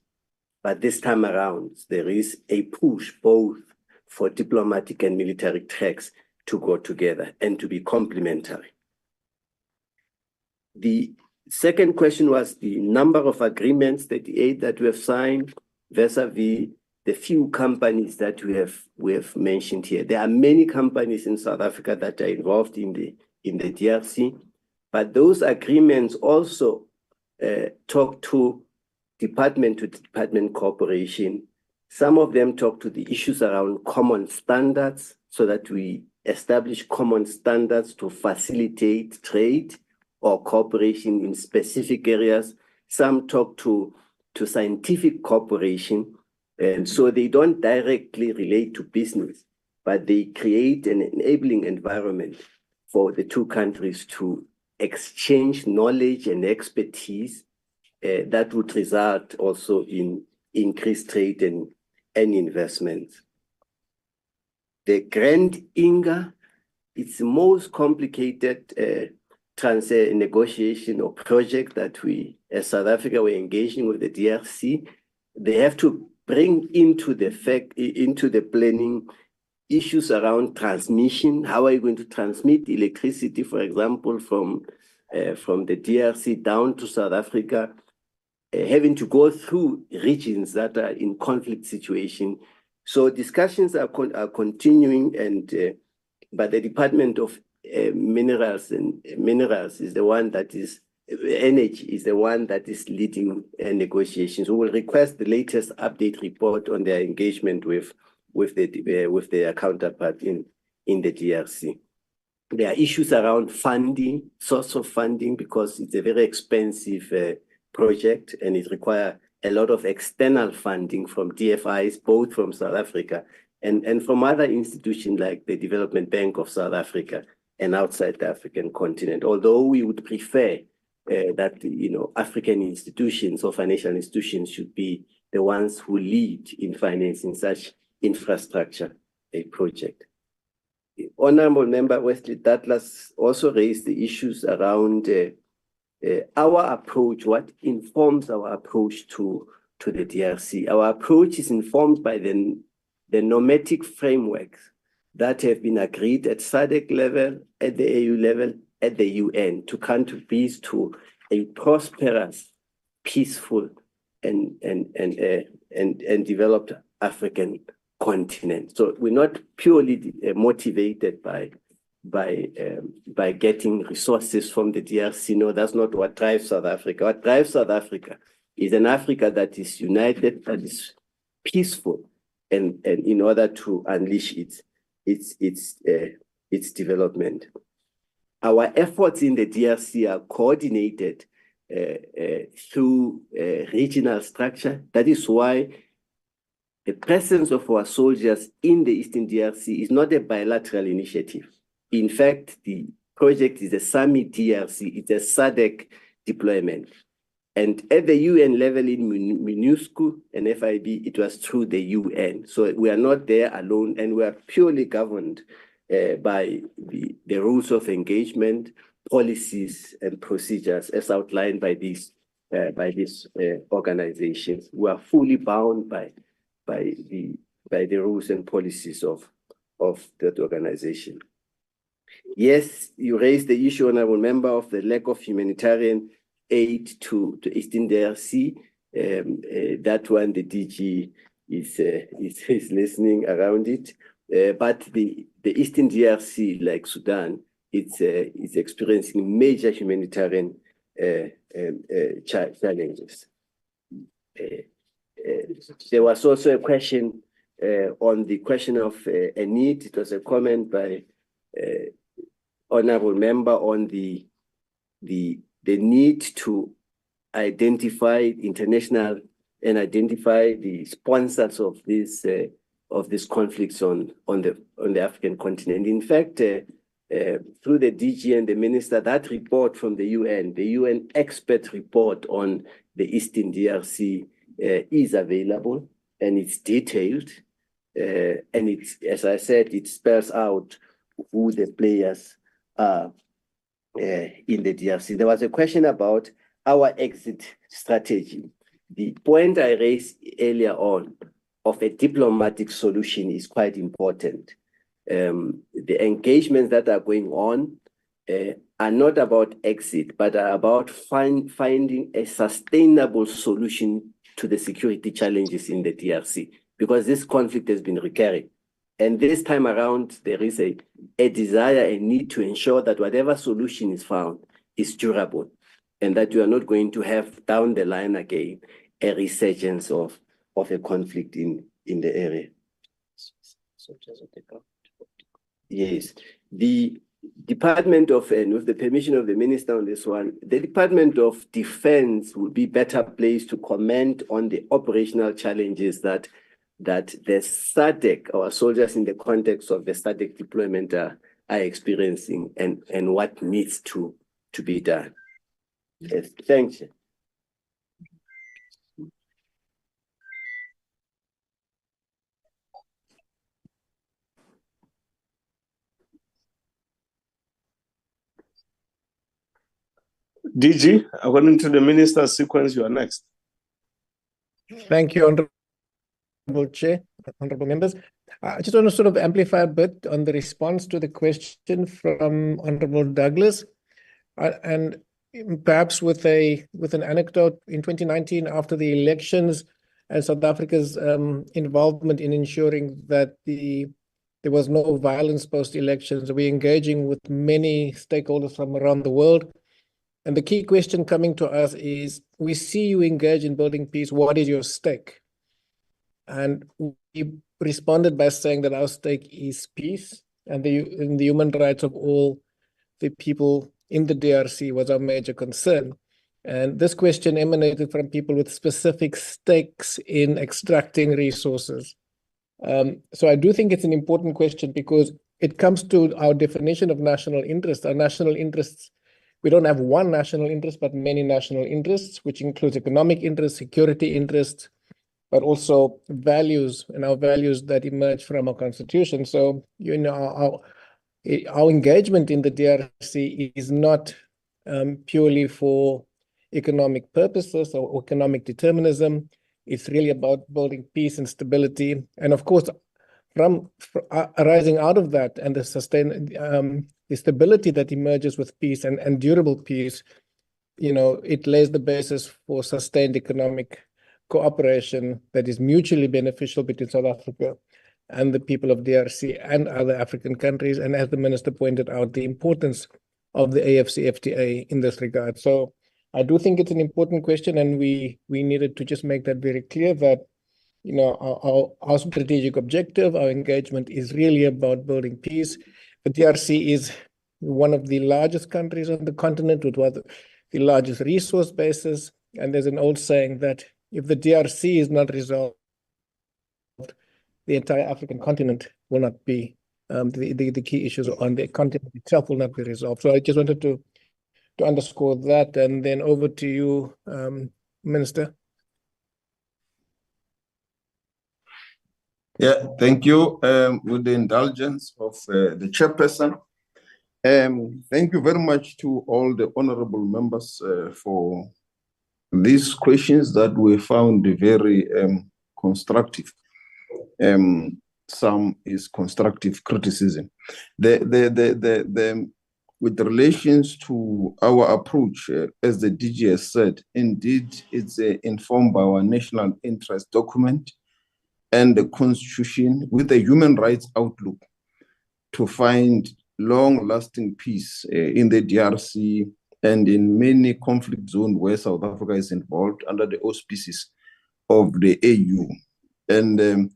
But this time around, there is a push both for diplomatic and military tracks to go together and to be complementary. The second question was the number of agreements, 38, that we have signed vis-a-vis the few companies that we have mentioned here. There are many companies in South Africa that are involved in the DRC, but those agreements also talk to department cooperation. Some of them talk to the issues around common standards so that we establish common standards to facilitate trade or cooperation in specific areas. Some talk to scientific cooperation, and so they don't directly relate to business, but they create an enabling environment for the two countries to exchange knowledge and expertise that would result also in increased trade and investments. The Grand Inga, it's the most complicated transfer negotiation or project that we, as South Africa, were engaging with the DRC. They have to bring into the planning issues around transmission. How are you going to transmit electricity, for example, from the DRC down to South Africa, having to go through regions that are in conflict situation. So discussions are continuing, and but the Department of Minerals is the one that is energy is the one that is leading negotiations. We will request the latest update report on their engagement with their counterpart in the DRC. There are issues around funding, source of funding, because it's a very expensive project and it requires a lot of external funding from DFIs, both from South Africa and from other institutions like the Development Bank of South Africa and outside the African continent. Although we would prefer that African institutions or financial institutions should be the ones who lead in financing such infrastructure project. The Honorable Member Wesley Douglas also raised the issues around our approach, what informs our approach to the DRC. Our approach is informed by the normative frameworks that have been agreed at SADC level, at the AU level, at the UN to contribute to a prosperous, peaceful, and developed African continent. So we're not purely motivated by getting resources from the DRC. No, that's not what drives South Africa. What drives South Africa is an Africa that is united, that is peaceful, and in order to unleash its development. Our efforts in the DRC are coordinated through regional structure. That is why the presence of our soldiers in the Eastern DRC is not a bilateral initiative. In fact, the project is a SAMI DRC, it's a SADC deployment. And at the UN level in MINUSCO and FIB, it was through the UN. So we are not there alone, and we are purely governed by the rules of engagement, policies, and procedures as outlined by these organizations. We are fully bound by the rules and policies of that organization. Yes, you raised the issue, Honorable Member, of the lack of humanitarian aid to Eastern DRC. That one, the DG is listening around it. But the Eastern DRC, like Sudan, it's experiencing major humanitarian challenges. There was also a question on the question of a need. It was a comment by Honorable Member on the need to identify international and identify the sponsors of these conflicts on the African continent. In fact, through the DG and the Minister, that report from the UN expert report on the Eastern DRC is available, and it's detailed, and it's, as I said, it spells out who the players are in the DRC. There was a question about our exit strategy. The point I raised earlier on of a diplomatic solution is quite important. The engagements that are going on are not about exit, but are about finding a sustainable solution to the security challenges in the DRC, because this conflict has been recurring. And this time around, there is a desire, a need to ensure that whatever solution is found is durable, and that you are not going to have down the line again a resurgence of a conflict in the area. Yes, the Department of, and with the permission of the minister on this one, the Department of Defense would be better placed to comment on the operational challenges that the SADC, our soldiers in the context of the SADC deployment are experiencing, and what needs to be done. Yes, thank you.
DG, according to the minister's sequence, you are next.
Thank you, Honorable Chair, honorable members. I just want to sort of amplify a bit on the response to the question from Honorable Douglas, and perhaps with an anecdote. In 2019, after the elections and South Africa's involvement in ensuring that there was no violence post-elections, we're engaging with many stakeholders from around the world. And the key question coming to us is, we see you engage in building peace. What is your stake? And we responded by saying that our stake is peace, and the human rights of all the people in the DRC was our major concern. And this question emanated from people with specific stakes in extracting resources. So I do think it's an important question, because it comes to our definition of national interest. Our national interests, we don't have one national interest, but many national interests, which includes economic interests, security interests, but also values, and our values that emerge from our constitution. So, you know, our engagement in the DRC is not purely for economic purposes or economic determinism. It's really about building peace and stability. And of course, from arising out of that and the stability that emerges with peace and durable peace, you know, it lays the basis for sustained economic cooperation that is mutually beneficial between South Africa and the people of DRC and other African countries. And as the minister pointed out, the importance of the AFCFTA in this regard. So I do think it's an important question, and we needed to just make that very clear that, you know, our strategic objective, our engagement is really about building peace. The DRC is one of the largest countries on the continent with one of the largest resource bases. And there's an old saying that if the DRC is not resolved, the entire African continent will not be, the key issues on the continent itself will not be resolved. So I just wanted to underscore that. And then over to you, Minister.
Yeah, thank you. With the indulgence of the chairperson, thank you very much to all the honorable members for these questions that we found very constructive. Some is constructive criticism. With relations to our approach, as the DG has said, indeed, it's informed by our national interest document and the Constitution with a human rights outlook to find long-lasting peace in the DRC and in many conflict zones where South Africa is involved under the auspices of the AU. And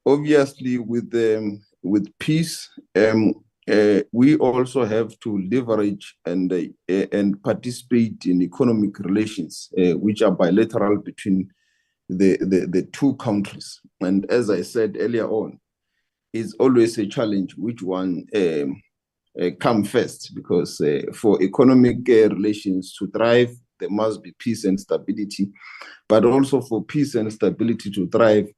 obviously, with peace, we also have to leverage and participate in economic relations, which are bilateral between the two countries. And as I said earlier on, it's always a challenge which one come first, because for economic relations to thrive, there must be peace and stability. But also for peace and stability to thrive,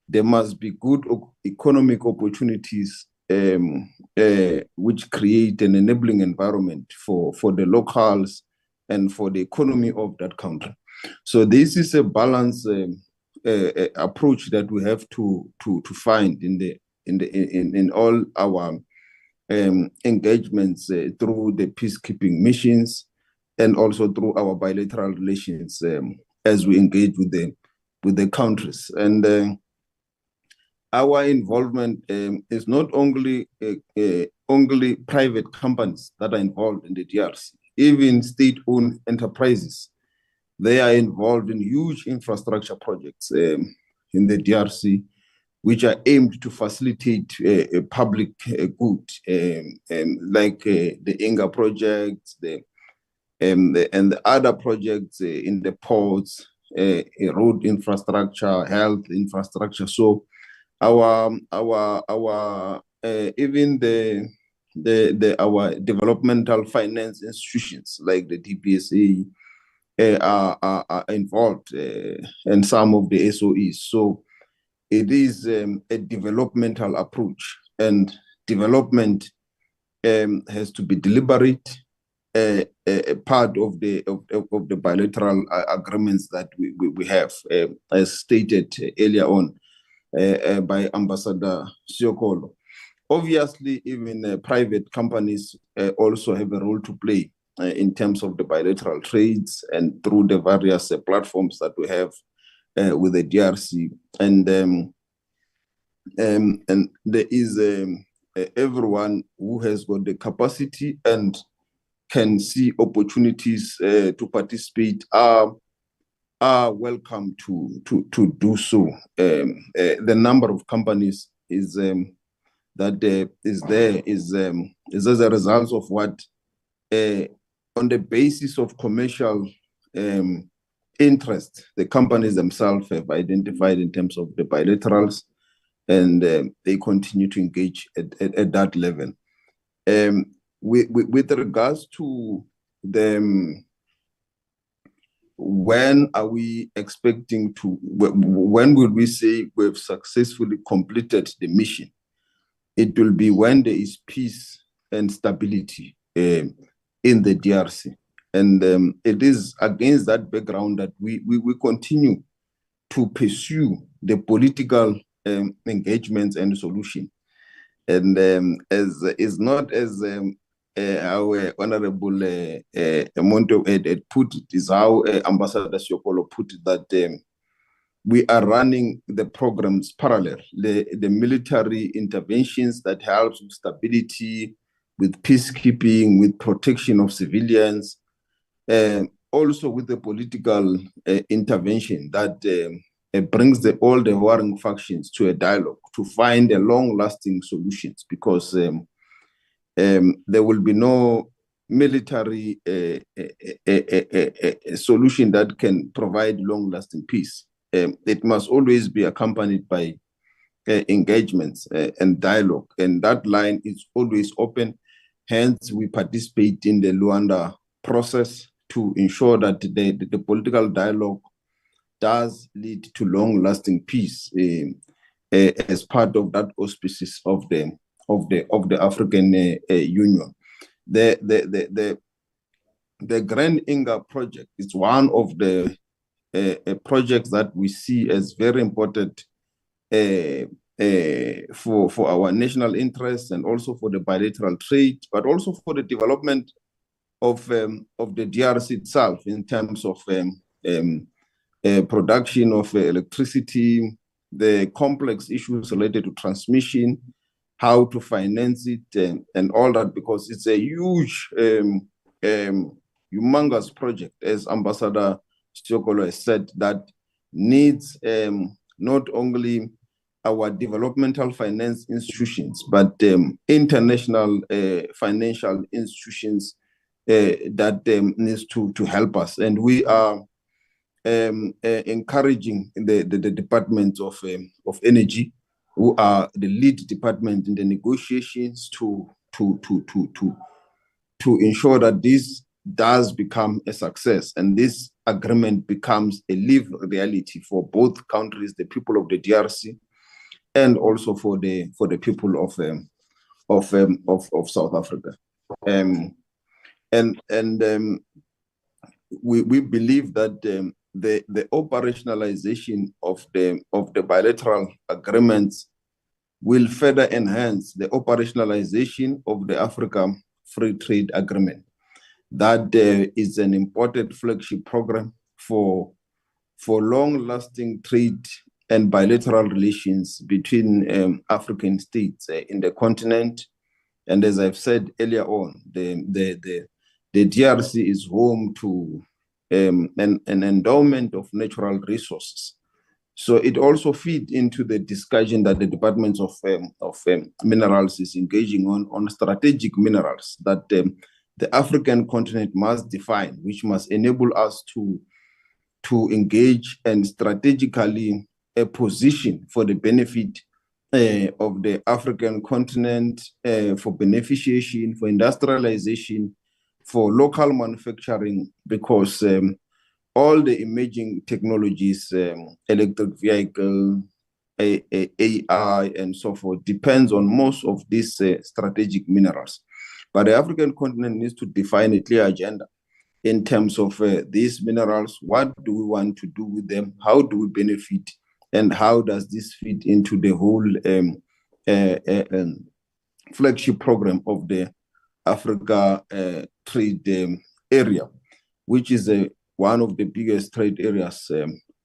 there must be good economic opportunities which create an enabling environment for the locals and for the economy of that country. So this is a balanced approach that we have to find in all our engagements through the peacekeeping missions and also through our bilateral relations as we engage with the countries. And our involvement is not only private companies that are involved in the DRC, even state-owned enterprises. They are involved in huge infrastructure projects in the DRC, which are aimed to facilitate a public good, like the Inga project, and the other projects in the ports, road infrastructure, health infrastructure. So our even our developmental finance institutions like the DPSA are involved, and some of the SOEs. So it is a developmental approach, and development has to be deliberate, a part of the bilateral agreements that we have, as stated earlier on by Ambassador Siokolo. Obviously, even private companies also have a role to play in terms of the bilateral trades and through the various platforms that we have with the DRC. And there is everyone who has got the capacity and can see opportunities to participate are welcome to do so. The number of companies is that is there is as a result of what, on the basis of commercial interest, the companies themselves have identified in terms of the bilaterals, and they continue to engage at that level. With regards to the when are we expecting to, when will we say we've successfully completed the mission? It will be when there is peace and stability in the DRC. And it is against that background that we continue to pursue the political engagements and solution. And as is not as our Honorable Monto had put it, is how Ambassador Siokolo put it, that we are running the programs parallel, the military interventions that helps with stability, with peacekeeping, with protection of civilians, also with the political intervention that brings all the warring factions to a dialogue to find a long-lasting solutions, because there will be no military solution that can provide long-lasting peace. It must always be accompanied by engagements and dialogue, and that line is always open. Hence, we participate in the Luanda process to ensure that the political dialogue does lead to long-lasting peace as part of that auspices of the African Union. The Grand Inga project is one of the projects that we see as very important for our national interests, and also for the bilateral trade, but also for the development of the DRC itself in terms of production of electricity, the complex issues related to transmission, how to finance it, and all that, because it's a huge, humongous project, as Ambassador Siokolo has said, that needs not only our developmental finance institutions, but international financial institutions that needs to help us. And we are encouraging the Department of Energy, who are the lead department in the negotiations, to ensure that this does become a success, and this agreement becomes a lived reality for both countries, the people of the DRC, and also for the people of South Africa. We believe that the operationalization of the bilateral agreements will further enhance the operationalization of the Africa Free Trade Agreement. That is an important flagship program for long-lasting trade and bilateral relations between African states in the continent. And as I've said earlier on, the DRC is home to an endowment of natural resources. So it also feeds into the discussion that the Department of Minerals is engaging on strategic minerals that the African continent must define, which must enable us to engage and strategically position for the benefit of the African continent, for beneficiation, for industrialization, for local manufacturing, because all the emerging technologies, electric vehicle, AI, and so forth, depends on most of these strategic minerals. But the African continent needs to define a clear agenda in terms of these minerals. What do we want to do with them? How do we benefit? And how does this fit into the whole flagship program of the Africa trade area, which is one of the biggest trade areas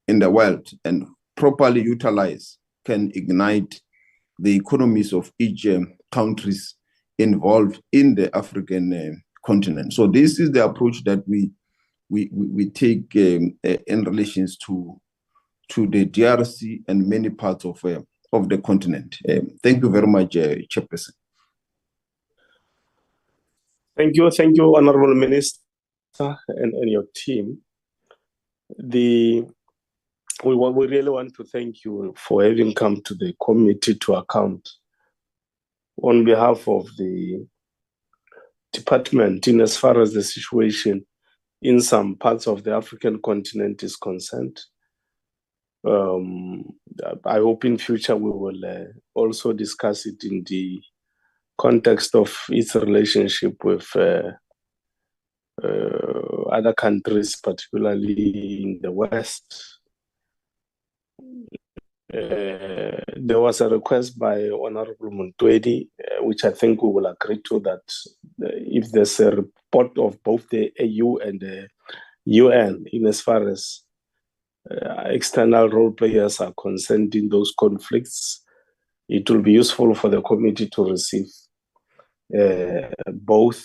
in the world, and properly utilized can ignite the economies of each countries involved in the African continent. So this is the approach that we take in relations to the DRC and many parts of the continent. Thank you very much, Chairperson.
Thank you, Honorable Minister and your team. We really want to thank you for having come to the committee to account on behalf of the department in as far as the situation in some parts of the African continent is concerned. I hope in future we will also discuss it in the context of its relationship with other countries, particularly in the West. There was a request by Honorable Muntwedi, which I think we will agree to, that if there's a report of both the AU and the UN in as far as external role players are concerned in those conflicts, it will be useful for the committee to receive both.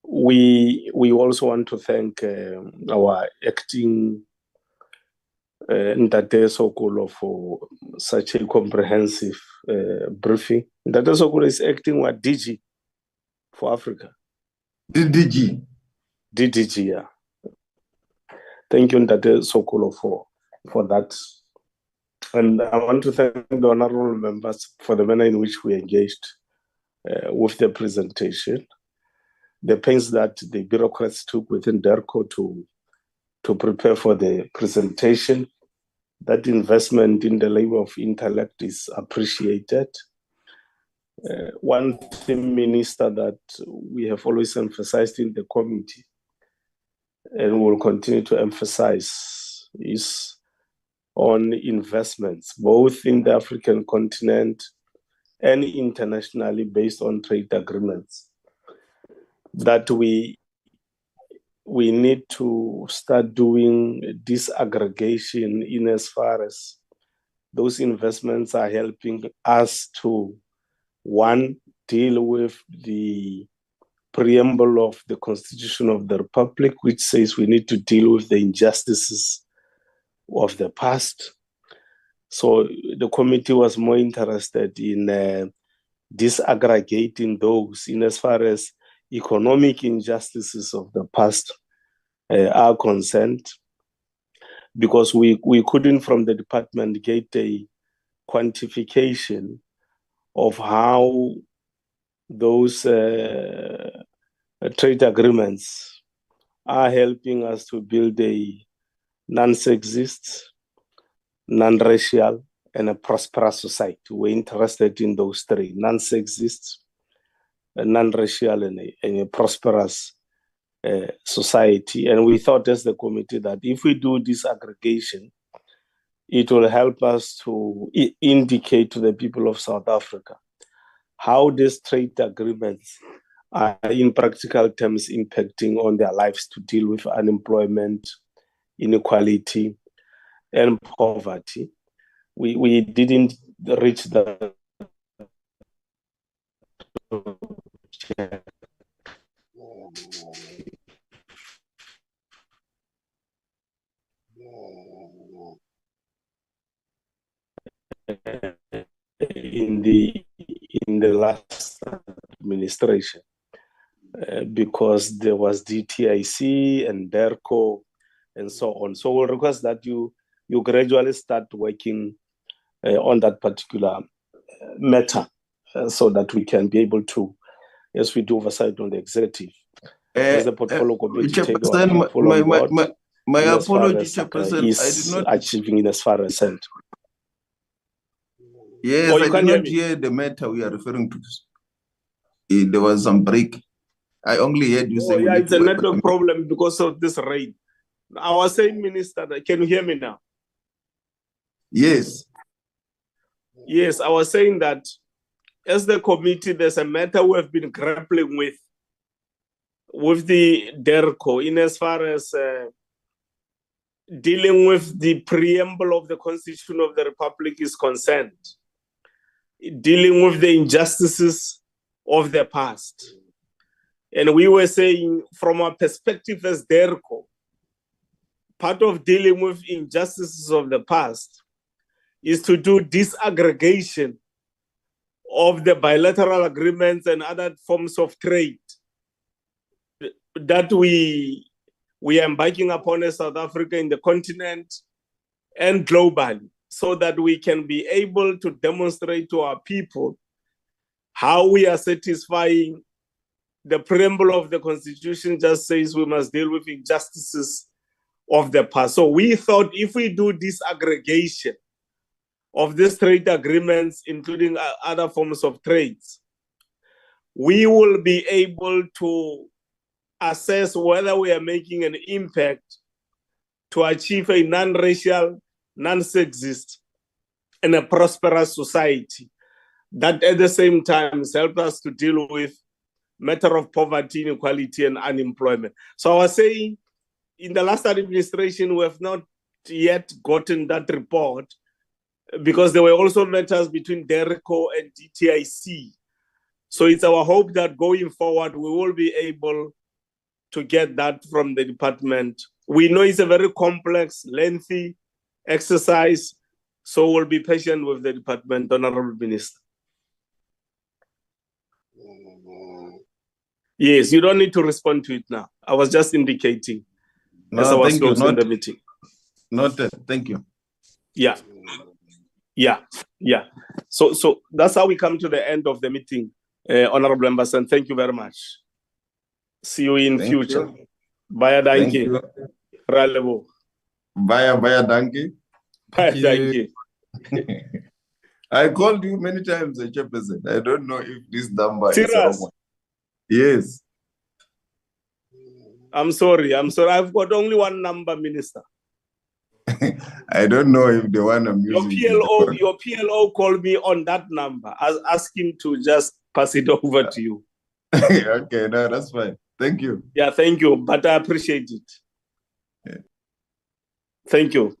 We also want to thank our acting Ndate Sokolo for such a comprehensive briefing. Ndate Sokolo is acting what, DG for Africa?
DDG,
yeah. Thank you, Ndate Sokolo, for that. And I want to thank the honorable members for the manner in which we engaged with the presentation, the pains that the bureaucrats took within DERCO to prepare for the presentation. That investment in the labor of intellect is appreciated. One thing, Minister, that we have always emphasized in the committee and will continue to emphasize is on investments, both in the African continent and internationally based on trade agreements, that we need to start doing disaggregation in as far as those investments are helping us to, one, deal with the preamble of the Constitution of the Republic, which says we need to deal with the injustices of the past. So the committee was more interested in disaggregating those in as far as economic injustices of the past are concerned, because we couldn't from the department get a quantification of how those trade agreements are helping us to build a non-sexist, non-racial, and a prosperous society. We're interested in those three: non-sexist, non-racial, and a prosperous society. And we thought as the committee that if we do this aggregation, it will help us to indicate to the people of South Africa how these trade agreements are in practical terms impacting on their lives to deal with unemployment, inequality, and poverty. We didn't reach the in the last administration, because there was DTIC and DERCO and so on. So we'll request that you gradually start working on that particular matter, so that we can be able to, as we do oversight on the executive, as the portfolio committee, take our people on board.
My
as far
apology,
as
Chairperson.
is
I did not.
achieving as far as sent.
Yes,
Oh, you
I
can't
did
hear
not
me?
hear the matter we are referring to. There was some break. I only heard you
Oh,
saying we
yeah,
need
it's
to
a
work on
network
the
problem because of this rain. I was saying, Minister, can you hear me now?
Yes.
Yes, I was saying that as the committee, there's a matter we have been grappling with the DERCO in as far as dealing with the preamble of the Constitution of the Republic is concerned, dealing with the injustices of the past. And we were saying, from our perspective as DERCO, part of dealing with injustices of the past is to do disaggregation of the bilateral agreements and other forms of trade that we are embarking upon as South Africa in the continent and globally, so that we can be able to demonstrate to our people how we are satisfying the preamble of the Constitution. Just says we must deal with injustices of the past. So we thought if we do disaggregation of these trade agreements, including other forms of trades, we will be able to assess whether we are making an impact to achieve a non-racial, non-sexist, and a prosperous society that at the same time help us to deal with matter of poverty, inequality, and unemployment. So I was saying, in the last administration, we have not yet gotten that report, because there were also matters between DERCO and DTIC. So it's our hope that going forward, we will be able to get that from the department. We know it's a very complex, lengthy exercise, so we'll be patient with the department, Honorable Minister. Yes, you don't need to respond to it now. I was just indicating as I
No,
was
thank you.
closing the meeting.
Noted. Thank you.
Yeah. So that's how we come to the end of the meeting, Honorable Members, and thank you very much. See you in
Thank
future.
you.
Bye,
Thank
danke.
you.
Ralebo.
Bye, donkey.
Bye, danke.
I called you many times, Chairperson. I don't know if this number is the wrong
Serious?
one. Yes.
I'm sorry. I've got only one number, Minister.
I don't know if the one I'm
Your
using is the correct.
Your PLO called me on that number. I asked him to just pass it over to you.
Okay, no, that's fine. Thank you.
Yeah, thank you. But I appreciate it.
Yeah.
Thank you.